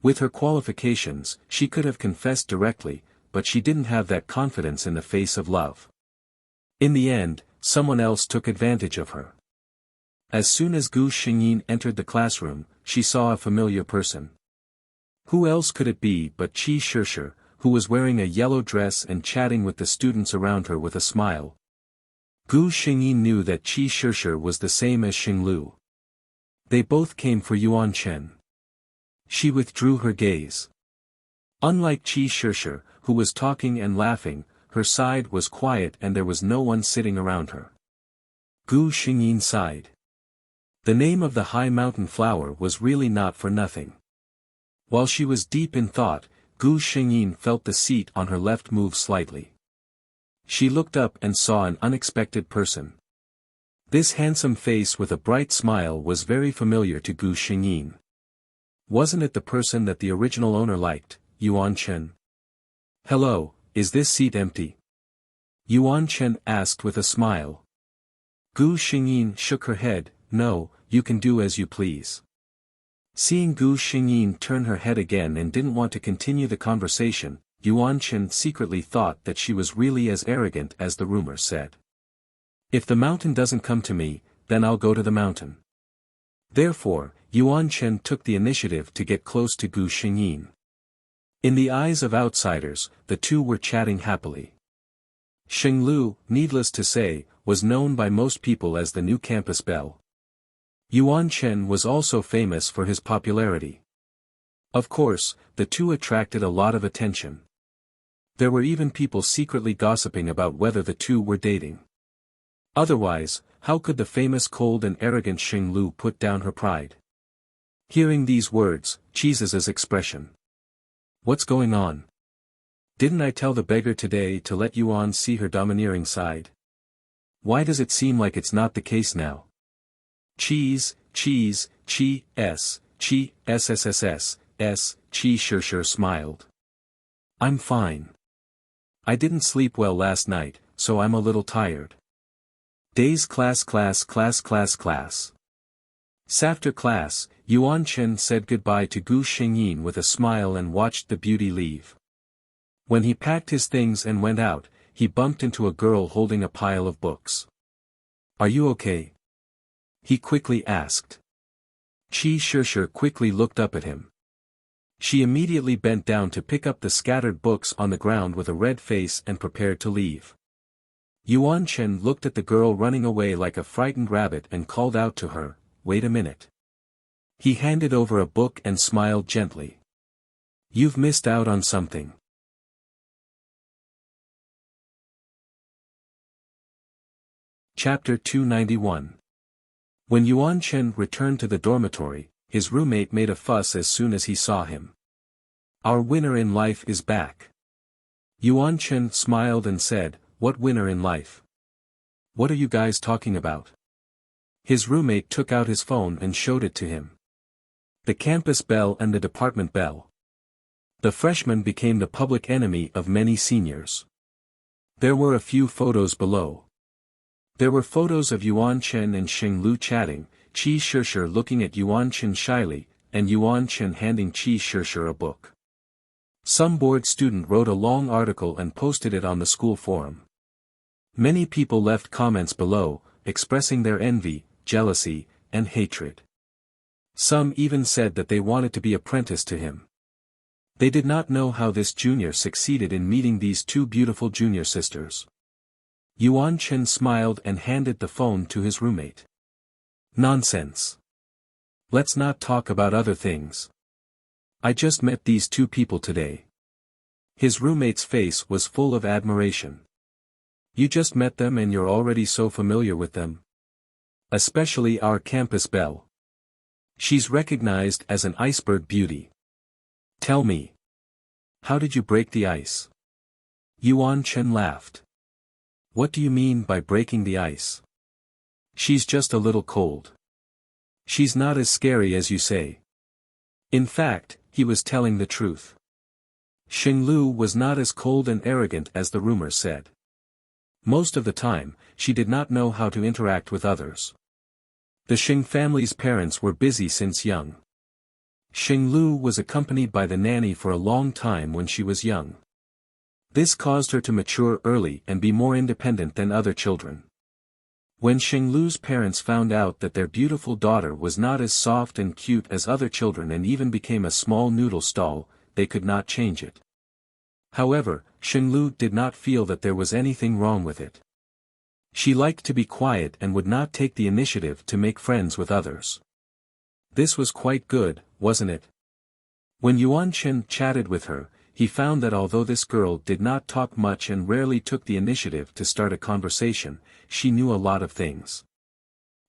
With her qualifications, she could have confessed directly, but she didn't have that confidence in the face of love. In the end, someone else took advantage of her. As soon as Gu Xingyin entered the classroom, she saw a familiar person. Who else could it be but Qi Shishir, who was wearing a yellow dress and chatting with the students around her with a smile. Gu Xingyin knew that Qi Shishir was the same as Xing Lu. They both came for Yuan Chen. She withdrew her gaze. Unlike Qi Shishir, who was talking and laughing, her side was quiet and there was no one sitting around her. Gu Xingyin sighed. The name of the high mountain flower was really not for nothing. While she was deep in thought, Gu Xingyin felt the seat on her left move slightly. She looked up and saw an unexpected person. This handsome face with a bright smile was very familiar to Gu Xingyin. Wasn't it the person that the original owner liked, Yuan Chen? Hello, is this seat empty? Yuan Chen asked with a smile. Gu Xingyin shook her head. No, you can do as you please. Seeing Gu Xingyin turn her head again and didn't want to continue the conversation, Yuan Chen secretly thought that she was really as arrogant as the rumor said. If the mountain doesn't come to me, then I'll go to the mountain. Therefore, Yuan Chen took the initiative to get close to Gu Xingyin. In the eyes of outsiders, the two were chatting happily. Xing Lu, needless to say, was known by most people as the new campus belle. Yuan Chen was also famous for his popularity. Of course, the two attracted a lot of attention. There were even people secretly gossiping about whether the two were dating. Otherwise, how could the famous cold and arrogant Xing Lu put down her pride? Hearing these words, Cheese's expression. What's going on? Didn't I tell the beggar today to let Yuan see her domineering side? Why does it seem like it's not the case now? Cheese, cheese, chi, s, chi, sssss, chi sure smiled. I'm fine. I didn't sleep well last night, so I'm a little tired. Days class. After class, Yuan Chen said goodbye to Gu Xingyin with a smile and watched the beauty leave. When he packed his things and went out, he bumped into a girl holding a pile of books. Are you okay? He quickly asked. Qi Shishir quickly looked up at him. She immediately bent down to pick up the scattered books on the ground with a red face and prepared to leave. Yuan Chen looked at the girl running away like a frightened rabbit and called out to her, "Wait a minute." He handed over a book and smiled gently. You've missed out on something. Chapter 291. When Yuan Chen returned to the dormitory, his roommate made a fuss as soon as he saw him. Our winner in life is back. Yuan Chen smiled and said, What winner in life? What are you guys talking about? His roommate took out his phone and showed it to him. The campus bell and the department bell. The freshman became the public enemy of many seniors. There were a few photos below. There were photos of Yuan Chen and Xing Lu chatting, Qi Shishir looking at Yuan Chen shyly, and Yuan Chen handing Qi Shishir a book. Some bored student wrote a long article and posted it on the school forum. Many people left comments below, expressing their envy, jealousy, and hatred. Some even said that they wanted to be apprenticed to him. They did not know how this junior succeeded in meeting these two beautiful junior sisters. Yuan Chen smiled and handed the phone to his roommate. Nonsense. Let's not talk about other things. I just met these two people today. His roommate's face was full of admiration. You just met them and you're already so familiar with them. Especially our campus belle. She's recognized as an iceberg beauty. Tell me. How did you break the ice? Yuan Chen laughed. What do you mean by breaking the ice? She's just a little cold. She's not as scary as you say. In fact, he was telling the truth. Xing Lu was not as cold and arrogant as the rumors said. Most of the time, she did not know how to interact with others. The Xing family's parents were busy since young. Xing Lu was accompanied by the nanny for a long time when she was young. This caused her to mature early and be more independent than other children. When Xing Lu's parents found out that their beautiful daughter was not as soft and cute as other children and even became a small noodle stall, they could not change it. However, Xing Lu did not feel that there was anything wrong with it. She liked to be quiet and would not take the initiative to make friends with others. This was quite good, wasn't it? When Yuan Chen chatted with her, he found that although this girl did not talk much and rarely took the initiative to start a conversation, she knew a lot of things.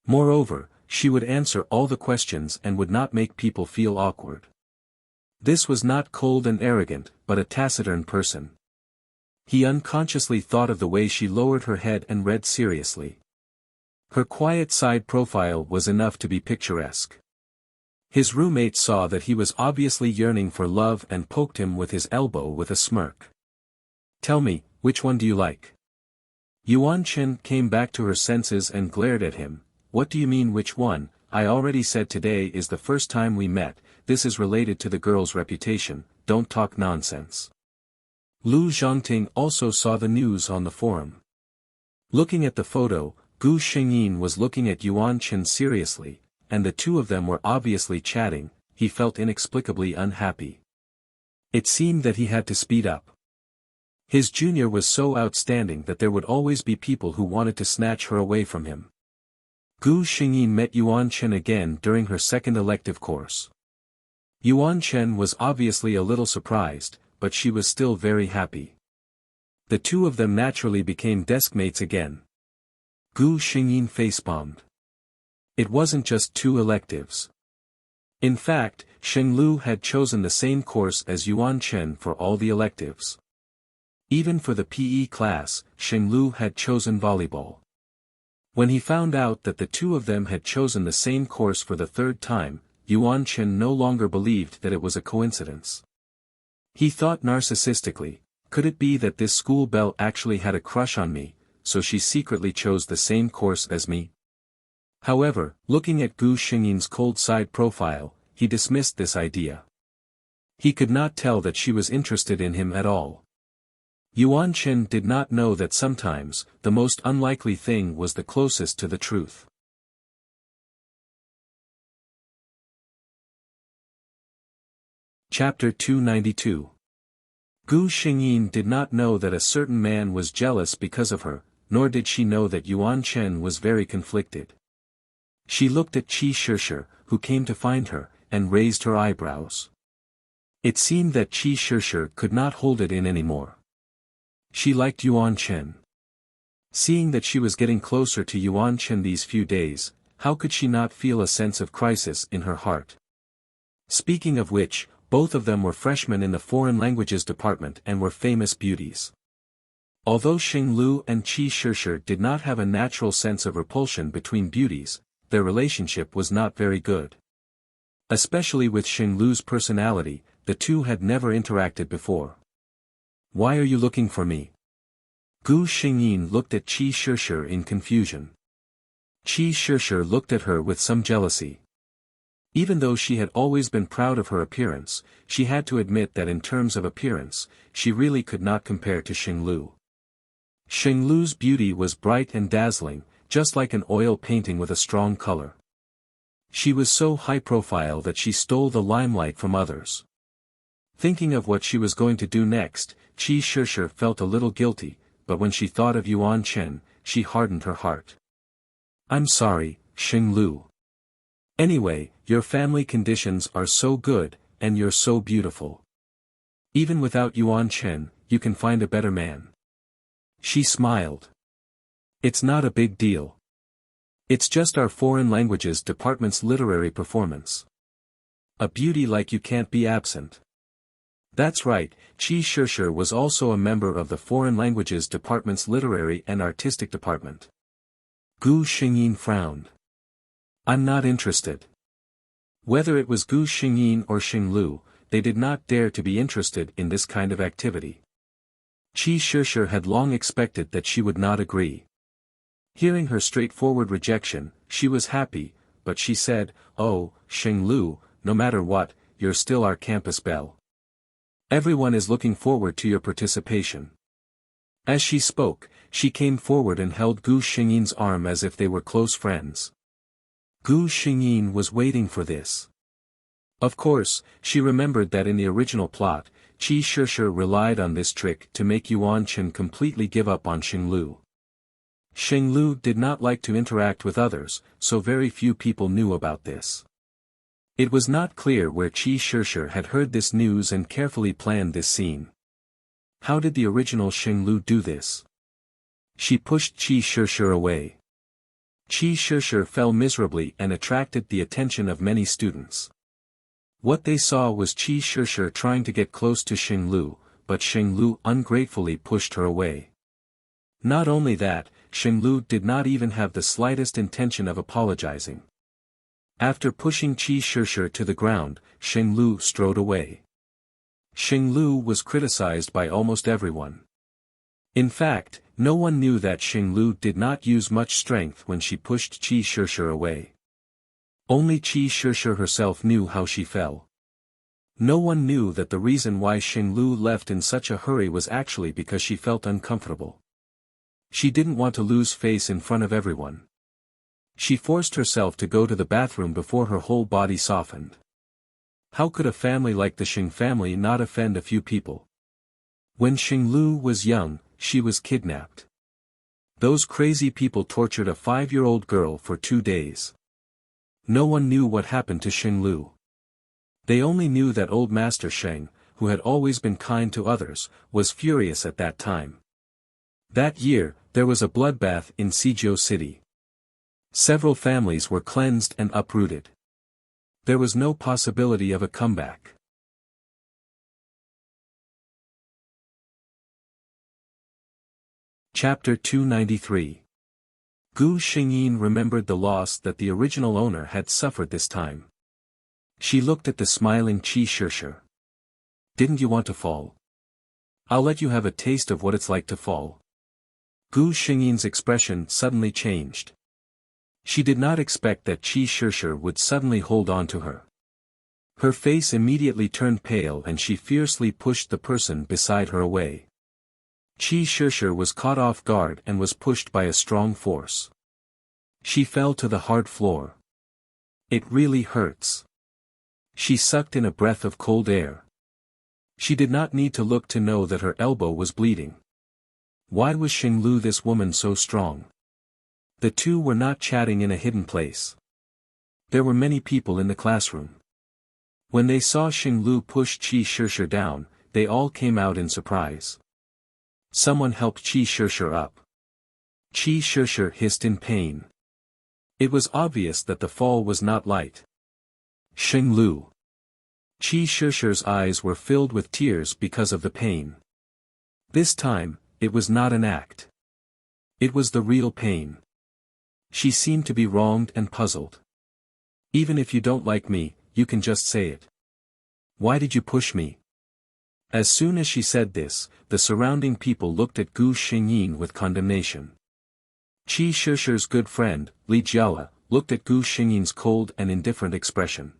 Moreover, she would answer all the questions and would not make people feel awkward. This was not cold and arrogant, but a taciturn person. He unconsciously thought of the way she lowered her head and read seriously. Her quiet side profile was enough to be picturesque. His roommate saw that he was obviously yearning for love and poked him with his elbow with a smirk. Tell me, which one do you like? Yuan Chen came back to her senses and glared at him. What do you mean which one? I already said today is the first time we met, this is related to the girl's reputation, don't talk nonsense. Lu Zhongting also saw the news on the forum. Looking at the photo, Gu Xingyin was looking at Yuan Chen seriously, and the two of them were obviously chatting. He felt inexplicably unhappy. It seemed that he had to speed up. His junior was so outstanding that there would always be people who wanted to snatch her away from him. Gu Xingyin met Yuan Chen again during her second elective course. Yuan Chen was obviously a little surprised, but she was still very happy. The two of them naturally became deskmates again. Gu Xingyin facepalmed. It wasn't just two electives. In fact, Xing Lu had chosen the same course as Yuan Chen for all the electives. Even for the PE class, Xing Lu had chosen volleyball. When he found out that the two of them had chosen the same course for the third time, Yuan Chen no longer believed that it was a coincidence. He thought narcissistically, could it be that this school belle actually had a crush on me, so she secretly chose the same course as me? However, looking at Gu Xingyin's cold side profile, he dismissed this idea. He could not tell that she was interested in him at all. Yuan Chen did not know that sometimes, the most unlikely thing was the closest to the truth. Chapter 292. Gu Xingyin did not know that a certain man was jealous because of her, nor did she know that Yuan Chen was very conflicted. She looked at Qi Shishir, who came to find her, and raised her eyebrows. It seemed that Qi Shishir could not hold it in anymore. She liked Yuan Chen. Seeing that she was getting closer to Yuan Chen these few days, how could she not feel a sense of crisis in her heart? Speaking of which, both of them were freshmen in the foreign languages department and were famous beauties. Although Xing Lu and Qi Shishir did not have a natural sense of repulsion between beauties, their relationship was not very good. Especially with Xing Lu's personality, the two had never interacted before. Why are you looking for me? Gu Xingyin looked at Qi Shishir in confusion. Qi Shishir looked at her with some jealousy. Even though she had always been proud of her appearance, she had to admit that in terms of appearance, she really could not compare to Xing Lu. Xing Lu's beauty was bright and dazzling, just like an oil painting with a strong color. She was so high-profile that she stole the limelight from others. Thinking of what she was going to do next, Qi Shishir felt a little guilty, but when she thought of Yuan Chen, she hardened her heart. I'm sorry, Xing Lu. Anyway, your family conditions are so good, and you're so beautiful. Even without Yuan Chen, you can find a better man. She smiled. It's not a big deal. It's just our foreign languages department's literary performance. A beauty like you can't be absent. That's right, Qi Shishir was also a member of the foreign languages department's literary and artistic department. Gu Xingyin frowned. I'm not interested. Whether it was Gu Xingyin or Xing Lu, they did not dare to be interested in this kind of activity. Qi Shishir had long expected that she would not agree. Hearing her straightforward rejection, she was happy, but she said, "Oh, Xing Lu, no matter what, you're still our campus belle. Everyone is looking forward to your participation." As she spoke, she came forward and held Gu Xingyin's arm as if they were close friends. Gu Xingyin was waiting for this. Of course, she remembered that in the original plot, Qi Shishir relied on this trick to make Yuan Chen completely give up on Xing Lu. Xing Lu did not like to interact with others, so very few people knew about this. It was not clear where Qi Shishir had heard this news and carefully planned this scene. How did the original Xing Lu do this? She pushed Qi Shishir away. Qi Shishir fell miserably and attracted the attention of many students. What they saw was Qi Shishir trying to get close to Xing Lu, but Xing Lu ungratefully pushed her away. Not only that, Xing Lu did not even have the slightest intention of apologizing. After pushing Qi Shishir to the ground, Xing Lu strode away. Xing Lu was criticized by almost everyone. In fact, no one knew that Xing Lu did not use much strength when she pushed Qi Shishir away. Only Qi Shishir herself knew how she fell. No one knew that the reason why Xing Lu left in such a hurry was actually because she felt uncomfortable. She didn't want to lose face in front of everyone. She forced herself to go to the bathroom before her whole body softened. How could a family like the Xing family not offend a few people? When Xing Lu was young, she was kidnapped. Those crazy people tortured a 5-year-old girl for 2 days. No one knew what happened to Xing Lu. They only knew that old Master Sheng, who had always been kind to others, was furious at that time. That year, there was a bloodbath in Suzhou City. Several families were cleansed and uprooted. There was no possibility of a comeback. Chapter 293. Gu Xingyin remembered the loss that the original owner had suffered this time. She looked at the smiling Qi Shishir. Didn't you want to fall? I'll let you have a taste of what it's like to fall. Gu Xingyin's expression suddenly changed. She did not expect that Qi Shishir would suddenly hold on to her. Her face immediately turned pale and she fiercely pushed the person beside her away. Qi Shishir was caught off guard and was pushed by a strong force. She fell to the hard floor. It really hurts. She sucked in a breath of cold air. She did not need to look to know that her elbow was bleeding. Why was Xinglu this woman so strong? The two were not chatting in a hidden place. There were many people in the classroom. When they saw Xinglu push Qi Shishir down, they all came out in surprise. Someone helped Qi Shishir up. Qi Shishir hissed in pain. It was obvious that the fall was not light. Xinglu. Qi Shishir's eyes were filled with tears because of the pain. This time, it was not an act. It was the real pain. She seemed to be wronged and puzzled. Even if you don't like me, you can just say it. Why did you push me? As soon as she said this, the surrounding people looked at Gu Xingyin with condemnation. Qi Shishir's good friend, Li Jiala, looked at Gu Xingyin's cold and indifferent expression.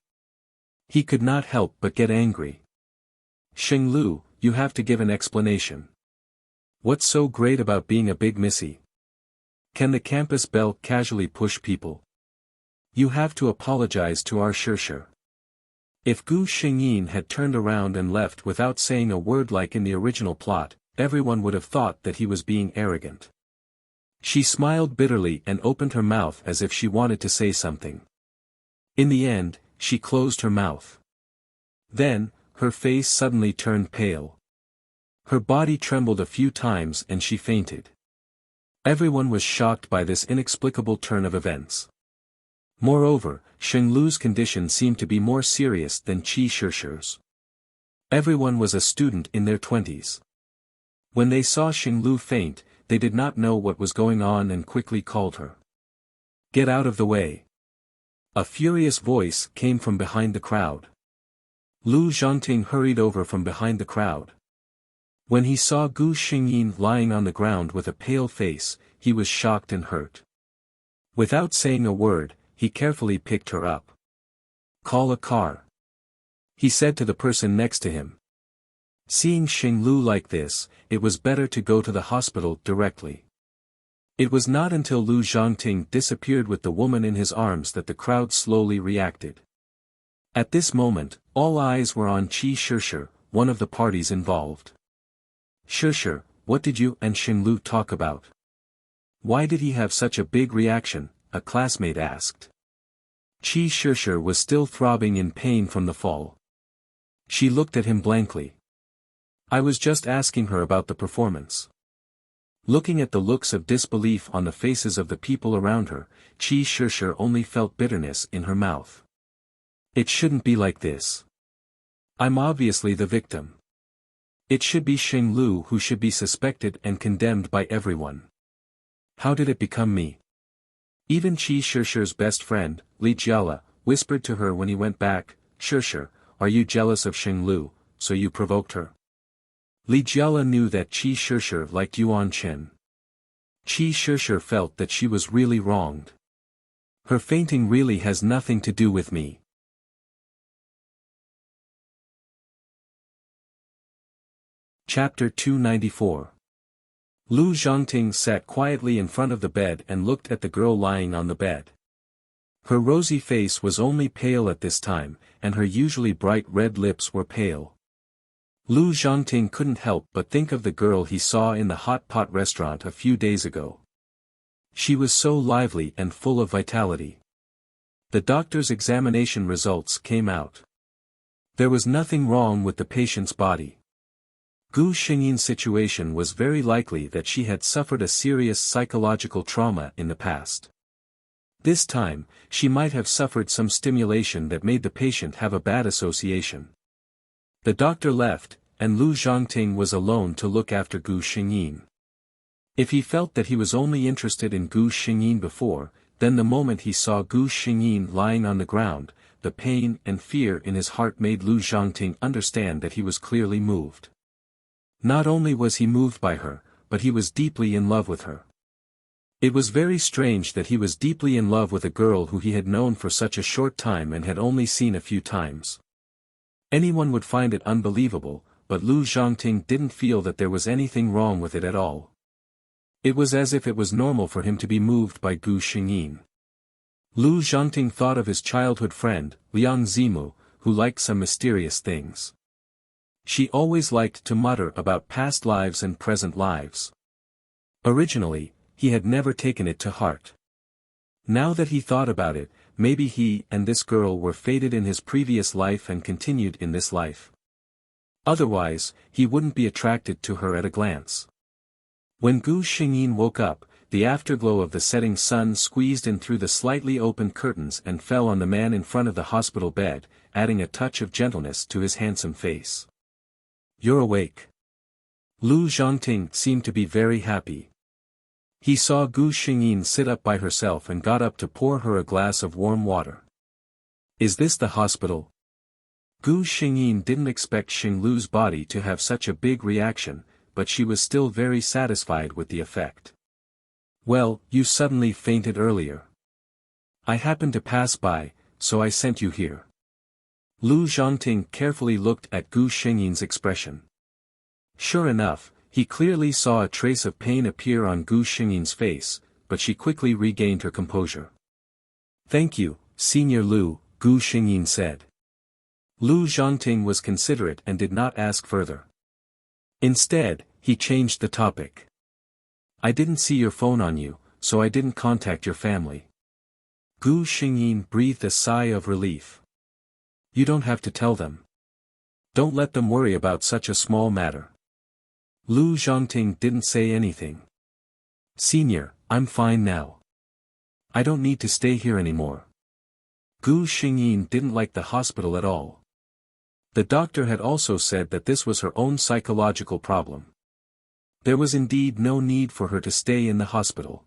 He could not help but get angry. Xinglu, you have to give an explanation. What's so great about being a big missy? Can the campus belle casually push people? You have to apologize to our Shishir. If Gu Xingyin had turned around and left without saying a word like in the original plot, everyone would have thought that he was being arrogant. She smiled bitterly and opened her mouth as if she wanted to say something. In the end, she closed her mouth. Then, her face suddenly turned pale. Her body trembled a few times and she fainted. Everyone was shocked by this inexplicable turn of events. Moreover, Xinglu's condition seemed to be more serious than Qi Shishir's. Everyone was a student in their 20s. When they saw Xinglu faint, they did not know what was going on and quickly called her. Get out of the way. A furious voice came from behind the crowd. Lu Zhongting hurried over from behind the crowd. When he saw Gu Xingyin lying on the ground with a pale face, he was shocked and hurt. Without saying a word, he carefully picked her up. Call a car. He said to the person next to him. Seeing Xinglu like this, it was better to go to the hospital directly. It was not until Lu Zhongting disappeared with the woman in his arms that the crowd slowly reacted. At this moment, all eyes were on Qi Shishir, one of the parties involved. Shishir, what did you and Xinglu talk about? Why did he have such a big reaction? A classmate asked. Qi Shishir was still throbbing in pain from the fall. She looked at him blankly. I was just asking her about the performance. Looking at the looks of disbelief on the faces of the people around her, Qi Shishir only felt bitterness in her mouth. It shouldn't be like this. I'm obviously the victim. It should be Xinglu who should be suspected and condemned by everyone. How did it become me? Even Qi Shishir's best friend, Li Jiala, whispered to her when he went back, Shishir, are you jealous of Xinglu, so you provoked her? Li Jiala knew that Qi Shishir liked Yuan Chen. Qi Shishir felt that she was really wronged. Her fainting really has nothing to do with me. Chapter 294. Lu Zhongting sat quietly in front of the bed and looked at the girl lying on the bed. Her rosy face was only pale at this time, and her usually bright red lips were pale. Lu Zhongting couldn't help but think of the girl he saw in the hot pot restaurant a few days ago. She was so lively and full of vitality. The doctor's examination results came out. There was nothing wrong with the patient's body. Gu Xingyin's situation was very likely that she had suffered a serious psychological trauma in the past. This time, she might have suffered some stimulation that made the patient have a bad association. The doctor left, and Lu Zhongting was alone to look after Gu Xingyin. If he felt that he was only interested in Gu Xingyin before, then the moment he saw Gu Xingyin lying on the ground, the pain and fear in his heart made Lu Zhangting understand that he was clearly moved. Not only was he moved by her, but he was deeply in love with her. It was very strange that he was deeply in love with a girl who he had known for such a short time and had only seen a few times. Anyone would find it unbelievable, but Lu Zhangting didn't feel that there was anything wrong with it at all. It was as if it was normal for him to be moved by Gu Xingyin. Lu Zhangting thought of his childhood friend, Liang Zimu, who liked some mysterious things. She always liked to mutter about past lives and present lives. Originally, he had never taken it to heart. Now that he thought about it, maybe he and this girl were fated in his previous life and continued in this life. Otherwise, he wouldn't be attracted to her at a glance. When Gu Xingyin woke up, the afterglow of the setting sun squeezed in through the slightly opened curtains and fell on the man in front of the hospital bed, adding a touch of gentleness to his handsome face. "You're awake." Lu Zhangting seemed to be very happy. He saw Gu Xingyin sit up by herself and got up to pour her a glass of warm water. "Is this the hospital?" Gu Xingyin didn't expect Xing Lu's body to have such a big reaction, but she was still very satisfied with the effect. "Well, you suddenly fainted earlier. I happened to pass by, so I sent you here." Lu Zhangting carefully looked at Gu Xingyin's expression. Sure enough, he clearly saw a trace of pain appear on Gu Xingyin's face, but she quickly regained her composure. "Thank you, Senior Lu," Gu Xingyin said. Lu Zhangting was considerate and did not ask further. Instead, he changed the topic. "I didn't see your phone on you, so I didn't contact your family." Gu Xingyin breathed a sigh of relief. "You don't have to tell them. Don't let them worry about such a small matter." Lu Zhangting didn't say anything. "Senior, I'm fine now. I don't need to stay here anymore." Gu Xingyin didn't like the hospital at all. The doctor had also said that this was her own psychological problem. There was indeed no need for her to stay in the hospital.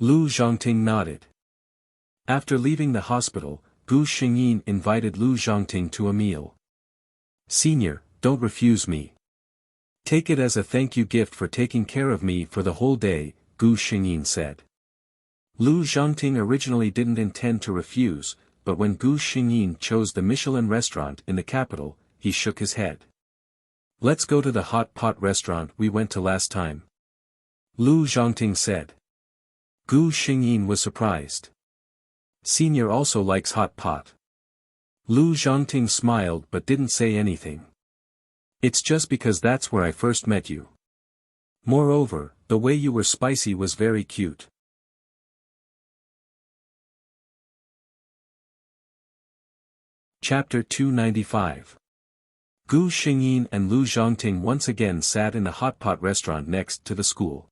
Lu Zhangting nodded. After leaving the hospital, Gu Xingyin invited Lu Zhangting to a meal. "Senior, don't refuse me. Take it as a thank you gift for taking care of me for the whole day," Gu Xingyin said. Lu Zhangting originally didn't intend to refuse, but when Gu Xingyin chose the Michelin restaurant in the capital, he shook his head. "Let's go to the hot pot restaurant we went to last time," Lu Zhangting said. Gu Xingyin was surprised. "Senior also likes hot pot." Lu Zhangting smiled but didn't say anything. "It's just because that's where I first met you. Moreover, the way you were spicy was very cute." Chapter 295. Gu Xingyin and Lu Zhangting once again sat in the hot pot restaurant next to the school.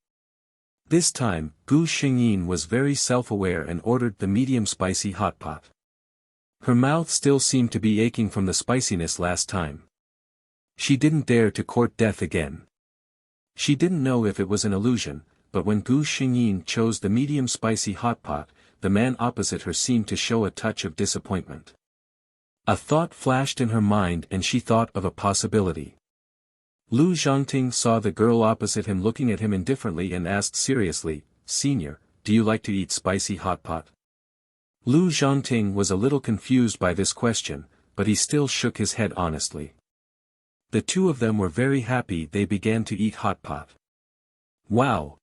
This time, Gu Xingyin was very self-aware and ordered the medium spicy hot pot. Her mouth still seemed to be aching from the spiciness last time. She didn't dare to court death again. She didn't know if it was an illusion, but when Gu Xingyin chose the medium spicy hot pot, the man opposite her seemed to show a touch of disappointment. A thought flashed in her mind and she thought of a possibility. Lu Zhangting saw the girl opposite him looking at him indifferently and asked seriously, "Senior, do you like to eat spicy hot pot?" Lu Zhangting was a little confused by this question, but he still shook his head honestly. The two of them were very happy. They began to eat hot pot. "Wow!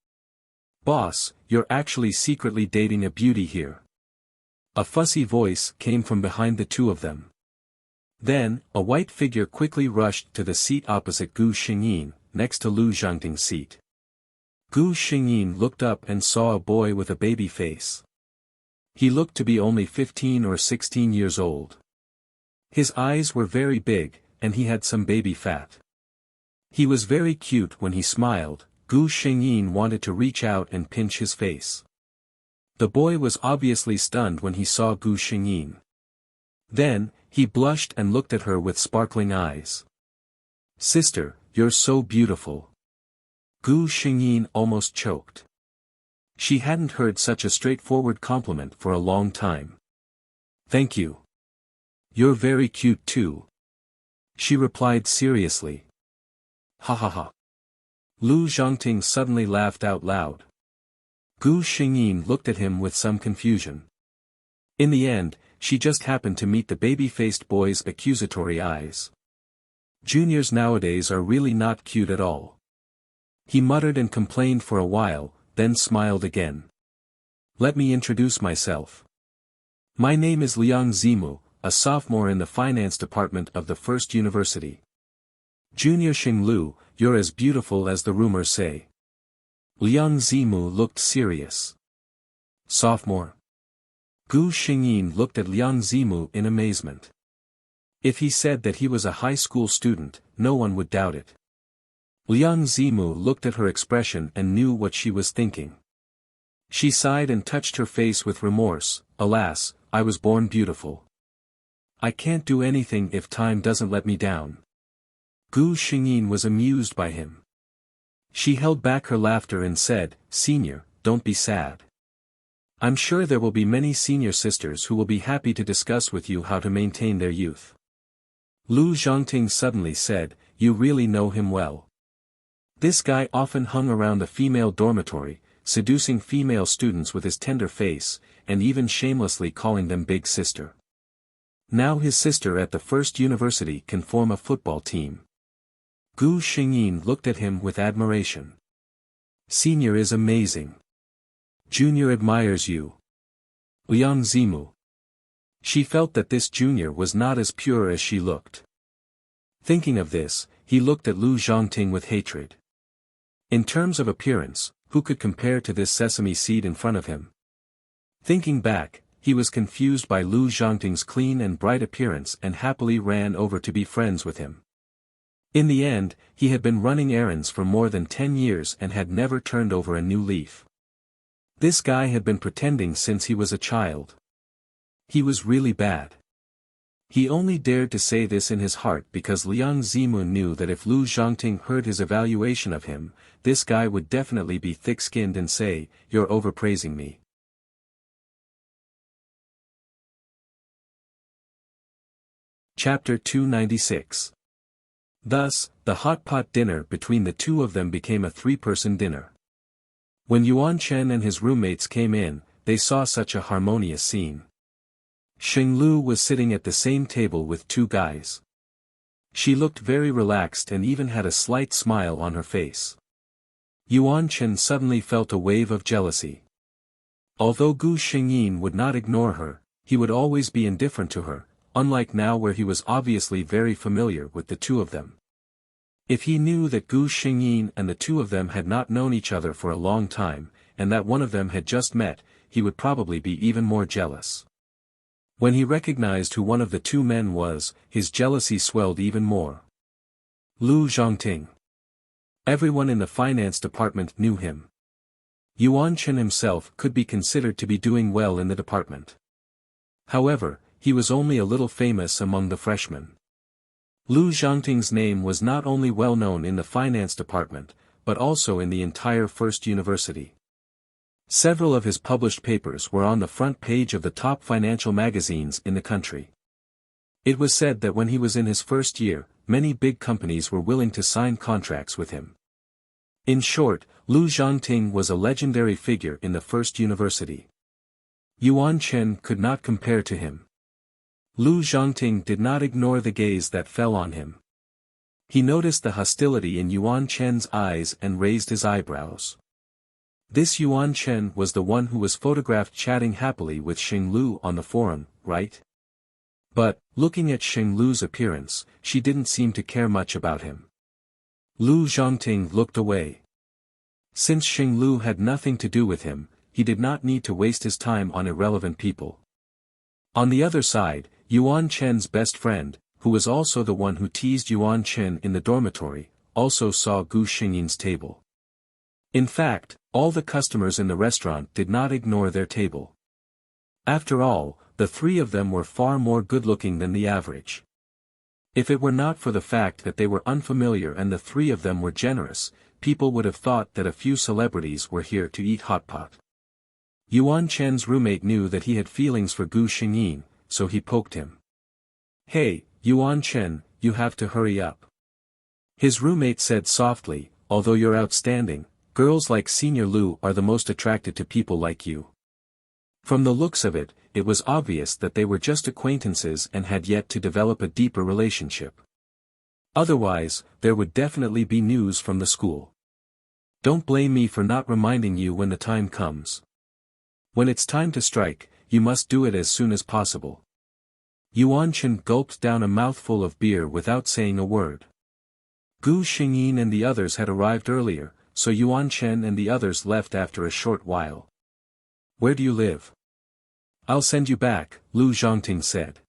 Boss, you're actually secretly dating a beauty here." A fussy voice came from behind the two of them. Then, a white figure quickly rushed to the seat opposite Gu Xingyin, next to Lu Zhangting's seat. Gu Xingyin looked up and saw a boy with a baby face. He looked to be only 15 or 16 years old. His eyes were very big, and he had some baby fat. He was very cute when he smiled. Gu Xingyin wanted to reach out and pinch his face. The boy was obviously stunned when he saw Gu Xingyin. Then, he blushed and looked at her with sparkling eyes. "Sister, you're so beautiful." Gu Xingyin almost choked. She hadn't heard such a straightforward compliment for a long time. Thank you. You're very cute too. She replied seriously. Ha ha ha. Lu Zhongting suddenly laughed out loud. Gu Xingyin looked at him with some confusion. In the end, she just happened to meet the baby-faced boy's accusatory eyes. Juniors nowadays are really not cute at all. He muttered and complained for a while, then smiled again. Let me introduce myself. My name is Liang Zimu, a sophomore in the finance department of the first university. Junior Xinglu, you're as beautiful as the rumors say. Liang Zimu looked serious. Sophomore. Gu Xingyin looked at Liang Zimu in amazement. If he said that he was a high school student, no one would doubt it. Liang Zimu looked at her expression and knew what she was thinking. She sighed and touched her face with remorse. Alas, I was born beautiful. I can't do anything if time doesn't let me down. Gu Xingyin was amused by him. She held back her laughter and said, Senior, don't be sad. I'm sure there will be many senior sisters who will be happy to discuss with you how to maintain their youth. Lu Zhongting suddenly said, You really know him well. This guy often hung around the female dormitory, seducing female students with his tender face, and even shamelessly calling them big sister. Now his sister at the first university can form a football team. Gu Xingyin looked at him with admiration. Senior is amazing. Junior admires you. Liang Zimu. She felt that this junior was not as pure as she looked. Thinking of this, he looked at Lu Zhongting with hatred. In terms of appearance, who could compare to this sesame seed in front of him? Thinking back, he was confused by Lu Zhongting's clean and bright appearance and happily ran over to be friends with him. In the end, he had been running errands for more than 10 years and had never turned over a new leaf. This guy had been pretending since he was a child. He was really bad. He only dared to say this in his heart because Liang Zimu knew that if Lu Zhongting heard his evaluation of him, this guy would definitely be thick-skinned and say, You're overpraising me. Chapter 296. Thus, the hot pot dinner between the two of them became a three-person dinner. When Yuan Chen and his roommates came in, they saw such a harmonious scene. Xinglu was sitting at the same table with two guys. She looked very relaxed and even had a slight smile on her face. Yuan Chen suddenly felt a wave of jealousy. Although Gu Xingyin would not ignore her, he would always be indifferent to her, unlike now where he was obviously very familiar with the two of them. If he knew that Gu Xingyin and the two of them had not known each other for a long time, and that one of them had just met, he would probably be even more jealous. When he recognized who one of the two men was, his jealousy swelled even more. Lu Zhongting. Everyone in the finance department knew him. Yuan Chen himself could be considered to be doing well in the department. However, he was only a little famous among the freshmen. Lu Zhongting's name was not only well known in the finance department, but also in the entire first university. Several of his published papers were on the front page of the top financial magazines in the country. It was said that when he was in his first year, many big companies were willing to sign contracts with him. In short, Lu Zhongting was a legendary figure in the first university. Yuan Chen could not compare to him. Lu Zhongting did not ignore the gaze that fell on him. He noticed the hostility in Yuan Chen's eyes and raised his eyebrows. This Yuan Chen was the one who was photographed chatting happily with Xinglu on the forum, right? But, looking at Xinglu's appearance, she didn't seem to care much about him. Lu Zhongting looked away. Since Xinglu had nothing to do with him, he did not need to waste his time on irrelevant people. On the other side, Yuan Chen's best friend, who was also the one who teased Yuan Chen in the dormitory, also saw Gu Xingyin's table. In fact, all the customers in the restaurant did not ignore their table. After all, the three of them were far more good-looking than the average. If it were not for the fact that they were unfamiliar and the three of them were generous, people would have thought that a few celebrities were here to eat hot pot. Yuan Chen's roommate knew that he had feelings for Gu Xingyin, so he poked him. "Hey, Yuan Chen, you have to hurry up." His roommate said softly, "Although you're outstanding, girls like Senior Lu are the most attracted to people like you." From the looks of it, it was obvious that they were just acquaintances and had yet to develop a deeper relationship. Otherwise, there would definitely be news from the school. "Don't blame me for not reminding you when the time comes. When it's time to strike, you must do it as soon as possible." Yuan Chen gulped down a mouthful of beer without saying a word. Gu Xingyin and the others had arrived earlier, so Yuan Chen and the others left after a short while. "Where do you live?" "I'll send you back," Lu Zhongting said.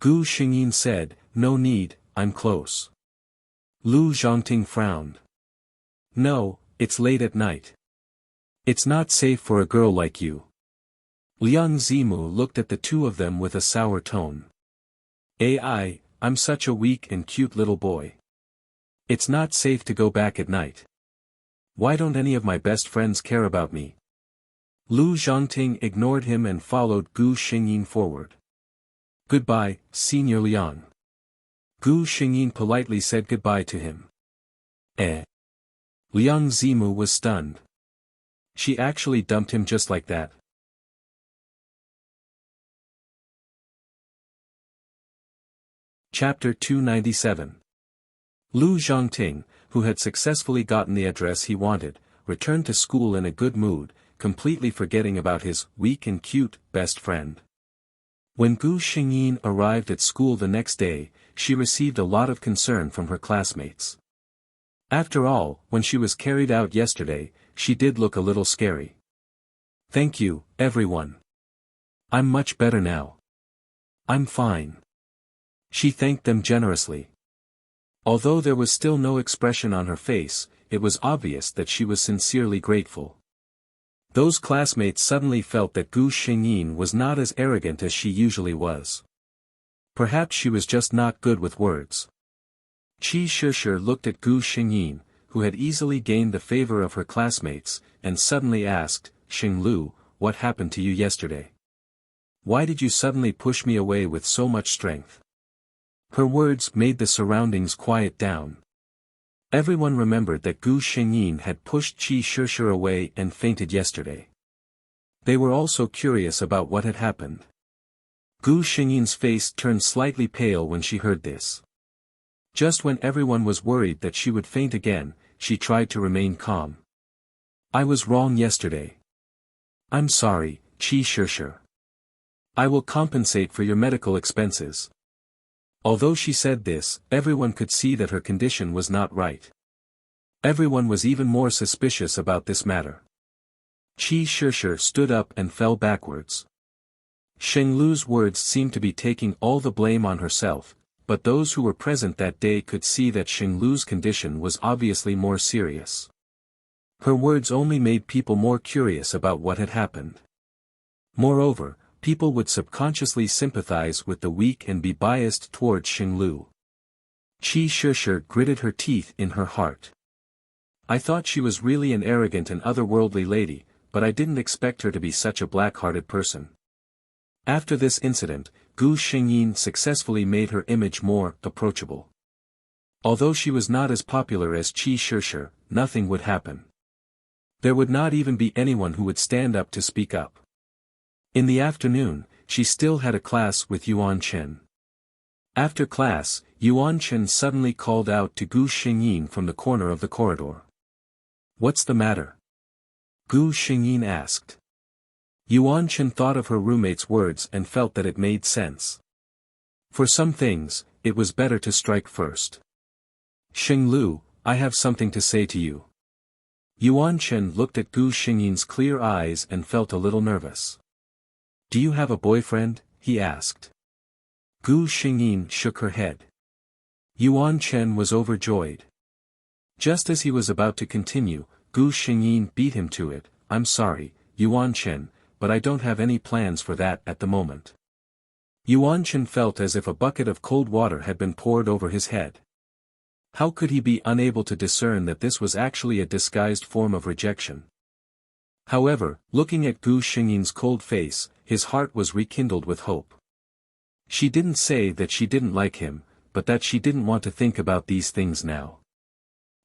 Gu Xingyin said, "No need, I'm close." Lu Zhongting frowned. "No, it's late at night. It's not safe for a girl like you." Liang Zimu looked at the two of them with a sour tone. I'm such a weak and cute little boy. It's not safe to go back at night. Why don't any of my best friends care about me?" Lu Zhongting ignored him and followed Gu Xingyin forward. "Goodbye, Senior Liang." Gu Xingyin politely said goodbye to him. Liang Zimu was stunned. She actually dumped him just like that. Chapter 297. Lu Zhongting, who had successfully gotten the address he wanted, returned to school in a good mood, completely forgetting about his weak and cute best friend. When Gu Xingyin arrived at school the next day, she received a lot of concern from her classmates. After all, when she was carried out yesterday, she did look a little scary. "Thank you, everyone. I'm much better now. I'm fine." She thanked them generously. Although there was still no expression on her face, it was obvious that she was sincerely grateful. Those classmates suddenly felt that Gu Xingyin was not as arrogant as she usually was. Perhaps she was just not good with words. Qi Shishir looked at Gu Xingyin, who had easily gained the favor of her classmates, and suddenly asked, "Xing Lu, what happened to you yesterday? Why did you suddenly push me away with so much strength?" Her words made the surroundings quiet down. Everyone remembered that Gu Xingyin had pushed Qi Shishir away and fainted yesterday. They were also curious about what had happened. Gu Xingyin's face turned slightly pale when she heard this. Just when everyone was worried that she would faint again, she tried to remain calm. "I was wrong yesterday. I'm sorry, Qi Shishir. I will compensate for your medical expenses." Although she said this, everyone could see that her condition was not right. Everyone was even more suspicious about this matter. Qi Shishir stood up and fell backwards. Xing Lu's words seemed to be taking all the blame on herself, but those who were present that day could see that Xing Lu's condition was obviously more serious. Her words only made people more curious about what had happened. Moreover, people would subconsciously sympathize with the weak and be biased towards Xing Lu. Qi Shishir gritted her teeth in her heart. "I thought she was really an arrogant and otherworldly lady, but I didn't expect her to be such a black-hearted person." After this incident, Gu Xingyin successfully made her image more approachable. Although she was not as popular as Qi Shishir, nothing would happen. There would not even be anyone who would stand up to speak up. In the afternoon, she still had a class with Yuan Chen. After class, Yuan Chen suddenly called out to Gu Xingyin from the corner of the corridor. "What's the matter?" Gu Xingyin asked. Yuan Chen thought of her roommate's words and felt that it made sense. For some things, it was better to strike first. "Xing Lu, I have something to say to you." Yuan Chen looked at Gu Xingyin's clear eyes and felt a little nervous. "Do you have a boyfriend?" he asked. Gu Xingyin shook her head. Yuan Chen was overjoyed. Just as he was about to continue, Gu Xingyin beat him to it. "I'm sorry, Yuan Chen, but I don't have any plans for that at the moment." Yuan Chen felt as if a bucket of cold water had been poured over his head. How could he be unable to discern that this was actually a disguised form of rejection? However, looking at Gu Xingyin's cold face, his heart was rekindled with hope. She didn't say that she didn't like him, but that she didn't want to think about these things now.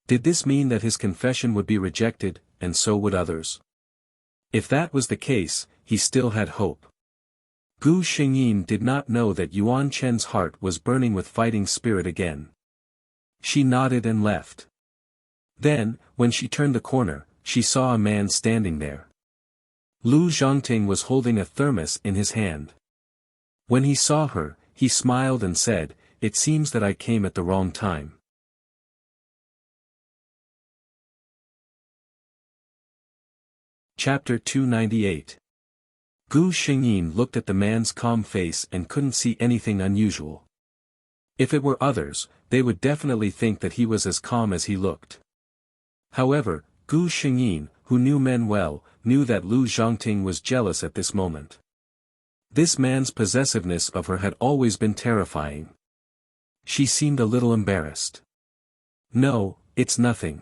Did this mean that his confession would be rejected, and so would others? If that was the case, he still had hope. Gu Xingyin did not know that Yuan Chen's heart was burning with fighting spirit again. She nodded and left. Then, when she turned the corner, she saw a man standing there. Lu Zhongting was holding a thermos in his hand. When he saw her, he smiled and said, "It seems that I came at the wrong time." Chapter 298. Gu Xingyin looked at the man's calm face and couldn't see anything unusual. If it were others, they would definitely think that he was as calm as he looked. However, Gu Xingyin, who knew men well, knew that Lu Zhongting was jealous at this moment. This man's possessiveness of her had always been terrifying. She seemed a little embarrassed. "No, it's nothing.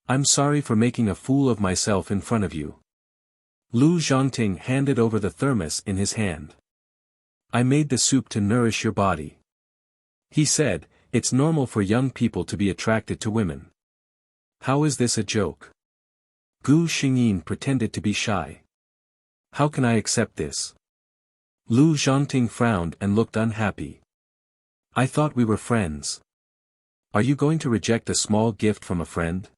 I'm sorry for making a fool of myself in front of you." Lu Zhongting handed over the thermos in his hand. "I made the soup to nourish your body," he said. "It's normal for young people to be attracted to women. How is this a joke?" Gu Xingyin pretended to be shy. "How can I accept this?" Lu Zhongting frowned and looked unhappy. "I thought we were friends. Are you going to reject a small gift from a friend?"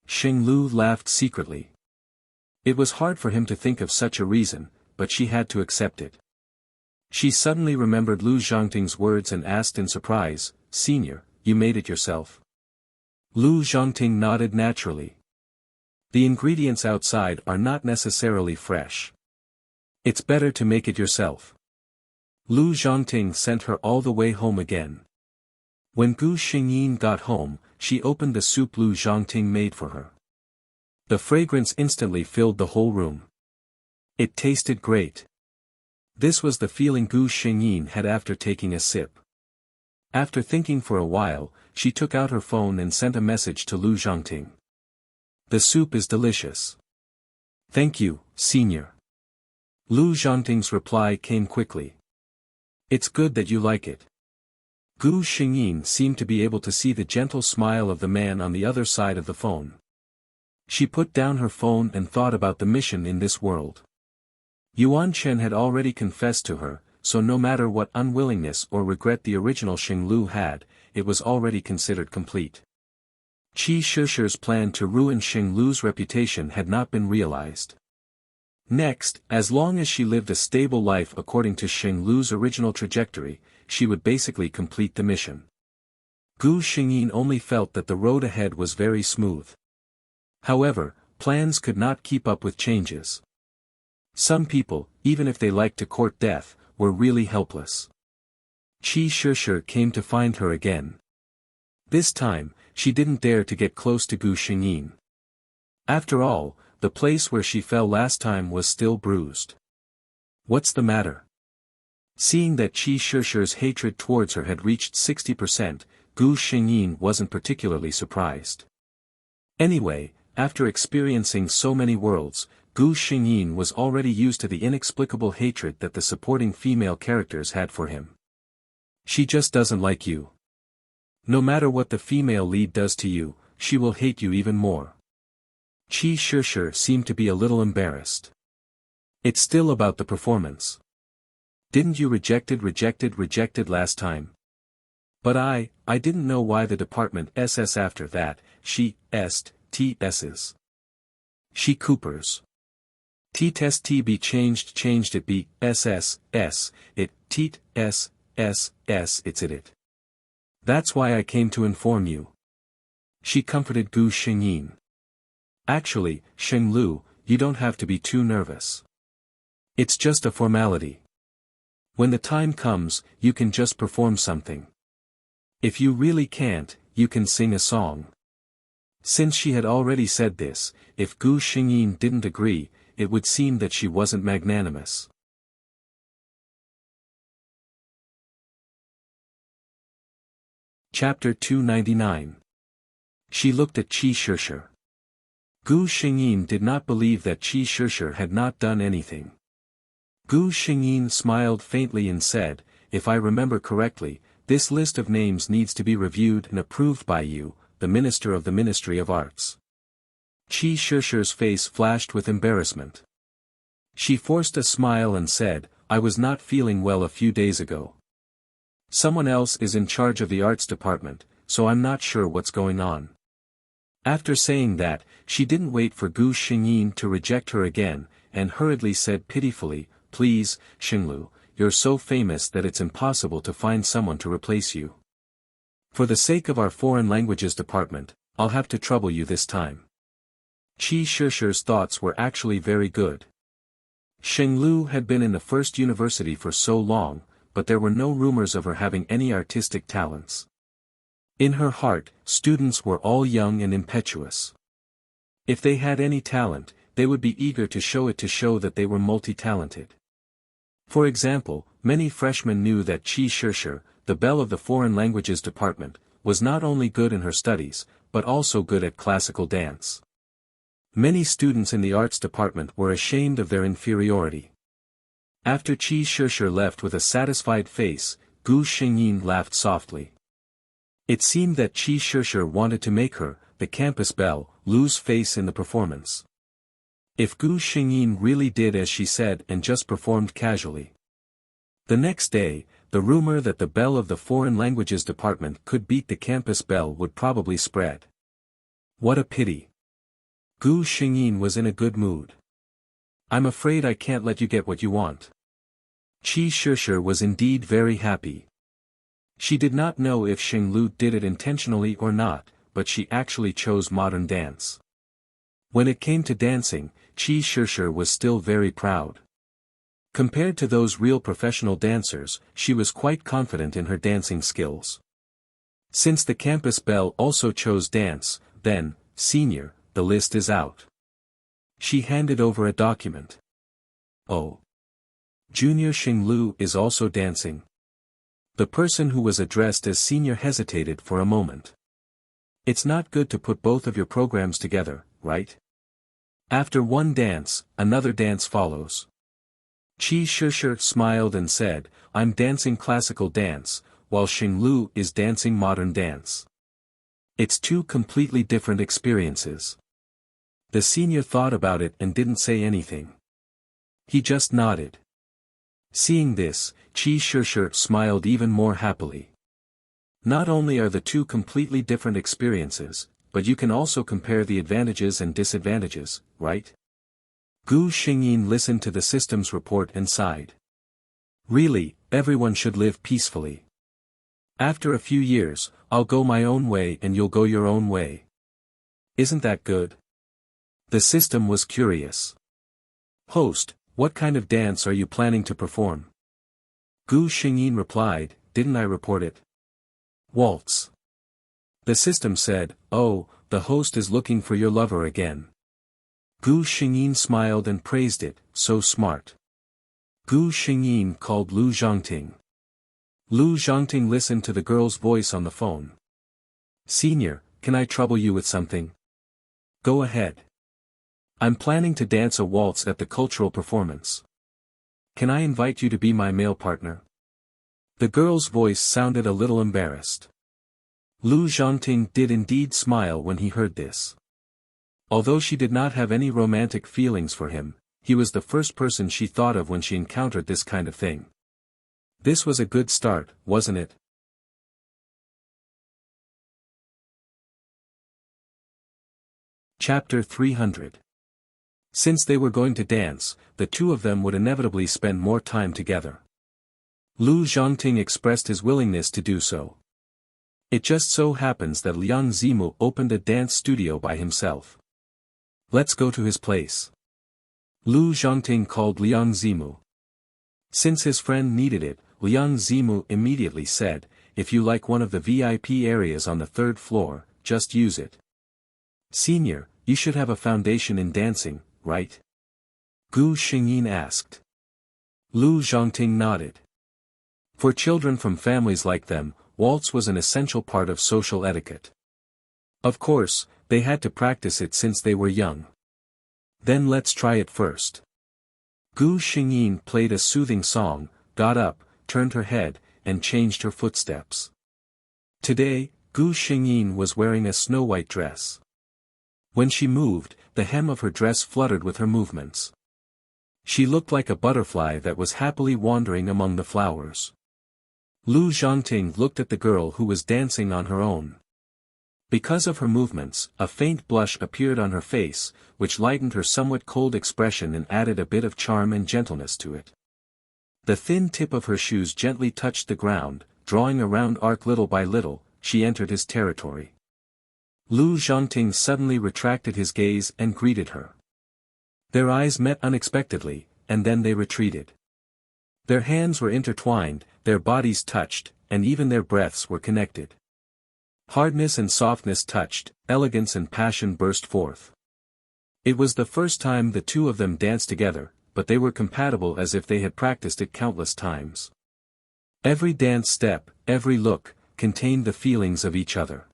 Xing Lu laughed secretly. It was hard for him to think of such a reason, but she had to accept it. She suddenly remembered Lu Zhongting's words and asked in surprise, "Senior, you made it yourself?" Lu Zhongting nodded naturally. The ingredients outside are not necessarily fresh. It's better to make it yourself. Lu Zhongting sent her all the way home again. When Gu Xingyin got home, she opened the soup Lu Zhongting made for her. The fragrance instantly filled the whole room. It tasted great. This was the feeling Gu Xingyin had after taking a sip. After thinking for a while, she took out her phone and sent a message to Lu Zhongting. "The soup is delicious. Thank you, senior." Lu Zhongting's reply came quickly. "It's good that you like it." Gu Xingyin seemed to be able to see the gentle smile of the man on the other side of the phone. She put down her phone and thought about the mission in this world. Yuan Chen had already confessed to her, so no matter what unwillingness or regret the original Xing Lu had, it was already considered complete. Qi Shishi's plan to ruin Xing Lu's reputation had not been realized. Next, as long as she lived a stable life according to Xing Lu's original trajectory, she would basically complete the mission. Gu Xingyin only felt that the road ahead was very smooth. However, plans could not keep up with changes. Some people, even if they liked to court death, were really helpless. Qi Shishi came to find her again. This time, she didn't dare to get close to Gu Xingyin. After all, the place where she fell last time was still bruised. "What's the matter?" Seeing that Qi Shishi's hatred towards her had reached 60%, Gu Xingyin wasn't particularly surprised. Anyway, after experiencing so many worlds, Gu Xingyin was already used to the inexplicable hatred that the supporting female characters had for him. She just doesn't like you. No matter what the female lead does to you, she will hate you even more. Qi Shishi seemed to be a little embarrassed. "It's still about the performance. Didn't you rejected last time? But I didn't know why the department SS after that, she, est, TS's. She Coopers. T-test T-be changed it be, SS, S, it, T, S, S, S it's it. That's why I came to inform you." She comforted Gu Xingyin. "Actually, Xing Lu, you don't have to be too nervous. It's just a formality. When the time comes, you can just perform something. If you really can't, you can sing a song." Since she had already said this, if Gu Xingyin didn't agree, it would seem that she wasn't magnanimous. Chapter 299. She looked at Qi Shishir. Gu Xingyin did not believe that Qi Shishir had not done anything. Gu Xingyin smiled faintly and said, "If I remember correctly, this list of names needs to be reviewed and approved by you, the Minister of the Ministry of Arts." Qi Shishir's face flashed with embarrassment. She forced a smile and said, "I was not feeling well a few days ago. Someone else is in charge of the arts department, so I'm not sure what's going on." After saying that, she didn't wait for Gu Xingyin to reject her again, and hurriedly said pitifully, "Please, Xinglu, you're so famous that it's impossible to find someone to replace you. For the sake of our foreign languages department, I'll have to trouble you this time." Qi Shishir's thoughts were actually very good. Xinglu had been in the first university for so long, but there were no rumors of her having any artistic talents. In her heart, students were all young and impetuous. If they had any talent, they would be eager to show it to show that they were multi-talented. For example, many freshmen knew that Qi Shishir, the belle of the foreign languages department, was not only good in her studies, but also good at classical dance. Many students in the arts department were ashamed of their inferiority. After Qi Shishir left with a satisfied face, Gu Xingyin laughed softly. It seemed that Qi Shishir wanted to make her, the campus belle, lose face in the performance. If Gu Xingyin really did as she said and just performed casually. The next day, the rumor that the belle of the foreign languages department could beat the campus belle would probably spread. What a pity. Gu Xingyin was in a good mood. "I'm afraid I can't let you get what you want." Qi Shishir was indeed very happy. She did not know if Xinglu did it intentionally or not, but she actually chose modern dance. When it came to dancing, Qi Shishir was still very proud. Compared to those real professional dancers, she was quite confident in her dancing skills. Since the campus belle also chose dance, then, senior, the list is out. She handed over a document. "Oh. Junior Xinglu is also dancing." The person who was addressed as senior hesitated for a moment. "It's not good to put both of your programs together, right?" After one dance, another dance follows. Qi Shishir smiled and said, "I'm dancing classical dance, while Xinglu is dancing modern dance. It's two completely different experiences." The senior thought about it and didn't say anything. He just nodded. Seeing this, Qi Shishir smiled even more happily. Not only are the two completely different experiences, but you can also compare the advantages and disadvantages, right? Gu Xingyin listened to the system's report and sighed. Really, everyone should live peacefully. After a few years, I'll go my own way and you'll go your own way. Isn't that good? The system was curious. "Host, what kind of dance are you planning to perform?" Gu Xingyin replied, "Didn't I report it? Waltz." The system said, "Oh, the host is looking for your lover again." Gu Xingyin smiled and praised it, "So smart." Gu Xingyin called Lu Zhongting. Lu Zhongting listened to the girl's voice on the phone. "Senior, can I trouble you with something?" "Go ahead." "I'm planning to dance a waltz at the cultural performance. Can I invite you to be my male partner?" The girl's voice sounded a little embarrassed. Lu Zhongting did indeed smile when he heard this. Although she did not have any romantic feelings for him, he was the first person she thought of when she encountered this kind of thing. This was a good start, wasn't it? Chapter 300. Since they were going to dance, the two of them would inevitably spend more time together. Lu Zhongting expressed his willingness to do so. It just so happens that Liang Zimu opened a dance studio by himself. "Let's go to his place." Lu Zhongting called Liang Zimu. Since his friend needed it, Liang Zimu immediately said, "If you like one of the VIP areas on the third floor, just use it." "Senior, you should have a foundation in dancing, right?" Gu Xingyin asked. Lu Zhongting nodded. For children from families like them, waltz was an essential part of social etiquette. Of course, they had to practice it since they were young. Then let's try it first. Gu Xingyin played a soothing song, got up, turned her head, and changed her footsteps. Today, Gu Xingyin was wearing a snow-white dress. When she moved, the hem of her dress fluttered with her movements. She looked like a butterfly that was happily wandering among the flowers. Lu Zhongting looked at the girl who was dancing on her own. Because of her movements, a faint blush appeared on her face, which lightened her somewhat cold expression and added a bit of charm and gentleness to it. The thin tip of her shoes gently touched the ground, drawing a round arc little by little. She entered his territory. Lu Zhongting suddenly retracted his gaze and greeted her. Their eyes met unexpectedly, and then they retreated. Their hands were intertwined, their bodies touched, and even their breaths were connected. Hardness and softness touched, elegance and passion burst forth. It was the first time the two of them danced together, but they were compatible as if they had practiced it countless times. Every dance step, every look, contained the feelings of each other.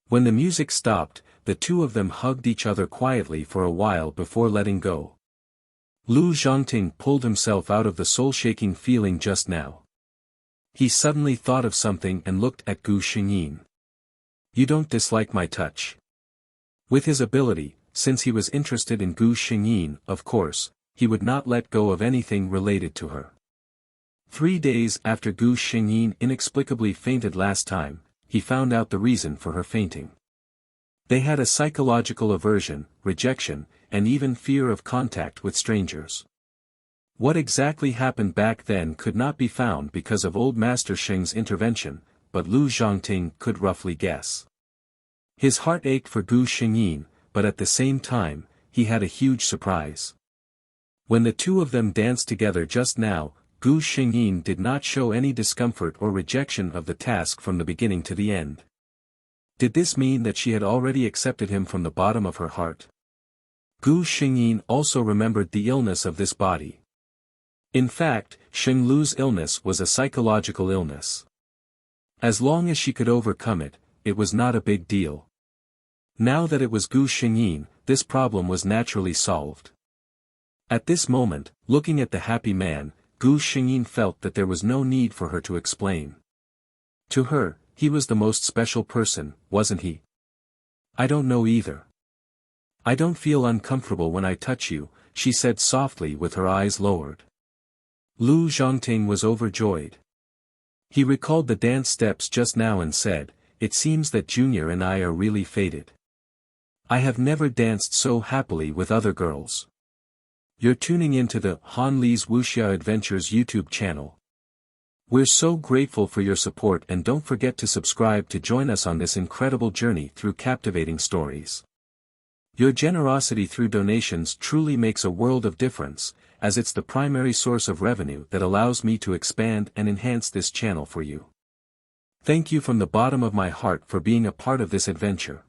When the music stopped, the two of them hugged each other quietly for a while before letting go. Lu Zhongting pulled himself out of the soul-shaking feeling just now. He suddenly thought of something and looked at Gu Xingyin. "You don't dislike my touch?" With his ability, since he was interested in Gu Xingyin, of course, he would not let go of anything related to her. 3 days after Gu Xingyin inexplicably fainted last time, he found out the reason for her fainting. They had a psychological aversion, rejection, and even fear of contact with strangers. What exactly happened back then could not be found because of old Master Sheng's intervention, but Lu Zhongting could roughly guess. His heart ached for Gu Xingyin, but at the same time, he had a huge surprise. When the two of them danced together just now, Gu Xingyin did not show any discomfort or rejection of the task from the beginning to the end. Did this mean that she had already accepted him from the bottom of her heart? Gu Xingyin also remembered the illness of this body. In fact, Sheng Lu's illness was a psychological illness. As long as she could overcome it, it was not a big deal. Now that it was Gu Xingyin, this problem was naturally solved. At this moment, looking at the happy man, Gu Xingyin felt that there was no need for her to explain. To her, he was the most special person, wasn't he? "I don't know either. I don't feel uncomfortable when I touch you," she said softly with her eyes lowered. Lu Zhongting was overjoyed. He recalled the dance steps just now and said, "It seems that Junior and I are really fated. I have never danced so happily with other girls." You're tuning into the Han Li's Wuxia Adventures YouTube channel. We're so grateful for your support, and don't forget to subscribe to join us on this incredible journey through captivating stories. Your generosity through donations truly makes a world of difference, as it's the primary source of revenue that allows me to expand and enhance this channel for you. Thank you from the bottom of my heart for being a part of this adventure.